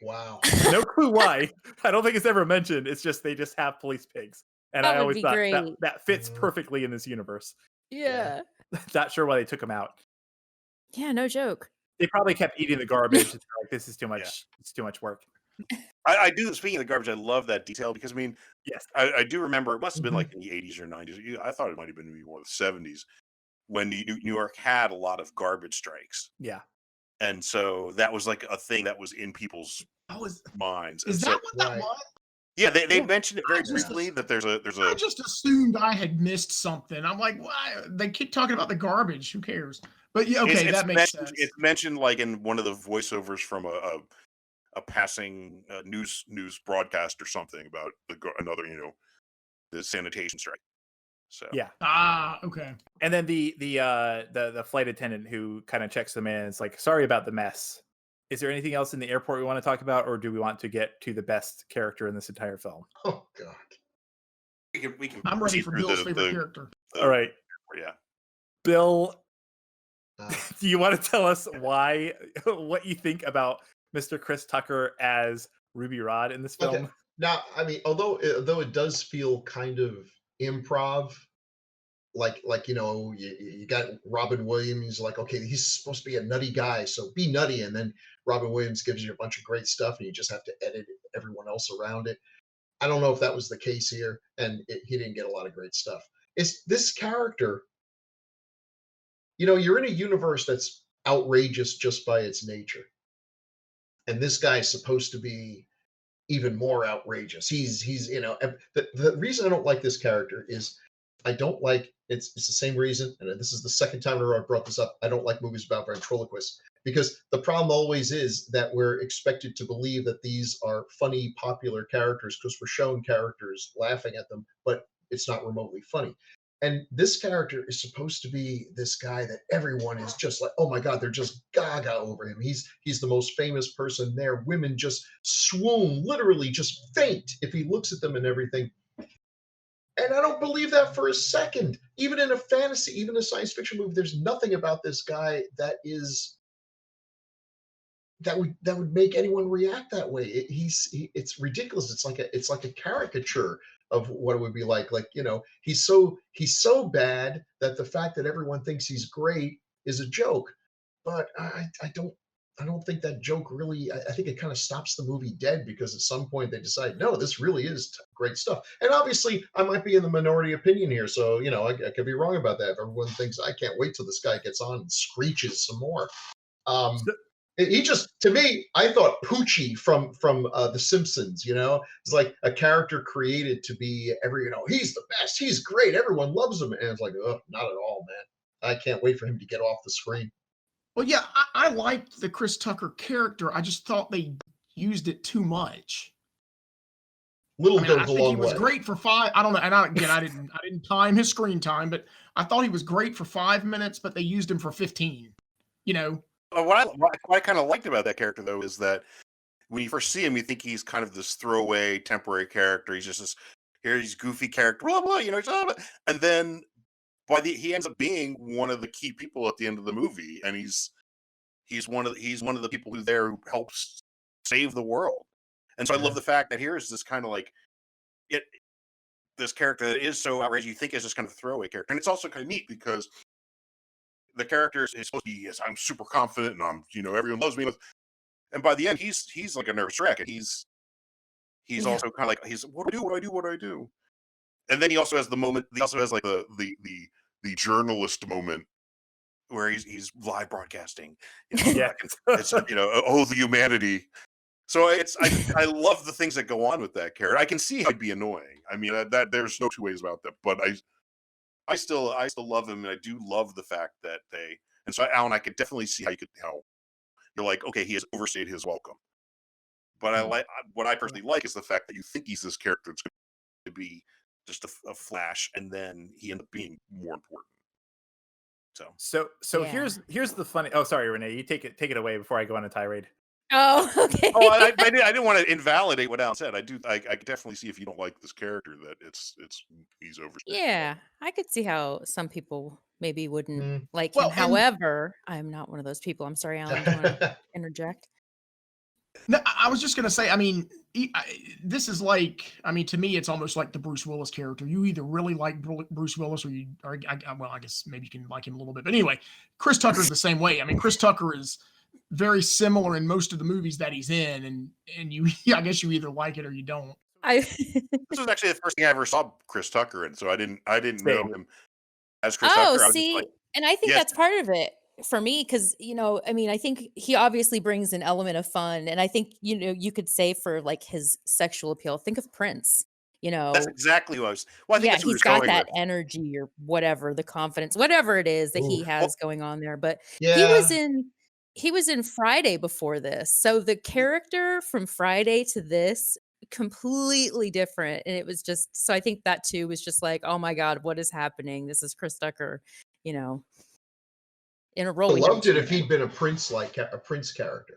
Wow. No clue why. I don't think it's ever mentioned. It's just they just have police pigs, and That I would always be thought great. that fits perfectly in this universe. Yeah. Not sure why they took them out. Yeah, no joke. They probably kept eating the garbage. It's like, this is too much. Yeah. It's too much work. I do. Speaking of the garbage, I love that detail because I mean, Yes. I do remember it must have been like in the 80s or 90s. I thought it might have been maybe more the 70s when New York had a lot of garbage strikes. Yeah. And so that was like a thing that was in people's Oh, minds. is And that so, what that Right. was? yeah, they Yeah. mentioned it very I just- briefly that there's I a just assumed I had missed something. I'm like, why? They keep talking about the garbage. Who cares? But yeah, okay, it's that makes mentioned, sense. it's mentioned like in one of the voiceovers from a passing news broadcast or something about another the sanitation strike. So Yeah. Okay. And then the flight attendant who kind of checks them in is like, sorry about the mess. Is there anything else in the airport we want to talk about, or do we want to get to the best character in this entire film? Oh God. we can I'm ready proceed for through Bill's favorite character. All right, Yeah. Bill, Uh, do you want to tell us what you think about Mr. Chris Tucker as Ruby Rod in this film? Okay. Now, I mean, although it does feel kind of improv, like you got Robin Williams, like, okay, he's supposed to be a nutty guy, so be nutty, and then Robin Williams gives you a bunch of great stuff, and you just have to edit everyone else around it. I don't know if that was the case here, and he didn't get a lot of great stuff. It's this character. You're in a universe that's outrageous just by its nature, and this guy's supposed to be even more outrageous. He's the reason I don't like this character is I don't like it's the same reason, and this is the second time in a row I brought this up. I don't like movies about ventriloquists because the problem always is that we're expected to believe that these are funny, popular characters because we're shown characters laughing at them, but it's not remotely funny. And this character is supposed to be this guy that everyone is just like, oh my God, they're just gaga over him. He's the most famous person there. Women just swoon, literally just faint if he looks at them and everything. And I don't believe that for a second. Even in a fantasy, even a science fiction movie, there's nothing about this guy that would make anyone react that way. It's ridiculous. It's like a caricature of what it would be like. Like, he's so bad that the fact that everyone thinks he's great is a joke. But I don't think that joke really. I think it kind of stops the movie dead because at some point they decide, no, this really is great stuff. And obviously, I might be in the minority opinion here, so I could be wrong about that. If everyone thinks I can't wait till this guy gets on and screeches some more. Um, he just, to me, I thought Poochie from The Simpsons. It's like a character created to be he's the best, he's great, everyone loves him, and it's like, oh, not at all, man. I can't wait for him to get off the screen. Well, yeah, I liked the Chris Tucker character. I just thought they used it too much. Little I goes a think he long was way. great for five. I don't know, and I didn't time his screen time, but I thought he was great for 5 minutes, but they used him for 15. What I kind of liked about that character, though, is that when you first see him, you think he's kind of this throwaway, temporary character. He's just he's goofy character, blah blah, and then he ends up being one of the key people at the end of the movie, and he's one of the people who helps save the world. And so I love the fact that here is this kind of like this character that is so outrageous you think is just kind of a throwaway character, and it's also kind of neat because the character is supposed to be, yes, I'm super confident and I'm everyone loves me, and by the end he's like a nervous wreck, and he's also kind of like what do I do, and then he also has the moment. He also has like the journalist moment where he's live broadcasting. Yeah. It's oh, the humanity. So I love the things that go on with that character. I can see how it'd be annoying. I mean, that there's no two ways about that. But I still love him, and I do love the fact that and so Alan, I could definitely see how you're like, okay, he has overstayed his welcome. But what I personally like is the fact that you think he's this character that's going to be just a flash, and then he ends up being more important. So Yeah. here's the funny. Oh, sorry, Renee, you take it away before I go on a tirade. Oh, okay. Oh, I didn't want to invalidate what Alan said. I could definitely see if you don't like this character that he's overstayed. Yeah, I could see how some people maybe wouldn't like him. Well, and- However, I'm not one of those people. I'm sorry, Alan. Do you want to interject? No, I was just gonna say. I mean, this is like. I mean, to me, it's almost like the Bruce Willis character. You either really like Bruce Willis, or I guess maybe you can like him a little bit. But anyway, Chris Tucker's the same way. I mean, Chris Tucker is very similar in most of the movies that he's in, and you, I guess you either like it or you don't. This was actually the first thing I ever saw Chris Tucker in, so I didn't know him as Chris Oh, Tucker. see, and I think yes. that's part of it for me because I mean, I think he obviously brings an element of fun, and I think you could say for like his sexual appeal. Think of Prince. That's exactly what I was. Well, I think Yeah, that's what he's you're got going that with. energy or whatever, the confidence, whatever it is that he Ooh. has going on there. But Yeah. he was in Friday before this. So the character from Friday to this completely different. And it was just so I think that too was just like, oh my God, what is happening? This is Chris Tucker, in a role. I we never loved it seen if he'd him. been a Prince character.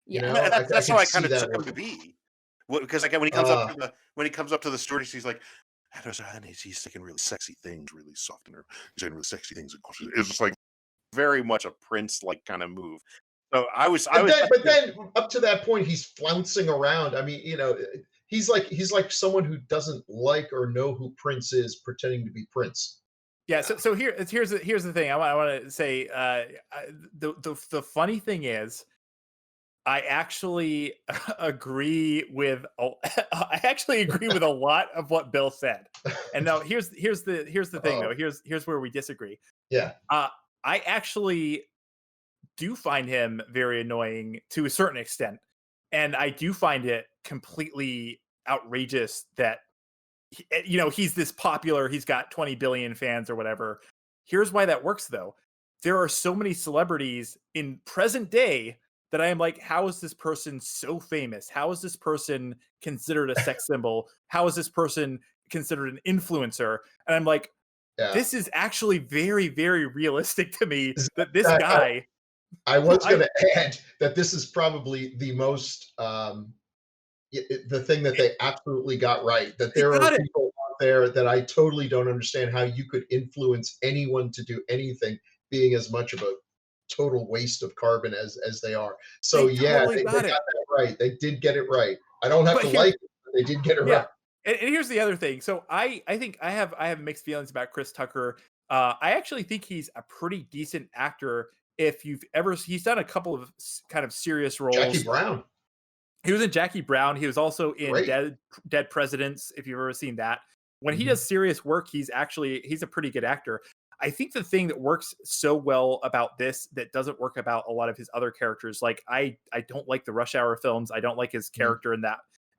Yeah. That's I how I could kind see of that took him to working. be. Because like when he comes up to the store, he's like, and he's saying really sexy things, really soft, and he's saying really sexy things. It's just like very much a Prince like kind of move. So But then up to that point, he's flouncing around. I mean, he's like someone who doesn't like or know who Prince is, pretending to be Prince. Yeah. So here's the thing. I want to say the funny thing is, I actually agree with a lot of what Bill said. And now here's the thing though. Here's where we disagree. Yeah. I actually do find him very annoying to a certain extent, and I do find it completely outrageous that he's this popular, he's got 20 billion fans or whatever. Here's why that works though. There are so many celebrities in present day that I am like, how is this person so famous? How is this person considered a sex symbol? How is this person considered an influencer? And I'm like, Yeah. this is actually very, very realistic to me that this I- guy. I was going to add that this is probably the most the thing that they absolutely got right. That there are people out there that I totally don't understand how you could influence anyone to do anything, being as much of a total waste of carbon as they are. So They yeah, totally they got got it. that right. They did get it right. I don't have But to here- like it, but they did get it Yeah. right. And here's the other thing. So I think I have mixed feelings about Chris Tucker. I actually think he's a pretty decent actor. If you've ever, he's done a couple of kind of serious roles. Jackie Brown. He was in Jackie Brown. He was also in Great. Dead Presidents, if you've ever seen that. When he Mhm. does serious work, he's a pretty good actor. I think the thing that works so well about this that doesn't work about a lot of his other characters, like I don't like the Rush Hour films. I don't like his character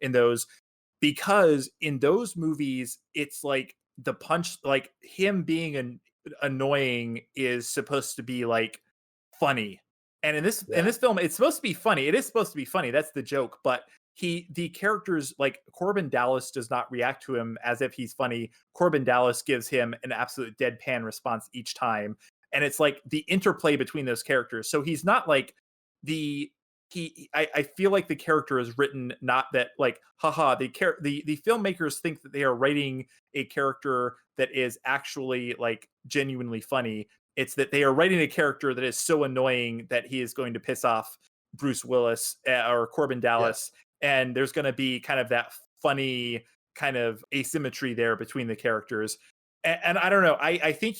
in those, because in those movies, it's like the punch, like him being annoying is supposed to be like funny. And in this film, it's supposed to be funny. It is supposed to be funny. That's the joke. But the characters, like Corbin Dallas does not react to him as if he's funny. Corbin Dallas gives him an absolute deadpan response each time. And it's like the interplay between those characters. So he's not like I feel like the character is written not that like, haha, the filmmakers think that they are writing a character that is actually like genuinely funny. It's that they are writing a character that is so annoying that he is going to piss off Bruce Willis or Corbin Dallas. Yeah. And there's going to be kind of that funny kind of asymmetry there between the characters. And I don't know. I think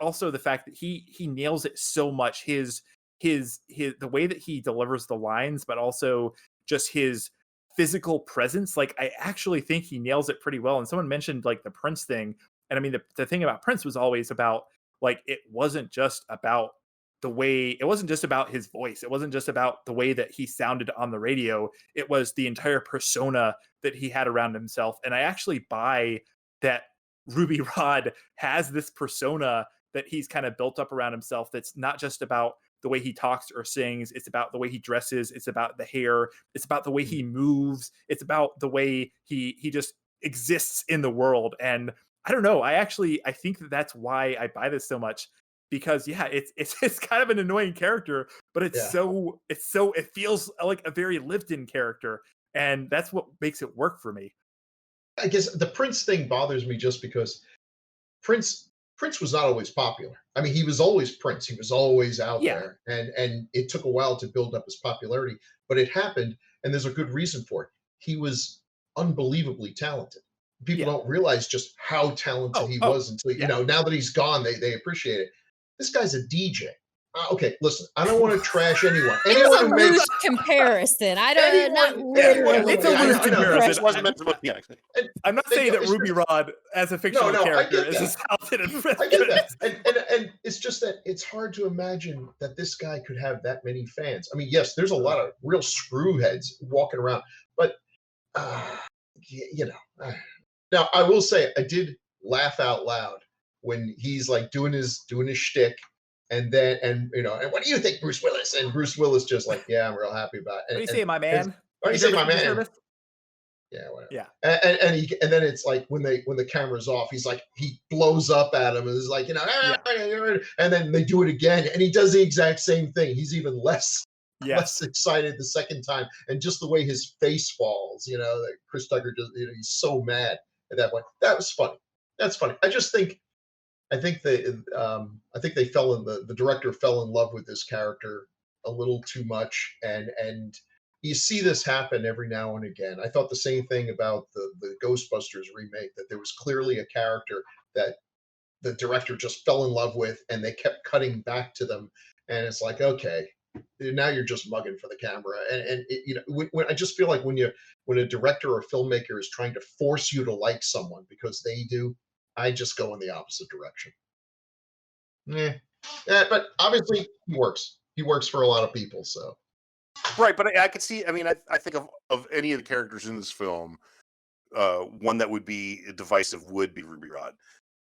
also the fact that he nails it so much, his the way that he delivers the lines, but also just his physical presence. Like, I actually think he nails it pretty well. And someone mentioned like the Prince thing. And I mean, the thing about Prince was always about, like, it wasn't just about his voice. It wasn't just about the way that he sounded on the radio. It was the entire persona that he had around himself. And I actually buy that Ruby Rod has this persona that he's kind of built up around himself. That's not just about the way he talks or sings. It's about the way he dresses. It's about the hair. It's about the way he moves. It's about the way he just exists in the world. And I don't know. I think that's why I buy this so much, because it's kind of an annoying character, but it feels like a very lived in character. And that's what makes it work for me. I guess the Prince thing bothers me just because Prince was not always popular. I mean, he was always Prince. He was always out there, and it took a while to build up his popularity, but it happened, and there's a good reason for it. He was unbelievably talented. People don't realize just how talented he was until now that he's gone, they appreciate it. This guy's a DJ. Okay, listen, I don't want to trash anyone. It's a loose comparison. I don't. Not literally. It's a loose comparison. Wasn't meant to look. Yeah. I'm not saying that Ruby Rod, as a fictional character, is as talented as Prince. I get that, and it's just that it's hard to imagine that this guy could have that many fans. I mean, yes, there's a lot of real screwheads walking around, but Now I will say I did laugh out loud when he's like doing his shtick. And what do you think, Bruce Willis? And Bruce Willis just like, yeah, I'm real happy about it. What do you say, my man? What do you say, my man? Yeah, whatever. Yeah. And then it's like when the camera's off, he's like, he blows up at him and is like, and then they do it again, and he does the exact same thing. He's even less excited the second time, and just the way his face falls, that Chris Tucker just, he's so mad at that point. That was funny. That's funny. I think they the director fell in love with this character a little too much, and you see this happen every now and again. I thought the same thing about the Ghostbusters remake, that there was clearly a character that the director just fell in love with, and they kept cutting back to them, and it's like, okay, now you're just mugging for the camera. And when I just feel like when a director or filmmaker is trying to force you to like someone because they do, I just go in the opposite direction. But obviously he works. He works for a lot of people, so. Right, but I could see. I mean, I think of any of the characters in this film, one that would be divisive would be Ruby Rod.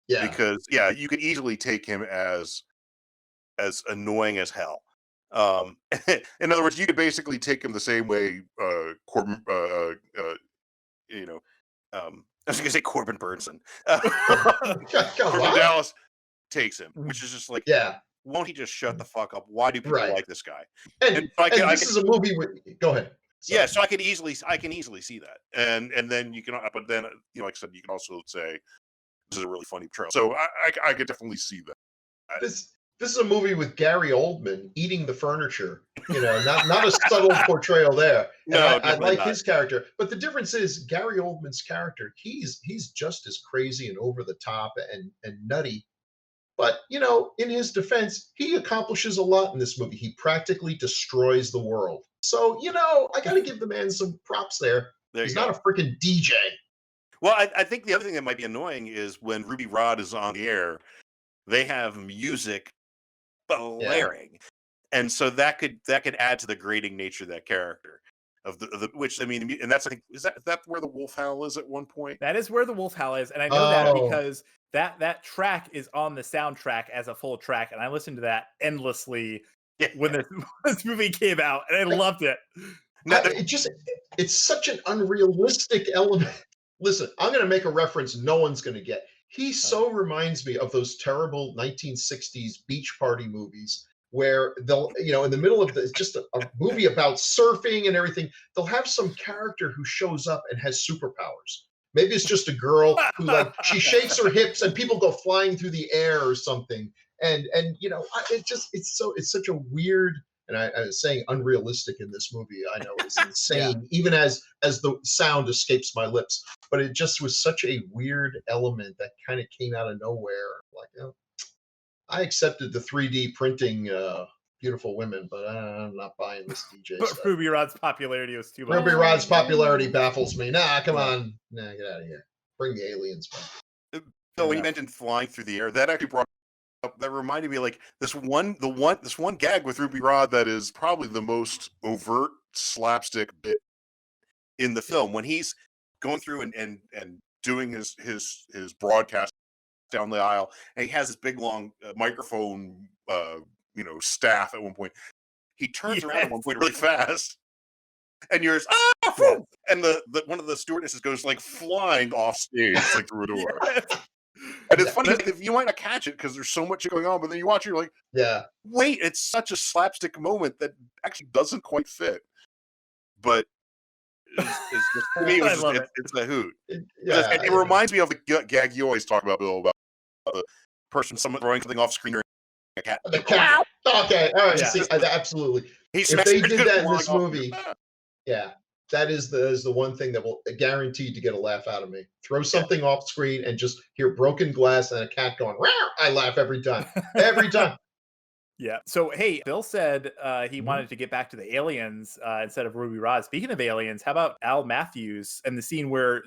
Yeah. Because you could easily take him as annoying as hell. In other words, you could basically take him the same way Corbin, I was gonna say Corbin Burnson, Corbin Dallas takes him, which is just like, yeah. won't he just shut the fuck up? Why do people Right. like this guy? And this is a movie with. Go ahead. Sorry. Yeah, so I can easily see that, and then you can, but then like I said, you can also say this is a really funny portrayal. So I could definitely see that. This is a movie with Gary Oldman eating the furniture. Not a subtle portrayal there. And No, I like not. his character, but the difference is Gary Oldman's character. He's just as crazy and over the top and nutty. But in his defense, he accomplishes a lot in this movie. He practically destroys the world. So I got to give the man some props there. He's not a freaking DJ. Well, I think the other thing that might be annoying is when Ruby Rod is on the air, they have music blaring, and so that could add to the grating nature of that character of the which I mean, and that's, I think, is that where the wolf howl is at one point? That is where the wolf howl is, and I know that because that track is on the soundtrack as a full track, and I listened to that endlessly when this movie came out, and I loved it. It's such an unrealistic element. Listen, I'm going to make a reference no one's going to get. He so reminds me of those terrible 1960s beach party movies where they'll, in the middle of just a movie about surfing and everything, they'll have some character who shows up and has superpowers. Maybe it's just a girl who she shakes her hips and people go flying through the air or something. And it's such a weird, and I was saying unrealistic in this movie. I know it's insane, even as the sound escapes my lips. But it just was such a weird element that kind of came out of nowhere. I accepted the 3D printing beautiful women, but I'm not buying this DJ But stuff. Ruby Rod's popularity was too much. Ruby Rod's popularity baffles me. Nah, come on. Nah, get out of here. Bring the aliens back. So when you mentioned flying through the air, that actually brought up, that reminded me like this one gag with Ruby Rod that is probably the most overt slapstick bit in the film when he's going through and doing his broadcast down the aisle, and he has this big long microphone staff at one point. He turns around at one point really fast and yours and the one of the stewardesses goes like flying off stage like through a door. And it's funny, you might not catch it because there's so much going on, but then you watch it, you're like, wait, it's such a slapstick moment that actually doesn't quite fit. But it's just, to me, it's a hoot. It reminds me of the gag you always talk about, Bill, about the person, someone throwing something off screen or a cat. The cat. Okay, all right. See, absolutely. If they did that in this movie, that is the one thing that will guaranteed to get a laugh out of me. Throw something off screen and just hear broken glass and a cat going, "Row!" I laugh every time. Every time. Yeah. So, hey, Bill said he wanted to get back to the aliens instead of Ruby Rod. Speaking of aliens, how about Al Matthews and the scene where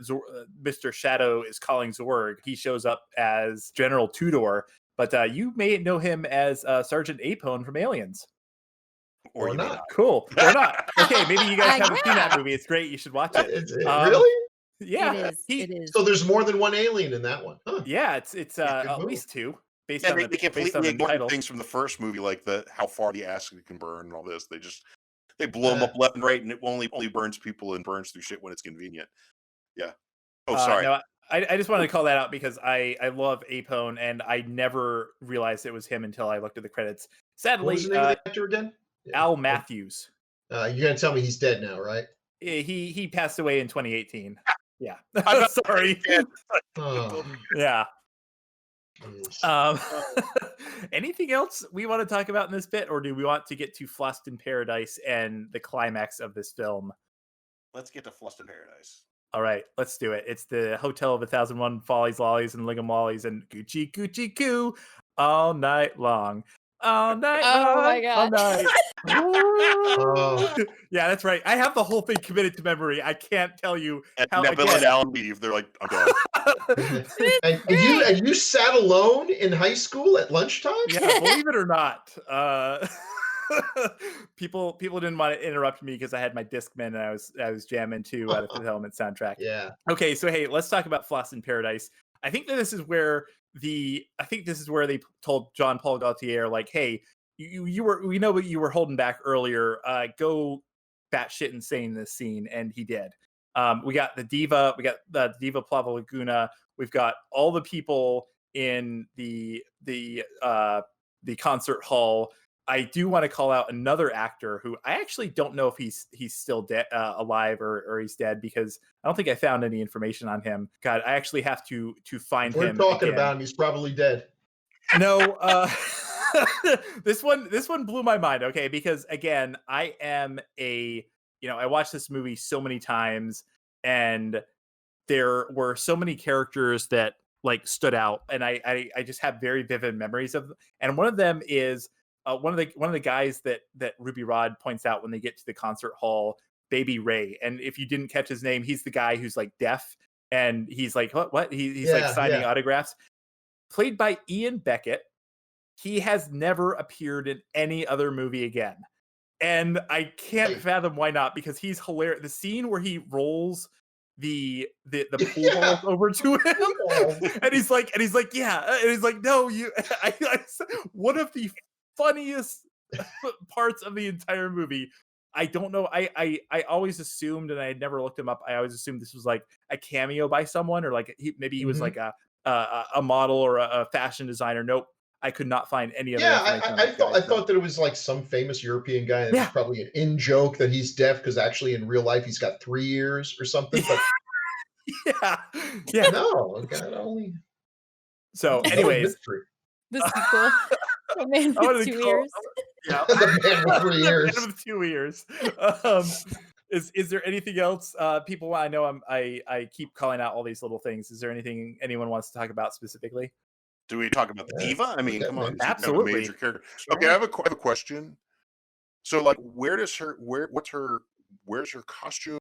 Mr. Shadow is calling Zorg? He shows up as General Tudor, but you may know him as Sergeant Apone from Aliens. Or not. Cool. Or not. Okay, maybe you guys haven't seen that movie. It's great. You should watch it. Really? Yeah. It is. So there's more than one alien in that one. Huh. Yeah, it's at least two. Based on they the completely ignore title. things from the first movie, like how far the acid can burn and all this. They blow them up left and right, and it only burns people and burns through shit when it's convenient. Yeah. Oh, sorry. No, I just wanted to call that out because I love Apone, and I never realized it was him until I looked at the credits. Sadly, what was the name of the actor again? Al Matthews. You're gonna tell me he's dead now, right? He passed away in 2018. Yeah. I'm not sorry. Oh. Yeah. Anything else we want to talk about in this bit, or do we want to get to Flust in Paradise and the climax of this film? Let's get to Flust in Paradise. All right, let's do it. It's the Hotel of 1001 Follies, Lollies, and Lingamollies and Gucci Gucci Goo all night long. All night long. My God. All night. Yeah, that's right. I have the whole thing committed to memory. I can't tell you how. Bill and Alan leave. They're like, I'm done. and you sat alone in high school at lunchtime? Yeah, believe it or not. People didn't want to interrupt me because I had my Discman and I was jamming to the Fifth Element soundtrack. Yeah. Okay, so hey, let's talk about Floss in Paradise. I think this is where they told John Paul Gaultier, like, hey, we know what you were holding back earlier. Go batshit insane in this scene, and he did. We got the diva Plava Laguna. We've got all the people in the concert hall. I do want to call out another actor who I actually don't know if he's still alive or he's dead, because I don't think I found any information on him. God, I actually have to find We're him. talking again. about him. He's probably dead. No, this one blew my mind. Okay, because again, I watched this movie so many times, and there were so many characters that like stood out, and I just have very vivid memories of them. And one of them is one of the guys that Ruby Rod points out when they get to the concert hall, Baby Ray. And if you didn't catch his name, he's the guy who's like deaf, and he's like what he's like signing autographs. Played by Ian Beckett. He has never appeared in any other movie again, and I can't fathom why not, because he's hilarious. The scene where he rolls the pool balls over to him, and he's like yeah, and he's like, no, you one of the funniest parts of the entire movie. I don't know. I always assumed, and I had never looked him up, I always assumed this was like a cameo by someone, or like maybe he was like a model or a fashion designer. Nope. I could not find any other. Yeah, I thought that it was like some famous European guy, and it's probably an in joke that he's deaf, because actually in real life he's got 3 ears or something. But yeah. No, God only. So, anyways, the sequel. The man with 2 ears. Yeah, the man with 3 ears. The man with 2 ears. Is there anything else, people? I know I keep calling out all these little things. Is there anything anyone wants to talk about specifically? Do we talk about the diva? I mean, come on, absolutely. Kind of a major character. Okay, I have a question. So, like, where's her costume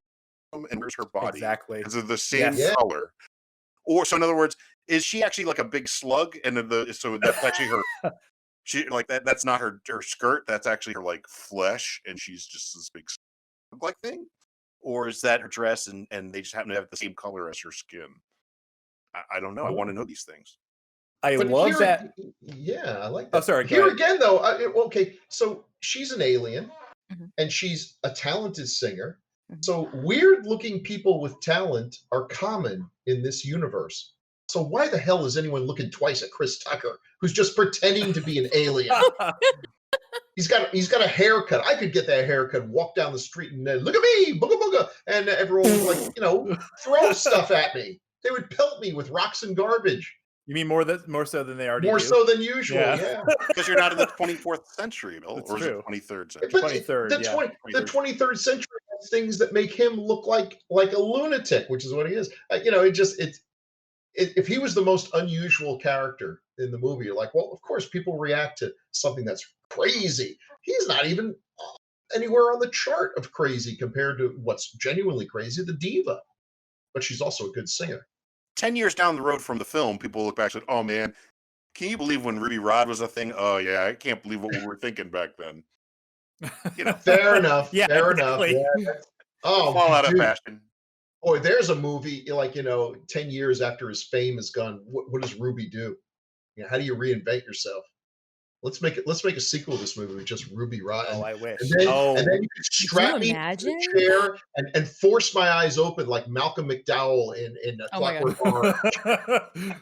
and where's her body? Exactly. Is it the same color? Or so, in other words, is she actually like a big slug? And so that's actually her. She like that. That's not her skirt. That's actually her like flesh, and she's just this big slug-like thing. Or is that her dress, and they just happen to have the same color as her skin? I don't know. I want to know these things. But love here, that. Yeah, I like that. Oh, sorry. Here again, though, okay, so she's an alien, and she's a talented singer. So weird-looking people with talent are common in this universe. So why the hell is anyone looking twice at Chris Tucker, who's just pretending to be an alien? He's got a haircut. I could get that haircut, walk down the street, and look at me, booga booga, and everyone would like throw stuff at me. They would pelt me with rocks and garbage. You mean more so than they already More do? so than usual, yeah. Because you're not in the 24th century, Bill, That's or is true. it 23rd century? But 23rd, the 23rd century has things that make him look like a lunatic, which is what he is. If he was the most unusual character in the movie, you're like, well, of course people react to something that's crazy. He's not even anywhere on the chart of crazy compared to what's genuinely crazy, the diva. But she's also a good singer. 10 years down the road from the film, people look back and say, oh man, can you believe when Ruby Rod was a thing? Oh yeah, I can't believe what we were thinking back then. Fair enough. Yeah, fair exactly. enough. Yeah. Oh, fall out dude. of fashion. Boy, there's a movie 10 years after his fame is gone. What does Ruby do? How do you reinvent yourself? Let's make a sequel to this movie with just Ruby Rod. Oh, I wish. And then you could strap me to the chair and force my eyes open like Malcolm McDowell in Clockwork Orange.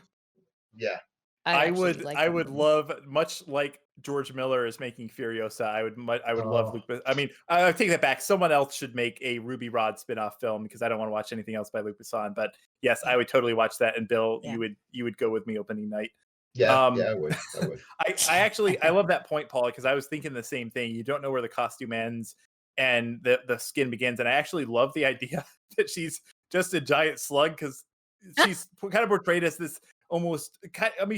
Yeah. I would love, much like George Miller is making Furiosa. I would love Luc. I mean, I take that back. Someone else should make a Ruby Rod spin-off film, because I don't want to watch anything else by Luc Besson. But yes, I would totally watch that. And Bill, you would go with me opening night. Yeah, I would. I love that point, Paul, because I was thinking the same thing. You don't know where the costume ends and the skin begins. And I actually love the idea that she's just a giant slug, because she's kind of portrayed as this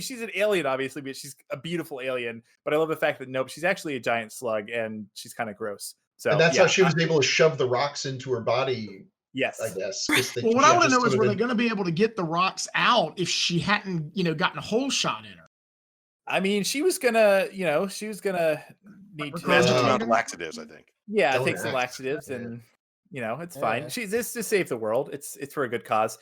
she's an alien, obviously, but she's a beautiful alien. But I love the fact that nope, she's actually a giant slug, and she's kind of gross. So, and that's how she was able to shove the rocks into her body. Yes, I guess. Well, what I want to know is, were they going to be able to get the rocks out if she hadn't, gotten a hole shot in her? I mean, she was gonna need It has a to. amount of laxatives, I think. Yeah, Don't take some act. laxatives, Yeah. and it's Yeah. fine. It's to save the world. It's for a good cause.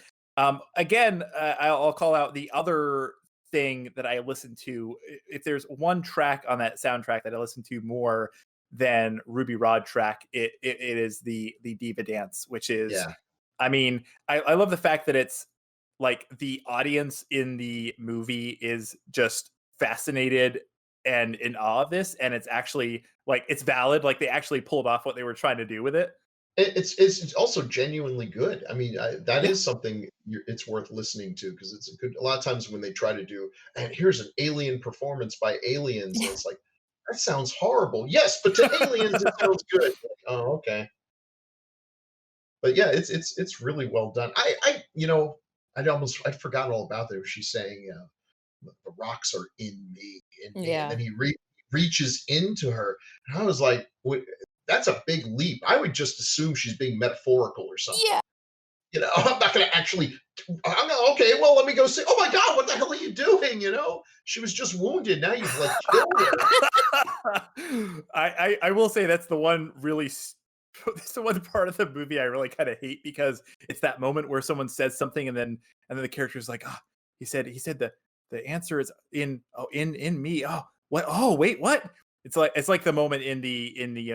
Again, I'll call out the other thing that I listen to. If there's one track on that soundtrack that I listen to more than Ruby Rod track, it is the Diva Dance, which is, Yeah. I mean, I love the fact that it's like the audience in the movie is just fascinated and in awe of this, and it's actually like it's valid. Like they actually pulled off what they were trying to do with it. It's also genuinely good. I mean, that Yeah. is something it's worth listening to because it's a good. A lot of times when they try to do, and here's an alien performance by aliens, and it's like that sounds horrible. Yes, but to aliens it sounds good. Like, oh, okay. But yeah, it's really well done. I'd forgotten all about that. She's saying the rocks are in me, and Yeah. then he reaches into her, and I was like, that's a big leap. I would just assume she's being metaphorical or something. Yeah. I'm not going to actually. Okay, well, let me go see. Oh my God, what the hell are you doing? She was just wounded. Now you've like killed her. I will say that's the one really. That's the one part of the movie I really kind of hate because it's that moment where someone says something and then the character's like, oh, he said the answer is in me. Oh, what? Oh, wait, what? It's like the moment in the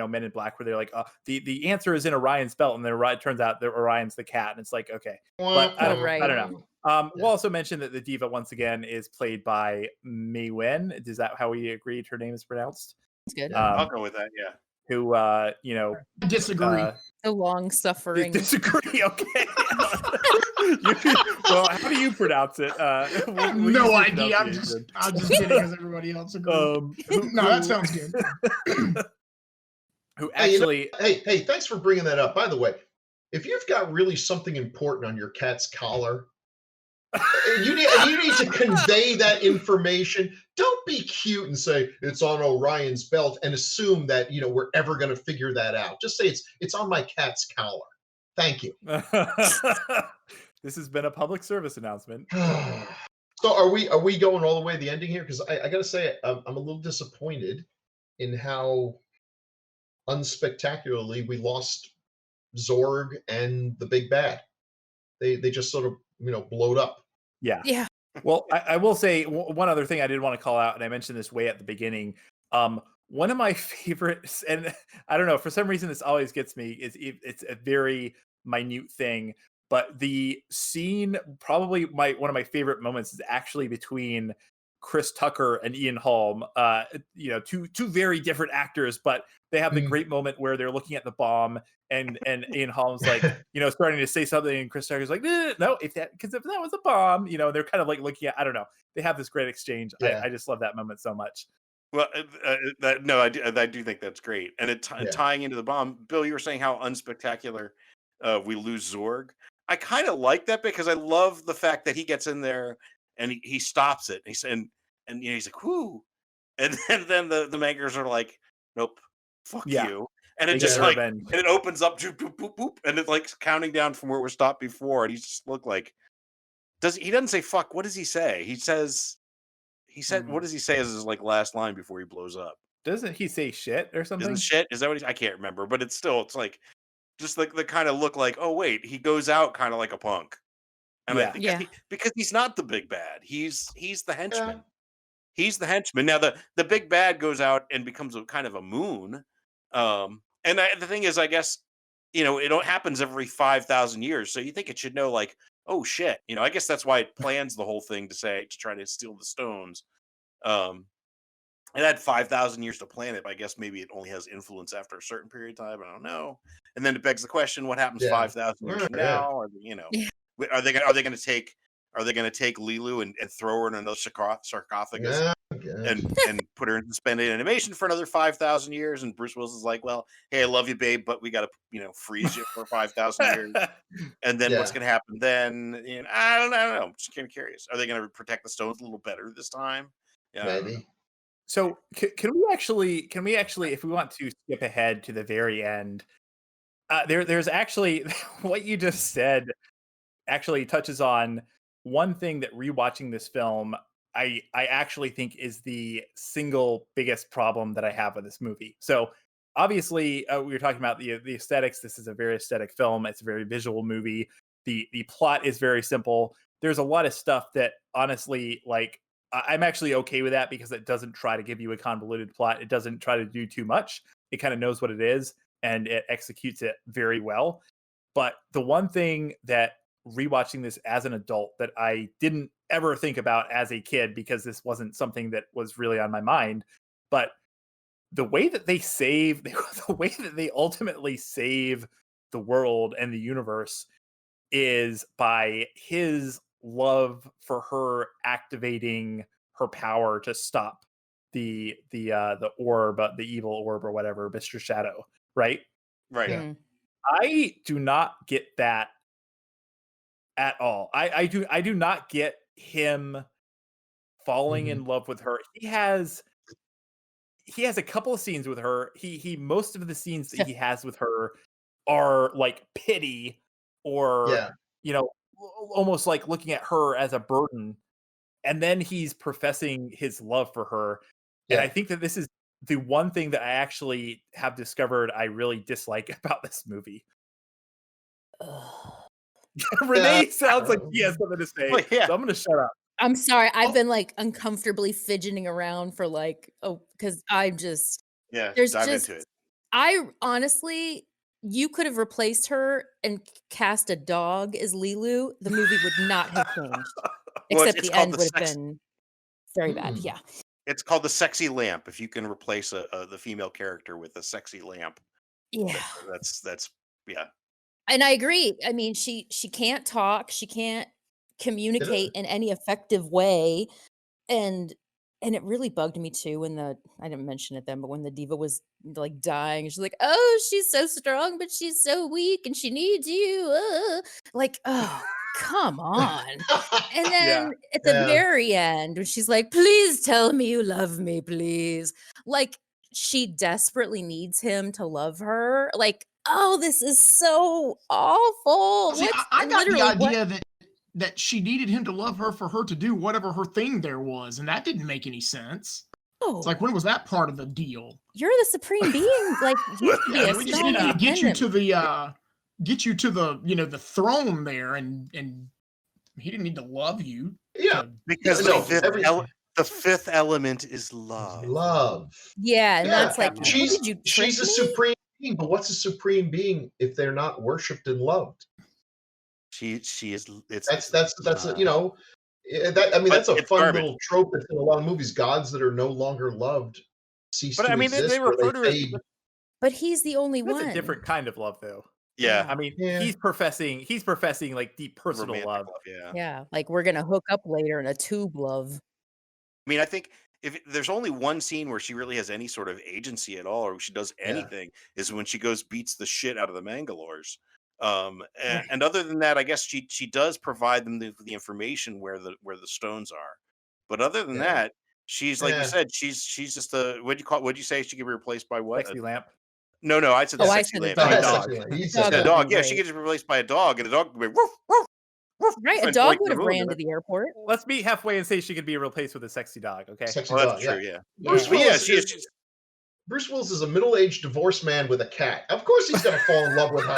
Men in Black where they're like, the answer is in Orion's belt, and then it turns out that Orion's the cat, and it's like, okay, but I don't know. We'll also mention that the diva once again is played by Mei Wen. Is that how we agreed her name is pronounced? It's good. I'll go with that. Yeah. Who Disagree. The long suffering. Disagree. Okay. Well, how do you pronounce it? No idea. I'm just kidding because everybody else agrees. No, that sounds good. Who actually? Hey, thanks for bringing that up. By the way, if you've got really something important on your cat's collar, you need to convey that information. Don't be cute and say it's on Orion's belt and assume that we're ever going to figure that out. Just say it's on my cat's collar. Thank you. This has been a public service announcement. So are we going all the way to the ending here? Because I got to say I'm a little disappointed in how unspectacularly we lost Zorg and the big bad. They just sort of blowed up. Yeah. Yeah. Well, I will say one other thing I did want to call out, and I mentioned this way at the beginning. One of my favorites, and I don't know, for some reason this always gets me, is it's a very minute thing, but the scene, probably one of my favorite moments, is actually between Chris Tucker and Ian Holm. Two very different actors, but they have the great moment where they're looking at the bomb, and Ian Holm's like, starting to say something, and Chris Tucker's like, no, if that was a bomb, they're kind of like looking at, I don't know, they have this great exchange. Yeah. I just love that moment so much. Well, I do think that's great, and tying into the bomb. Bill, you were saying how unspectacular we lose Zorg. I kind of like that because I love the fact that he gets in there and he stops it. He's like, whoo, and then the makers are like, nope, fuck you, and it just like and it opens up, boop, boop, boop, boop, and it's like counting down from where it was stopped before, and he just looked like he doesn't say fuck. What does he say? He said, what does he say as his like last line before he blows up? Doesn't he say shit or something? Isn't shit? Is that what I can't remember, but it's like just like the kind of look like, oh wait, he goes out kind of like a punk. And I think because he's not the big bad. He's the henchman. Yeah. He's the henchman. Now the big bad goes out and becomes a kind of a moon. The thing is, I guess, it happens every 5,000 years. So you think it should know like, oh shit, I guess that's why it plans the whole thing to try to steal the stones. It had 5,000 years to plan it, but I guess maybe it only has influence after a certain period of time. I don't know. And then it begs the question: what happens 5,000 years from now? Or, are they going to take Leeloo and throw her in another sarcophagus and put her in suspended animation for another 5,000 years? And Bruce Willis is like, well, hey, I love you, babe, but we got to freeze you for 5,000 years. And then what's going to happen then? I don't know. I'm just kind of curious. Are they going to protect the stones a little better this time? Maybe. So can we actually, if we want to skip ahead to the very end, there's actually what you just said actually touches on one thing that rewatching this film I actually think is the single biggest problem that I have with this movie. So obviously, we were talking about the aesthetics. This is a very aesthetic film. It's a very visual movie. The plot is very simple. There's a lot of stuff that honestly, like, I'm actually okay with that because it doesn't try to give you a convoluted plot. It doesn't try to do too much. It kind of knows what it is and it executes it very well. But the one thing that rewatching this as an adult that I didn't ever think about as a kid because this wasn't something that was really on my mind, but the way that they save, the way that they ultimately save the world and the universe is by his love for her activating her power to stop the orb, the evil orb or whatever, Mr. Shadow, right? Right. Yeah. Mm. I do not get that at all. I do not get him falling Mhm. in love with her. He has a couple of scenes with her. He most of the scenes that he has with her are like pity or Yeah. you know almost like looking at her as a burden, and then he's professing his love for her. And I Yeah. think that this is the one thing that I actually have discovered I really dislike about this movie. Ugh. Yeah. Renee sounds like he has something to say, Well, yeah. so I'm going to shut up. I'm sorry. I've Oh. been like uncomfortably fidgeting around for like, oh, because I'm just, Yeah. there's Dive just, into it. I honestly, you could have replaced her and cast a dog as Leeloo. The movie would not have changed, Well, except it's the called end would have been very bad. Hmm. Yeah. it's called the sexy lamp. If you can replace the female character with a sexy lamp, Yeah. that's yeah. And I agree. I mean, she can't talk, she can't communicate in any effective way, and it really bugged me too when I didn't mention it then, but when the diva was like dying, she's like, "Oh, she's so strong, but she's so weak, and she needs you." Like, oh, come on. And Yeah. then at the Yeah. very end, when she's like, "Please tell me you love me, please." Like, she desperately needs him to love her. Like, oh, this is so awful. See, What's I and got the literally what idea that she needed him to love her for her to do whatever her thing there was, and that didn't make any sense. It's oh, like, when was that part of the deal? you're the supreme being. Like, you should be Yeah, a we just strong, needed to independent. get you to the the throne there, and he didn't need to love you Yeah. to Because No, the fifth element is love. love. Yeah, and Yeah. that's like, Captain what She's did you trick she's a me? supreme being, but what's a supreme being if they're not worshipped and loved? She is That's a, love. that I mean But that's a it's fun garbage. little trope that's in a lot of movies. Gods that are no longer loved cease But I to mean, they exist or refer to they it. fade. But he's the only That's a one. different kind of love, though. Yeah, I mean, Yeah. he's professing like deep personal romantic love. love. Yeah. Yeah, like we're gonna hook up later in a tube love. I mean, I think if there's only one scene where she really has any sort of agency at all, or she does Yeah. anything, is when she goes beats the shit out of the Mangalores. Right. And other than that, I guess she does provide them the information where the stones are. But other than Yeah. that, she's like you Yeah. said, she's just a what do you call what'd you say she could be replaced by what? Sexy lamp. No, I said the Oh, I sexy said a lamp. Oh, You a dog. said dog. Exactly. He A said dog a would that. have been dog. Yeah, she great. gets replaced by a dog, and the dog would be woof, woof, woof, Right, a and dog like would the have moon. ran to the airport. Let's meet halfway and say she could be replaced with a sexy dog. Okay. Sexy Well, that's dog. Yeah. true. Yeah. Bruce Yeah. But yeah, Willis she is. is Bruce Willis is a middle-aged divorced man with a cat. Of course he's gonna fall in love with her.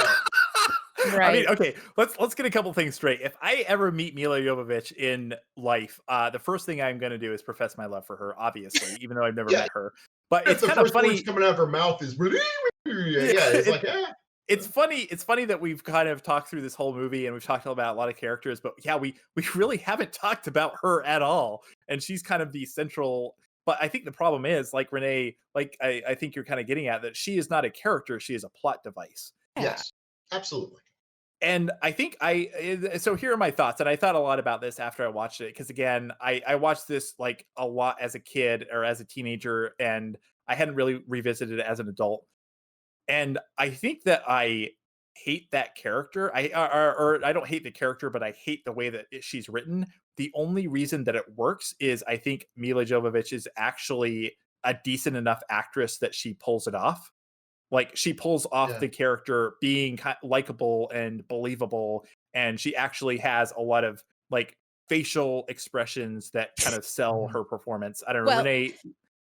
I mean, Right. okay, let's get a couple things straight. If I ever meet Mila Jovovich in life, the first thing I'm going to do is profess my love for her, obviously, even though I've never Yeah. met her. But If it's the kind of first words funny. coming out of her mouth is yeah, it's like, It's funny that we've kind of talked through this whole movie and we've talked about a lot of characters, but yeah, we really haven't talked about her at all. And she's kind of the central. But I think the problem is, like Renee, like I think you're kind of getting at, that she is not a character; she is a plot device. Yeah. yes, absolutely. And I think so here are my thoughts, and I thought a lot about this after I watched it, because again, I watched this like a lot as a kid or as a teenager, and I hadn't really revisited it as an adult. And I think that I hate that character. Or I don't hate the character, but I hate the way that she's written. The only reason that it works is I think Mila Jovovich is actually a decent enough actress that she pulls it off. Like, she pulls off Yeah. the character being likable and believable, and she actually has a lot of like facial expressions that kind of sell her performance. I don't know, Well, Renee.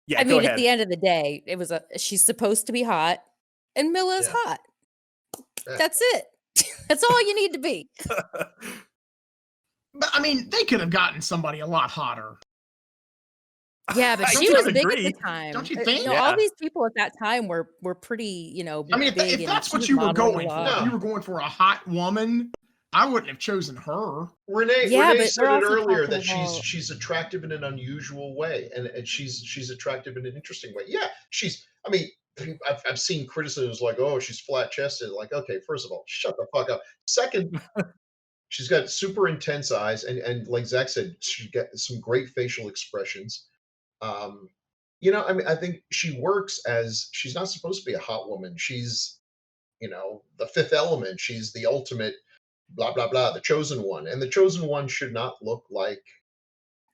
Yeah, I go mean, at ahead. the end of the day, she's supposed to be hot, and Mila's Yeah. hot. Yeah. That's it. That's all you need to be. But I mean, they could have gotten somebody a lot hotter. Yeah, but I she don't was big at agree. the time. Don't you think? All Yeah. these people at that time were pretty, I mean, big. if and that's she what was you were modeling a going for, lot. if you were going for a hot woman, I wouldn't have chosen her. Renee, Yeah, Renee but said we're it also earlier talking that about- she's attractive in an unusual way, and she's attractive in an interesting way. Yeah, I mean, I've seen criticisms like, oh, she's flat chested. Like, okay, first of all, shut the fuck up. Second, she's got super intense eyes, and like Zach said, she got some great facial expressions. I mean, I think she works as she's not supposed to be a hot woman. She's, the fifth element. She's the ultimate blah blah blah, the chosen one, and the chosen one should not look like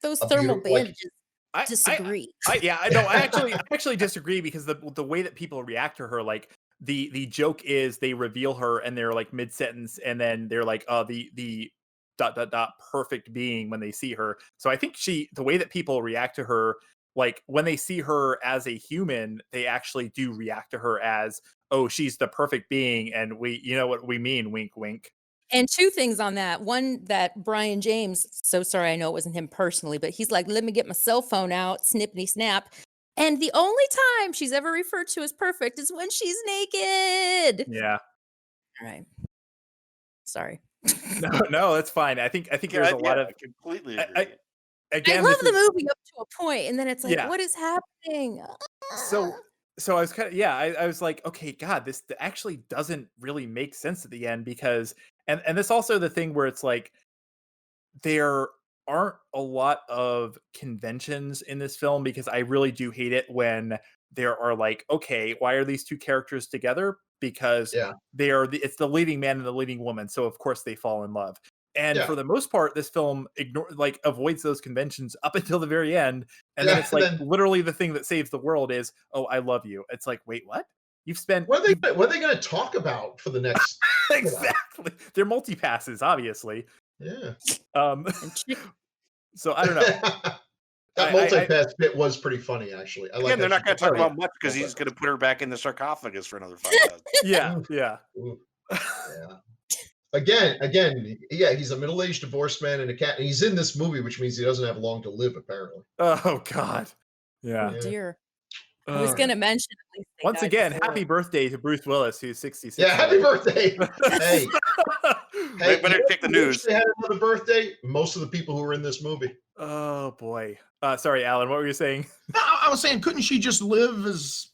Those a thermal beautiful like bandages I disagree. I actually disagree because the way that people react to her, like the joke is they reveal her and they're like mid sentence and then they're like, oh, the dot dot dot perfect being when they see her. So I think the way that people react to her, like when they see her as a human, they actually do react to her as, oh, she's the perfect being, and you know what we mean, wink wink. And two things on that. One, that Brian James, so sorry, I know it wasn't him personally, but he's like, let me get my cell phone out, snippity snap. And the only time she's ever referred to as perfect is when she's naked. Yeah. All right. Sorry. No, that's fine. I think there's a lot of completely I- agree. again. I love this the is- movie up to a point, and then it's like, Yeah. what is happening? So I was kind of I was like, okay, God, this actually doesn't really make sense at the end because and this also the thing where it's like there aren't a lot of conventions in this film because I really do hate it when there are like, okay, why are these two characters together? Because Yeah. it's the leading man and the leading woman, so of course they fall in love. And Yeah. for the most part, this film avoids those conventions up until the very end, and then Yeah, it's like and then- literally the thing that saves the world is, oh, I love you. It's like, wait, what? You've spent What are they going to talk about for the next? exactly. They're multi passes, obviously. Yeah. So I don't know. That multi-pass bit was pretty funny, actually. I like. Again, they're not going to talk about much because Yeah. he's going to put her back in the sarcophagus for another 5 minutes. Yeah. Ooh. Yeah. Again, yeah, he's a middle-aged divorced man and a cat, and he's in this movie, which means he doesn't have long to live, apparently. Oh God. Yeah. Oh, dear. I was going to mention at least they Once died again, before. happy birthday to Bruce Willis, who's 66. Yeah, happy birthday. Hey, They better check the news. They had another birthday. Most of the people who were in this movie. Oh boy. Sorry, Alan. What were you saying? No, I was saying, couldn't she just live as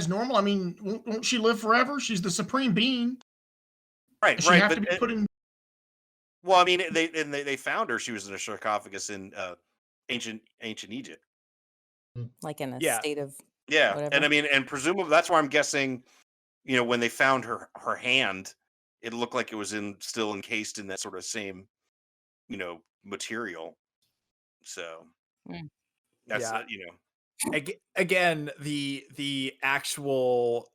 normal? I mean, won't she live forever? She's the supreme being. Right, Does she right. have But, to be put in? well, I mean, they found her. She was in a sarcophagus in ancient Egypt. Like in a Yeah. state of Yeah, whatever. and I mean, and presumably that's why I'm guessing, when they found her hand, it looked like it was still encased in that sort of same, material. So Mm. that's Yeah. Again, the actual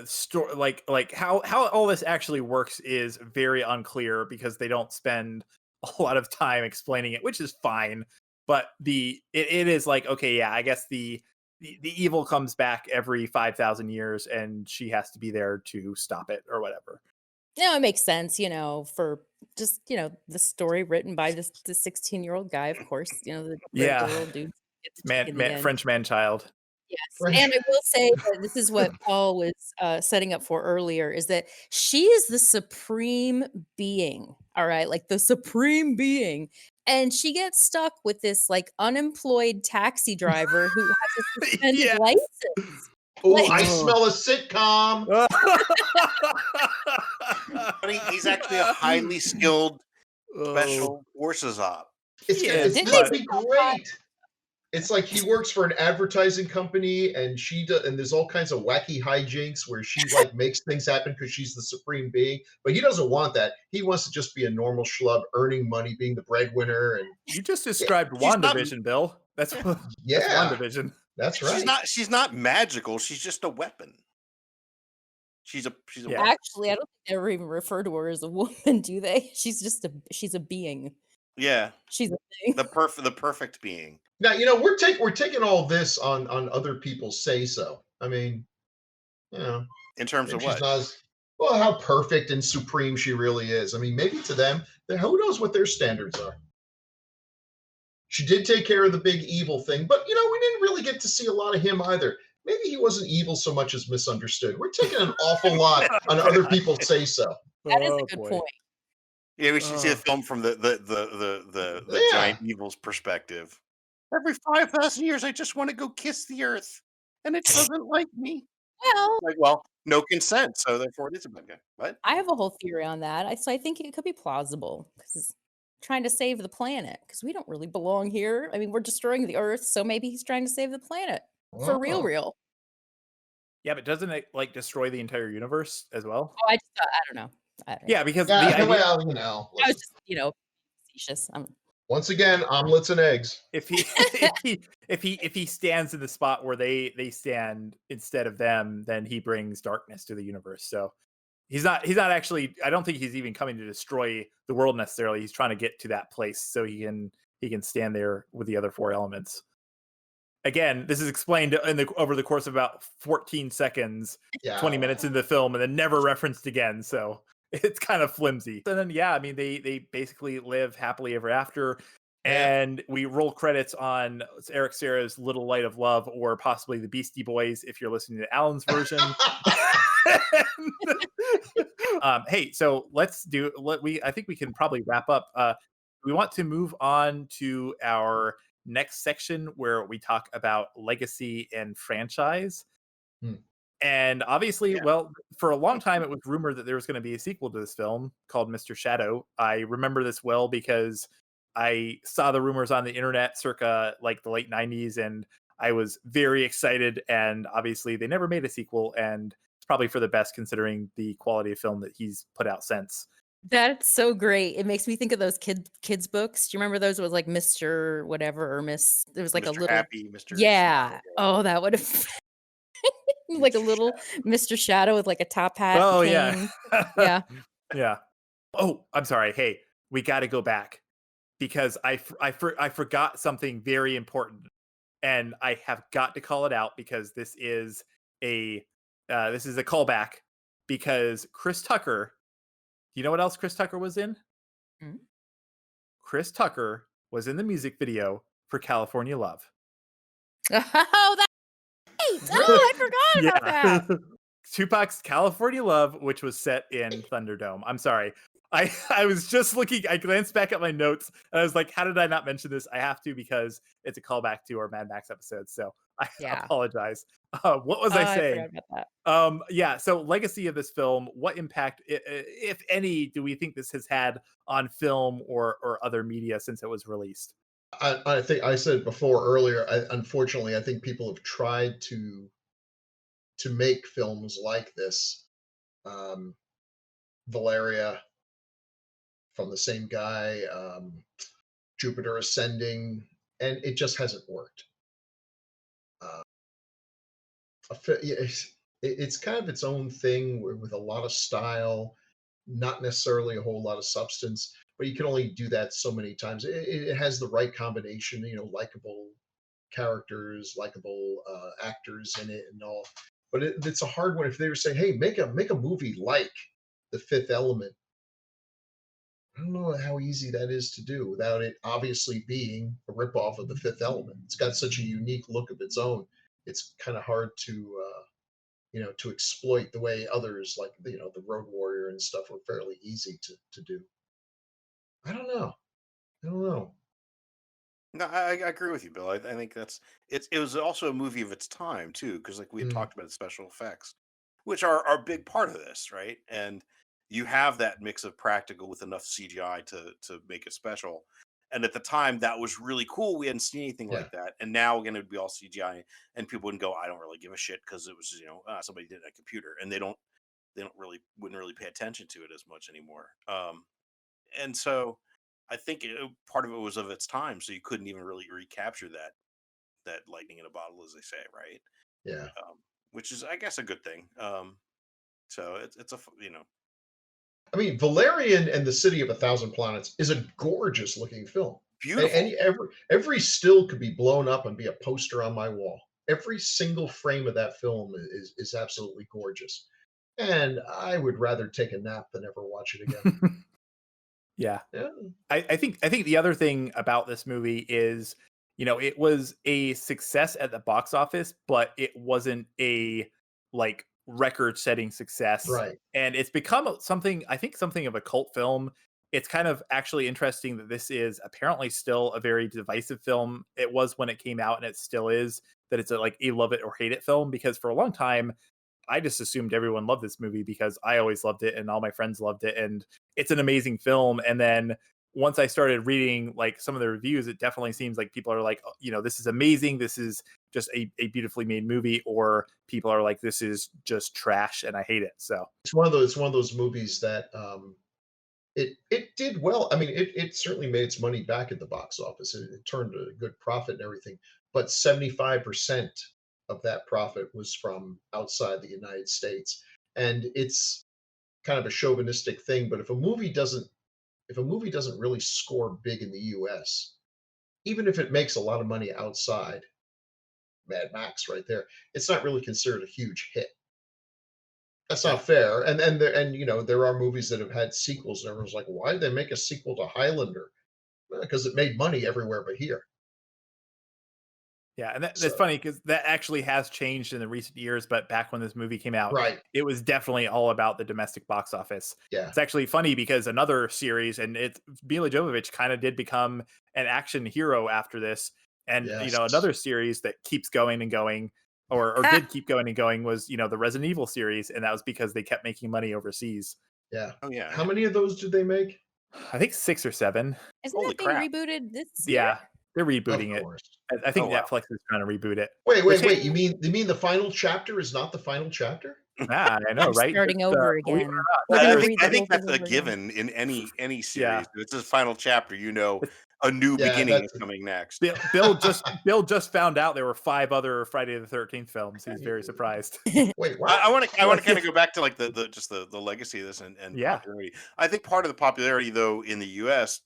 story, like how all this actually works is very unclear because they don't spend a lot of time explaining it, which is fine. But it is like, okay, yeah, I guess the evil comes back every 5,000 years, and she has to be there to stop it or whatever. No, it makes sense, for just, the story written by the 16-year-old guy, of course, the Yeah. little dude. gets to pick in the end. French man child. Yes. French. And I will say that this is what Paul was setting up for earlier, is that she is the supreme being. All right. Like the supreme being. And she gets stuck with this like unemployed taxi driver who has a suspended Yes. license. Oh, Like- I smell a sitcom. he's actually a highly skilled Oh. special forces op. It's He this is, is but- gonna be great. It's like he works for an advertising company, and and there's all kinds of wacky hijinks where she like makes things happen because she's the supreme being. But he doesn't want that. He wants to just be a normal schlub, earning money, being the breadwinner, and You just described she's not- WandaVision, Bill. That's that's yeah, WandaVision. that's right. She's not magical. She's just a weapon. She's a Yeah. weapon. Actually, I don't think they ever even refer to her as a woman, do they? She's a being. Yeah, She's a thing. the perfect being. Now, we're taking all this on other people's say so. I mean, you know, In terms maybe of she's what? not as well how perfect and supreme she really is. I mean, maybe to them, who knows what their standards are. She did take care of the big evil thing, but we didn't really get to see a lot of him either. Maybe he wasn't evil so much as misunderstood. We're taking an awful lot Oh, on other God. people's say so. That is a Oh good boy. point. Yeah, we should see the Oh. film from the Yeah. giant evil's perspective. Every 5,000 years, I just want to go kiss the earth, and it doesn't like me. Well, Like, well, no consent, so therefore it is a bad guy. What? I have a whole theory on that. I think it could be plausible because trying to save the planet because we don't really belong here. I mean, we're destroying the Earth, so maybe he's trying to save the planet for real, Oh. real. Yeah, but doesn't it like destroy the entire universe as well? Oh, I just thought, I don't know. I don't know. Yeah, because the Yeah, idea well, I was listen. just, facetious. Once again, omelets and eggs. if he if he stands in the spot where they stand instead of them, then he brings darkness to the universe. So he's not actually, I don't think he's even coming to destroy the world necessarily. He's trying to get to that place so he can stand there with the other four elements. Again, this is explained over the course of about 14 seconds, Yeah. 20 minutes into the film, and then never referenced again. So it's kind of flimsy. And then, yeah, I mean, they basically live happily ever after. Yeah. And we roll credits on Eric Serra's Little Light of Love, or possibly the Beastie Boys if you're listening to Alan's version. Hey, so I think we can probably wrap up. We want to move on to our next section where we talk about legacy and franchise. Hmm. And obviously, Yeah. well, for a long time, it was rumored that there was going to be a sequel to this film called Mr. Shadow. I remember this well because I saw the rumors on the internet circa like the late 90s, and I was very excited. And obviously, they never made a sequel, and it's probably for the best considering the quality of film that he's put out since. That's so great. It makes me think of those kids books. Do you remember those? It was like Mr. whatever or Miss. There was like a Mr. little. Happy, Mr. Yeah. Oh, that would have like a Mr. little Mr. Shadow with like a top hat. Oh, and yeah. cane. Yeah. Yeah. Oh, I'm sorry. Hey, we got to go back because I forgot something very important, and I have got to call it out because this is a callback because Chris Tucker. Do you know what else Chris Tucker was in? Hmm? Chris Tucker was in the music video for California Love. Oh, that's great. Oh, I forgot about that. Tupac's California Love, which was set in Thunderdome. I'm sorry. I was just looking, I glanced back at my notes and I was like, how did I not mention this? I have to because it's a callback to our Mad Max episode. So I Yeah. apologize. What was Oh, I I saying? forgot about that. Yeah, so legacy of this film, what impact, if any, do we think this has had on film or other media since it was released? I think I said before earlier. Unfortunately, I think people have tried to make films like this. Valeria from the same guy, Jupiter Ascending, and it just hasn't worked. It's kind of its own thing with a lot of style, not necessarily a whole lot of substance, but you can only do that so many times. It has the right combination, likable characters, likable actors in it, and all. But it's a hard one. If they were saying, "Hey, make a movie like The Fifth Element," I don't know how easy that is to do without it obviously being a ripoff of The Fifth Element. It's got such a unique look of its own. It's kind of hard to exploit the way others like the Road Warrior and stuff were fairly easy to do. I don't know. I don't know. No, I agree with you, Bill. I think it was also a movie of its time too, because like we had Mm, talked about the special effects, which are a big part of this, right? And you have that mix of practical with enough CGI to make it special. And at the time, that was really cool. We hadn't seen anything yeah. like that, and now again, it'd be all CGI, and people wouldn't go, "I don't really give a shit," because it was somebody did it on a computer, and they don't really wouldn't really pay attention to it as much anymore. And so I think part of it was of its time, so you couldn't even really recapture that lightning in a bottle, as they say, right? Yeah. Which is, I guess, a good thing. So it's I mean, Valerian and the City of a Thousand Planets is a gorgeous looking film. Beautiful. And every still could be blown up and be a poster on my wall. Every single frame of that film is absolutely gorgeous. And I would rather take a nap than ever watch it again. Yeah. Yeah. I think the other thing about this movie is, it was a success at the box office, but it wasn't a like record-setting success. Right. And it's become something of a cult film. It's kind of actually interesting that this is apparently still a very divisive film. It was when it came out, and it still is. That it's a love it or hate it film, because for a long time I just assumed everyone loved this movie because I always loved it and all my friends loved it, and it's an amazing film. And then once I started reading like some of the reviews, it definitely seems like people are like, this is amazing, this is just a beautifully made movie, or people are like, this is just trash and I hate it. So It's one of those movies that it did well. I mean, it certainly made its money back at the box office. It turned a good profit and everything, but 75% of that profit was from outside the United States. And it's kind of a chauvinistic thing, but if a movie doesn't really score big in the US, even if it makes a lot of money outside, Mad Max right there, it's not really considered a huge hit. That's not fair. There are movies that have had sequels, and everyone's like, why did they make a sequel to Highlander? Because it made money everywhere but here. yeah, and that's So, funny because that actually has changed in the recent years. But back when this movie came out, right. it was definitely all about the domestic box office. Yeah. It's actually funny because another series, and it's Mila Jovovich kind of did become an action hero after this. And Yes. another series that keeps going and going, or did keep going and going, was the Resident Evil series, and that was because they kept making money overseas. Yeah. Oh yeah. How many of those did they make? I think 6 or 7. Isn't Holy that being crap. rebooted this year? Yeah, they're rebooting Of it. course. I think Oh, wow. Netflix is trying to reboot it. Wait. You mean the final chapter is not the final chapter? Ah, I know, right? Starting Just, over believe it again. or We're not, gonna I there's- read think the I whole think that's thing a over again. given in any series. Yeah. If it's a final chapter, a new Yeah, beginning is that's- coming next. Bill just found out there were 5 other Friday the 13th films. He's very surprised. Wait, what? I want to kind of go back to like the legacy of this and Yeah. popularity. I think part of the popularity though in the US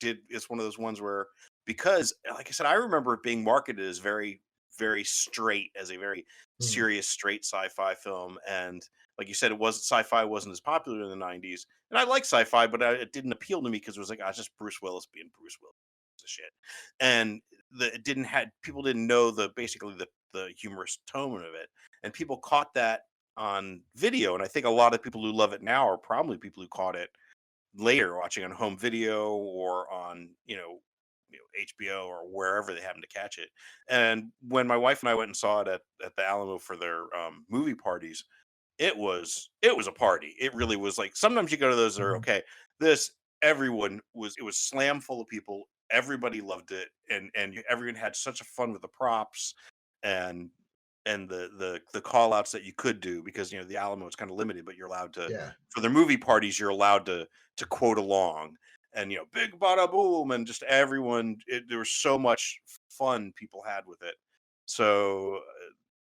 is one of those ones where, because like I said, I remember it being marketed as very, very straight, as a very Hmm. serious straight sci-fi film. And like you said, sci-fi wasn't as popular in the 90s. And I like sci-fi, but it didn't appeal to me because it was like, it's just Bruce Willis being Bruce Willis shit. And people didn't know basically the humorous tone of it. And people caught that on video. And I think a lot of people who love it now are probably people who caught it later watching on home video or on, HBO or wherever they happen to catch it. And when my wife and I went and saw it at the Alamo for their movie parties, it was a party. It really was. Like, sometimes you go to those that are okay. It was slam full of people. Everybody loved it, and everyone had such a fun with the props and the call outs that you could do, because the Alamo is kind of limited, but you're allowed to, Yeah. for their movie parties, you're allowed to quote along, and big bada boom, and just everyone. There was so much fun people had with it. So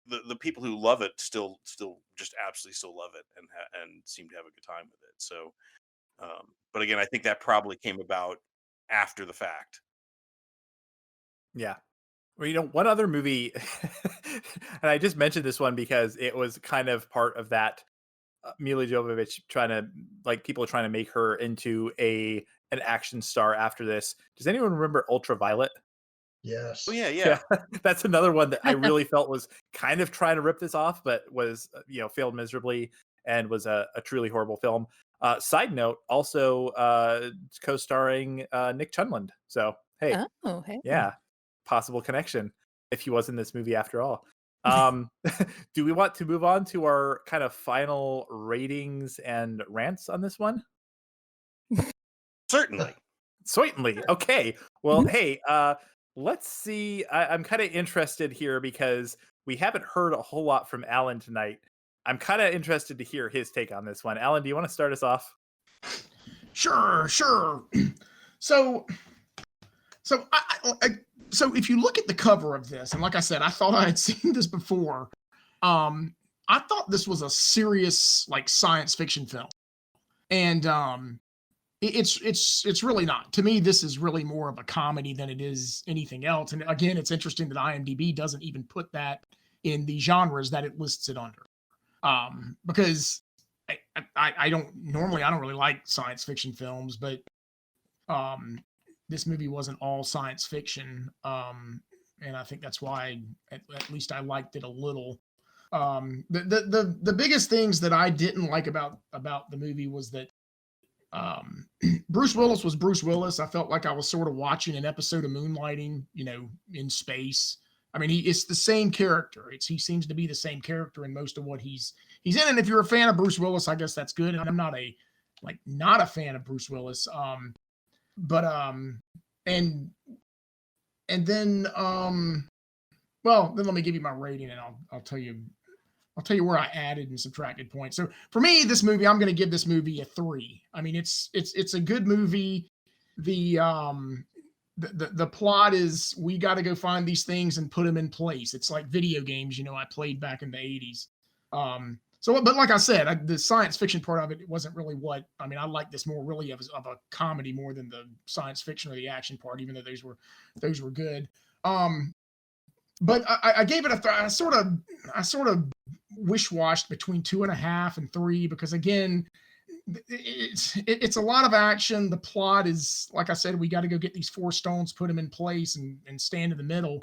the people who love it still just absolutely still love it and seem to have a good time with it. So, but again, I think that probably came about after the fact. Yeah. Well, one other movie, and I just mentioned this one because it was kind of part of that Mila Jovovich people trying to make her into an action star after this. Does anyone remember Ultraviolet? Yes. Oh yeah. That's another one that I really felt was kind of trying to rip this off, but was failed miserably and was a truly horrible film. Side note, also co-starring Nick Chunland. So hey, Oh, hey. yeah, possible connection if he was in this movie after all. Do we want to move on to our kind of final ratings and rants on this one? Certainly. Okay. Well, hey, let's see. I'm kind of interested here because we haven't heard a whole lot from Alan tonight. I'm kind of interested to hear his take on this one. Alan, do you want to start us off? Sure. So if you look at the cover of this, and like I said, I thought I had seen this before. I thought this was a serious, like, science fiction film. And it's really not. To me, this is really more of a comedy than it is anything else. And again, it's interesting that IMDb doesn't even put that in the genres that it lists it under. Because I don't normally, I don't really like science fiction films, but this movie wasn't all science fiction. And I think that's why at least I liked it a little. The biggest things that I didn't like about the movie was that Bruce Willis was Bruce Willis. I felt like I was sort of watching an episode of Moonlighting, in space. I mean, it's the same character. He seems to be the same character in most of what he's in. And if you're a fan of Bruce Willis, I guess that's good. And I'm not a fan of Bruce Willis. And then well, then let me give you my rating, and I'll tell you where I added and subtracted points. So for me, this movie, I'm going to give this movie a 3. I mean, it's a good movie. The plot is we got to go find these things and put them in place. It's like video games, I played back in the 80s. But like I said, the science fiction part of it wasn't really I like this more really of a comedy more than the science fiction or the action part, even though those were good. But I gave it I sort of wish-washed between 2.5 and 3, because again, it's a lot of action. The plot is, like I said, we got to go get these 4 stones, put them in place, and stand in the middle.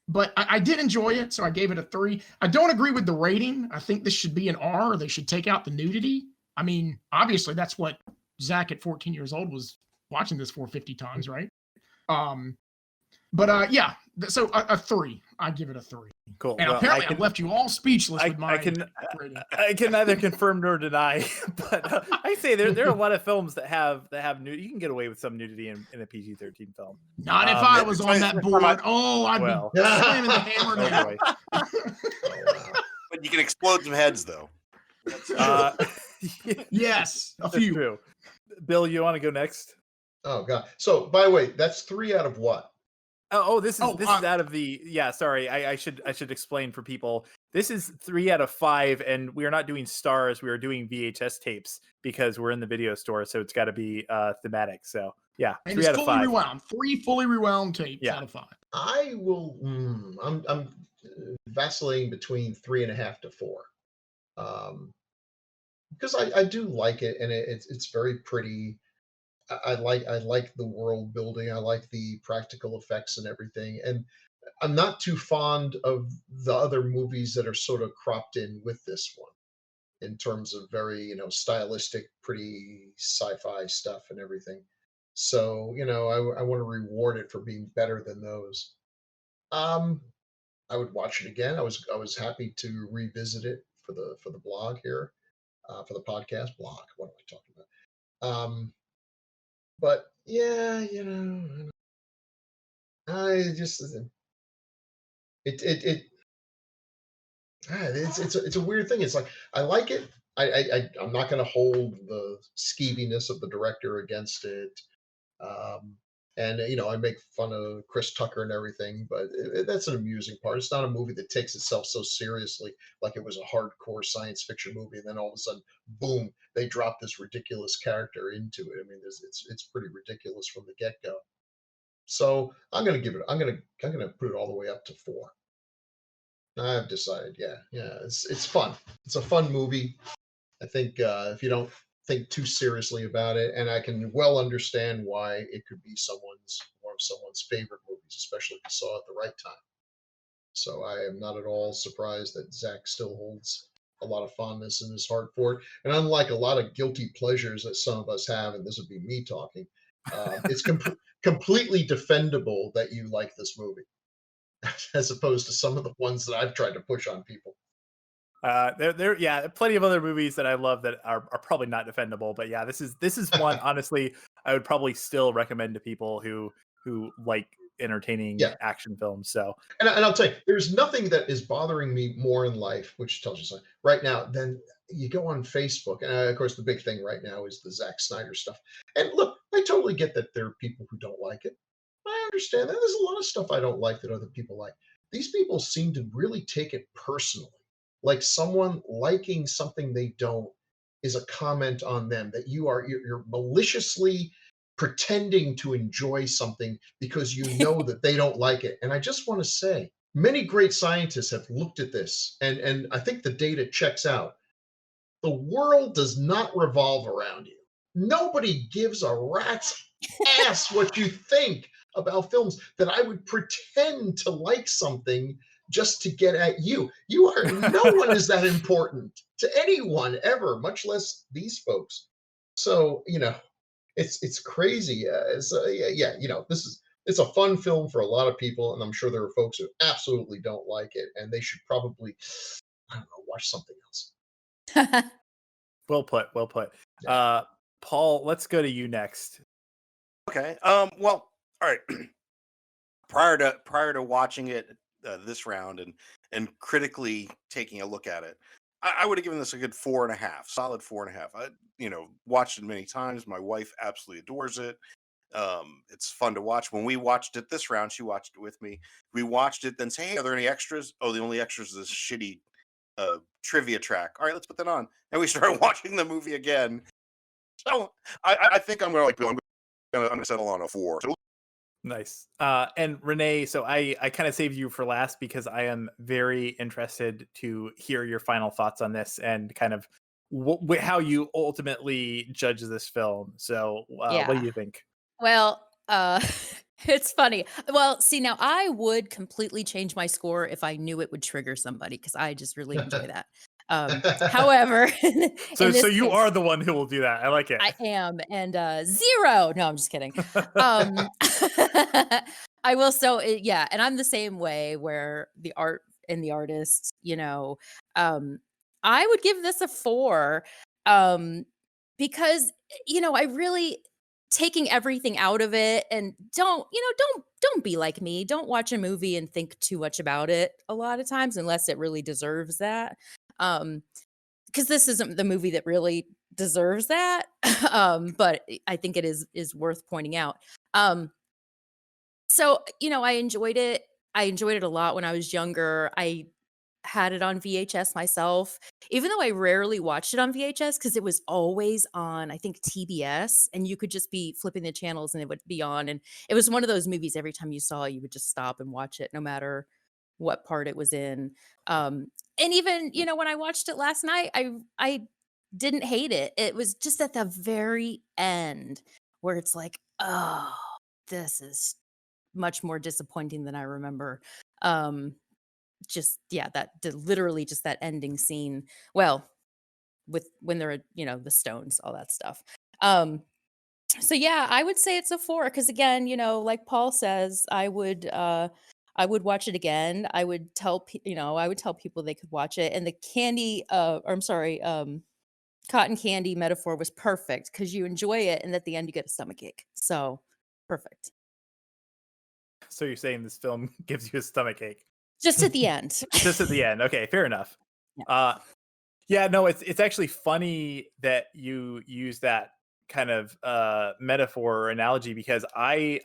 But I did enjoy it, so I gave it a 3. I don't agree with the rating. I think this should be an R. They should take out the nudity. I mean, obviously, that's what Zach at 14 years old was watching this for 50 times, right? Yeah, so a 3. I give it a 3. Cool. And well, apparently I left you all speechless with my rating. rating. I can neither confirm nor deny, but I say there are a lot of films that have nudity. You can get away with some nudity in a PG-13 film. Not if I was on that board. I'd be slamming the hammer down. Boy. But you can explode some heads, though. Yes, a That's few. true. Bill, you want to go next? Oh God! So by the way, that's 3 out of what? This is out of the sorry. I should explain for people. This is 3 out of 5, and we are not doing stars. We are doing VHS tapes because we're in the video store, so it's got to be thematic. So yeah, and 3 it's out of 5. fully rewound. 3 fully rewound tapes out of 5. I will. I'm vacillating between 3.5 to 4, because I do like it, and it's very pretty. I like the world building. I like the practical effects and everything. And I'm not too fond of the other movies that are sort of cropped in with this one in terms of very, stylistic, pretty sci-fi stuff and everything. So, I want to reward it for being better than those. I would watch it again. I was happy to revisit it for the blog here, for the podcast blog. What am I talking about? But yeah, I just it's a weird thing. It's like I like it. I'm not going to hold the skeeviness of the director against it. And I make fun of Chris Tucker and everything, but that's an amusing part. It's not a movie that takes itself so seriously, like it was a hardcore science fiction movie, and then all of a sudden, boom, they drop this ridiculous character into it. I mean, it's pretty ridiculous from the get go. So I'm gonna put it all the way up to 4. I've decided, yeah, it's fun. It's a fun movie. I think if you don't think too seriously about it, and I can well understand why it could be one of someone's favorite movies, especially if you saw it at the right time. So I am not at all surprised that Zach still holds a lot of fondness in his heart for it. And unlike a lot of guilty pleasures that some of us have, and this would be me talking, it's completely defendable that you like this movie, as opposed to some of the ones that I've tried to push on people. There plenty of other movies that I love that are probably not defendable, but yeah, this is one honestly I would probably still recommend to people who like entertaining action films. So and I'll tell you, there's nothing that is bothering me more in life, which tells you something right now, than you go on Facebook, and of course the big thing right now is the Zack Snyder stuff. And look, I totally get that there are people who don't like it. I understand that. There's a lot of stuff I don't like that other people like. These people seem to really take it personally. Like someone liking something they don't is a comment on them, that you're maliciously pretending to enjoy something because you know that they don't like it. And I just want to say, many great scientists have looked at this, and I think the data checks out. The world does not revolve around you. Nobody gives a rat's ass what you think about films, that I would pretend to like something just to get at you. No one is that important to anyone ever, much less these folks. So, it's crazy. Yeah, it's a fun film for a lot of people, and I'm sure there are folks who absolutely don't like it, and they should probably, I don't know, watch something else. Well put. Well put. Paul, let's go to you next. Okay. Well, all right. prior to watching it this round and critically taking a look at it, I would have given this a good 4.5, solid 4.5. I watched it many times. My wife absolutely adores it. It's fun to watch. When we watched it this round, she watched it with me. We watched it, then say, "Hey, are there any extras?" Oh, the only extras is this shitty trivia track. All right, let's put that on. And we started watching the movie again. So I think I'm gonna like Bill. I'm gonna settle on a 4. So Nice. And Renee, so I kind of saved you for last because I am very interested to hear your final thoughts on this and kind of how you ultimately judge this film. So what do Yeah. you think? Well, it's funny. Well, see, now I would completely change my score if I knew it would trigger somebody, because I just really enjoy that. However, So in this you case, are the one who will do that. I like it. I am, and 0. No, I'm just kidding. I will. So yeah, and I'm the same way, where the art and the artist, I would give this a 4, because I really, taking everything out of it, and don't be like me. Don't watch a movie and think too much about it a lot of times, unless it really deserves that. Because this isn't the movie that really deserves that. But I think it is worth pointing out. So, I enjoyed it. I enjoyed it a lot when I was younger. I had it on VHS myself, even though I rarely watched it on VHS, because it was always on, I think, TBS, and you could just be flipping the channels and it would be on. And it was one of those movies, every time you saw it, you would just stop and watch it, no matter what part it was in. And even, when I watched it last night, I didn't hate it. It was just at the very end where it's like, oh, this is much more disappointing than I remember. Just, yeah, literally just that ending scene. Well, with when they're the stones, all that stuff. So yeah, I would say it's a 4, because again, like Paul says, I would watch it again. I would tell people they could watch it. And the candy, or I'm sorry, cotton candy metaphor was perfect, because you enjoy it, and at the end you get a stomachache. So perfect. So you're saying this film gives you a stomachache? Just at the end. Just at the end. Okay, fair enough. Yeah. Yeah, no, it's actually funny that you use that kind of metaphor or analogy, because I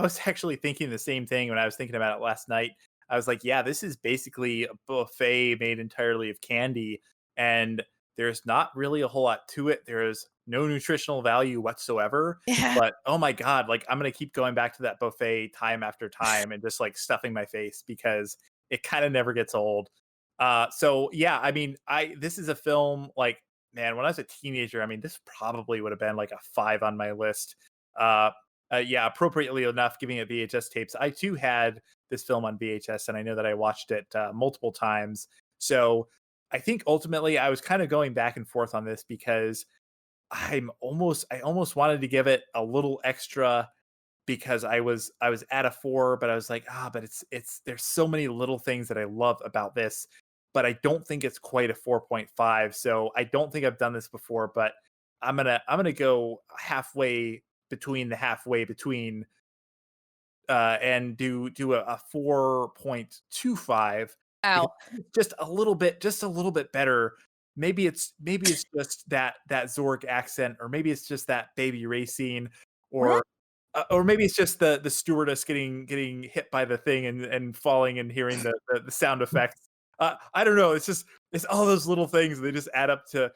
was actually thinking the same thing when I was thinking about it last night. I was like, yeah, this is basically a buffet made entirely of candy, and there's not really a whole lot to it. There's no nutritional value whatsoever. Yeah. But oh my God, like I'm gonna keep going back to that buffet time after time and just like stuffing my face, because it kind of never gets old. So yeah, I mean, this is a film, like, man, when I was a teenager, I mean, this probably would have been like a 5 on my list. Yeah, appropriately enough, giving it VHS tapes. I too had this film on VHS, and I know that I watched it multiple times. So I think ultimately I was kind of going back and forth on this, because I almost wanted to give it a little extra, because I was at a 4, but I was like, but it's there's so many little things that I love about this, but I don't think it's quite a 4.5. So I don't think I've done this before, but I'm gonna go halfway between the halfway between, and do a 4.25. Ow. Just a little bit better. Maybe it's just that Zorg accent, or maybe it's just that baby race scene, or maybe it's just the stewardess getting hit by the thing and falling and hearing the sound effects. I don't know. It's all those little things. They just add up to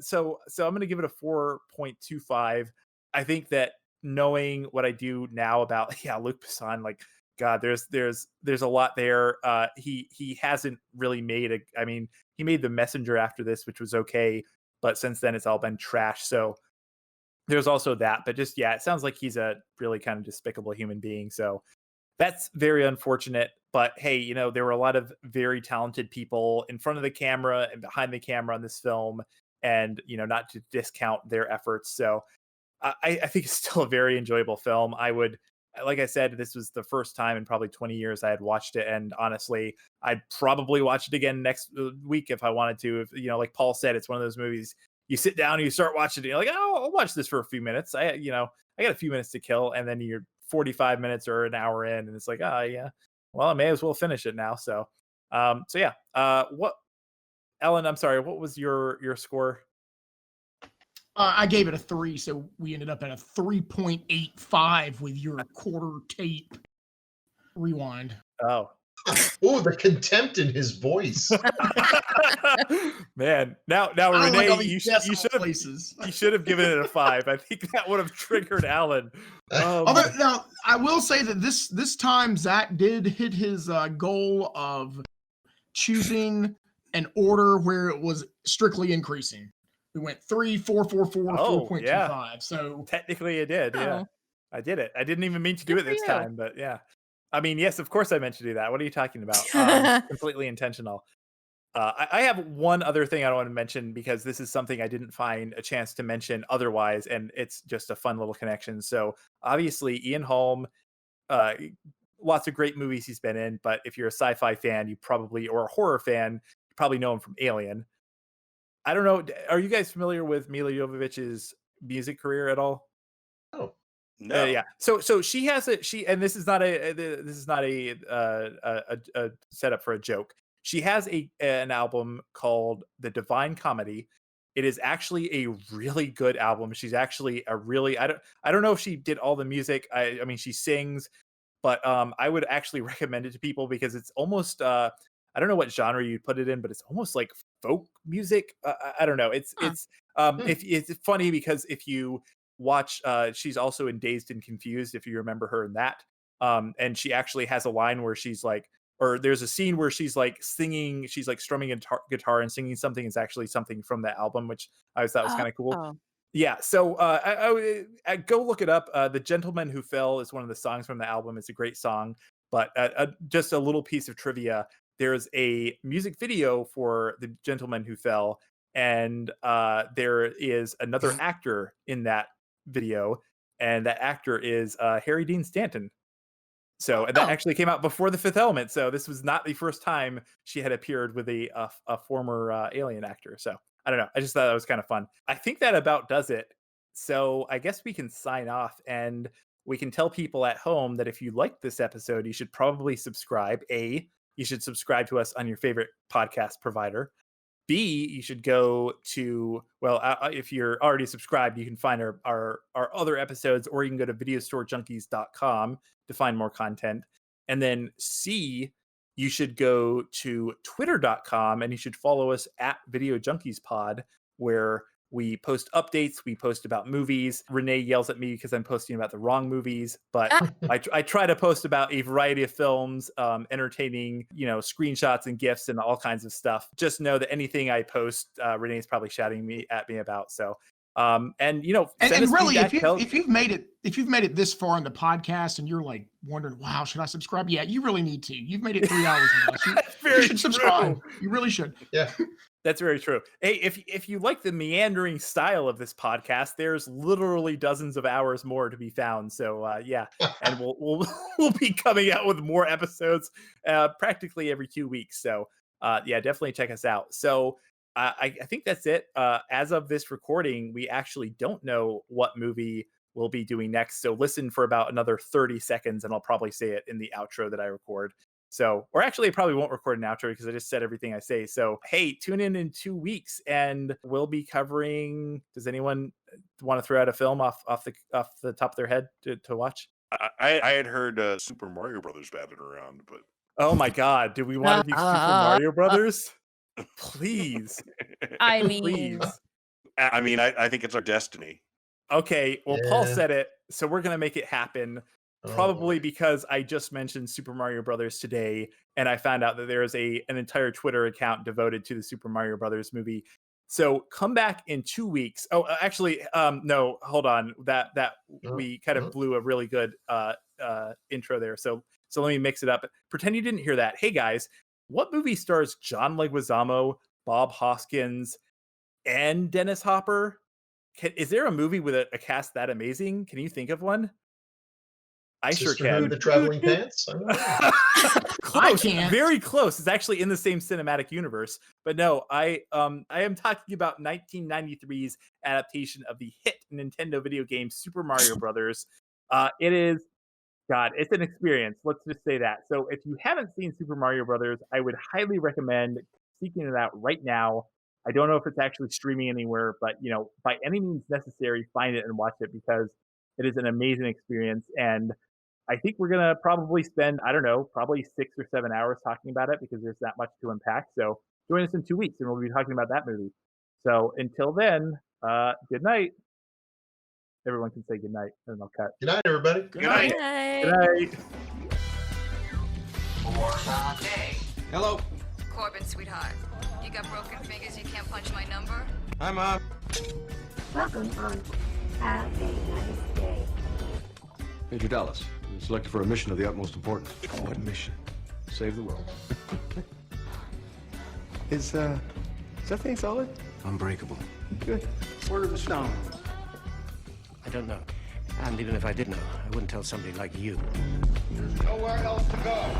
So I'm going to give it a 4.25. I think that knowing what I do now about Luc Besson, like God, there's a lot there. He hasn't really made a. I mean, he made The Messenger after this, which was okay, but since then it's all been trash. So there's also that. But just it sounds like he's a really kind of despicable human being. So that's very unfortunate. But hey, there were a lot of very talented people in front of the camera and behind the camera on this film, and not to discount their efforts. So I think it's still a very enjoyable film. I would, like I said, this was the first time in probably 20 years I had watched it, and honestly, I'd probably watch it again next week if I wanted to. If like Paul said, it's one of those movies you sit down and you start watching it, and you're like, oh, I'll watch this for a few minutes. I got a few minutes to kill, and then you're 45 minutes or an hour in, and it's like, oh yeah, well, I may as well finish it now. So, what, Ellen? I'm sorry, what was your score? I gave it a 3, so we ended up at a 3.85 with your quarter tape rewind. Oh, the contempt in his voice. Man, now Renee, you should have given it a 5. I think that would have triggered Alan. Although, now I will say that this time Zach did hit his goal of choosing an order where it was strictly increasing. We went 3, 4, 4, 4, 4.25. Yeah. So technically it did. Yeah, I did it. I didn't even mean to do it this time, but yeah. I mean, yes, of course I meant to do that. What are you talking about? Completely intentional. I have one other thing I want to mention, because this is something I didn't find a chance to mention otherwise, and it's just a fun little connection. So obviously Ian Holm, lots of great movies he's been in, but if you're a sci-fi fan, or a horror fan, you probably know him from Alien. I don't know. Are you guys familiar with Mila Jovovich's music career at all? Oh, no. Yeah. So she has and this is not a setup for a joke. She has an album called The Divine Comedy. It is actually a really good album. She's actually a really, I don't know if she did all the music. I mean, she sings, but I would actually recommend it to people, because it's almost I don't know what genre you'd put it in, but it's almost like folk music. I don't know. It's it's funny, because if you watch, she's also in Dazed and Confused, if you remember her in that. And she actually has a line where she's like, or there's a scene where she's like singing, she's like strumming a guitar and singing something. It's actually something from the album, which I always thought was kind of cool. Oh. Yeah, so I go look it up. The Gentleman Who Fell is one of the songs from the album. It's a great song. But just a little piece of trivia: there's a music video for The Gentleman Who Fell, and there is another actor in that video, and that actor is Harry Dean Stanton. So, and that actually came out before The Fifth Element. So this was not the first time she had appeared with a former Alien actor. So I don't know. I just thought that was kind of fun. I think that about does it. So I guess we can sign off, and we can tell people at home that if you liked this episode, you should probably subscribe. A, you should subscribe to us on your favorite podcast provider. B, you should go to, if you're already subscribed, you can find our other episodes, or you can go to videostorejunkies.com to find more content. And then C, you should go to twitter.com, and you should follow us at Video Junkies Pod, where we post updates, we post about movies. Renee yells at me because I'm posting about the wrong movies, but I try to post about a variety of films, entertaining, screenshots and GIFs and all kinds of stuff. Just know that anything I post, Renee's probably shouting at me about. So, and really, if you've made it this far in the podcast and you're like wondering, wow, should I subscribe? Yeah, you really need to. You've made it 3 hours with us. You should subscribe. You really should. Yeah. That's very true. Hey, if you like the meandering style of this podcast, there's literally dozens of hours more to be found. So and we'll be coming out with more episodes practically every 2 weeks. So definitely check us out. So I think that's it. As of this recording, we actually don't know what movie we'll be doing next. So listen for about another 30 seconds, and I'll probably say it in the outro that I record. So, or actually, I probably won't record an outro because I just said everything I say. So, hey, tune in 2 weeks, and we'll be covering. Does anyone want to throw out a film off the top of their head to watch? I had heard Super Mario Brothers batted around, but oh my God, do we want to do Super Mario Brothers? Please, I mean, please. I mean, I think it's our destiny. Okay, well, Paul Yeah. said it, so we're gonna make it happen. Oh, Probably boy. because I just mentioned Super Mario Brothers today, and I found out that there is an entire Twitter account devoted to the Super Mario Brothers movie. So come back in 2 weeks. Oh, actually, no, hold on. That Oh, we kind of oh. blew a really good intro there. So let me mix it up. Pretend you didn't hear that. Hey guys, what movie stars John Leguizamo, Bob Hoskins, and Dennis Hopper? Is there a movie with a cast that amazing? Can you think of one? I sure Sister Who, can. the Traveling Pants? I don't know. Close, can't. very close. It's actually in the same cinematic universe. But no, I am talking about 1993's adaptation of the hit Nintendo video game Super Mario Brothers. It is, God, it's an experience. Let's just say that. So if you haven't seen Super Mario Brothers, I would highly recommend seeking it out right now. I don't know if it's actually streaming anywhere, but by any means necessary, find it and watch it because it is an amazing experience. And I think we're gonna probably spend, I don't know, probably 6 or 7 hours talking about it because there's that much to unpack. So join us in 2 weeks and we'll be talking about that movie. So until then, good night. Everyone can say good night and I'll cut. Good night, everybody. Good Good night. Good night. Hello. Corbin, sweetheart. You got broken fingers, you can't punch my number? Hi, Mom. Welcome on. Have a nice day. Major Dallas. You're selected for a mission of the utmost importance. What mission? Save the world. Is that thing solid? Unbreakable. Good. Word of the stone. I don't know. And even if I did know, I wouldn't tell somebody like you. There's nowhere else to go.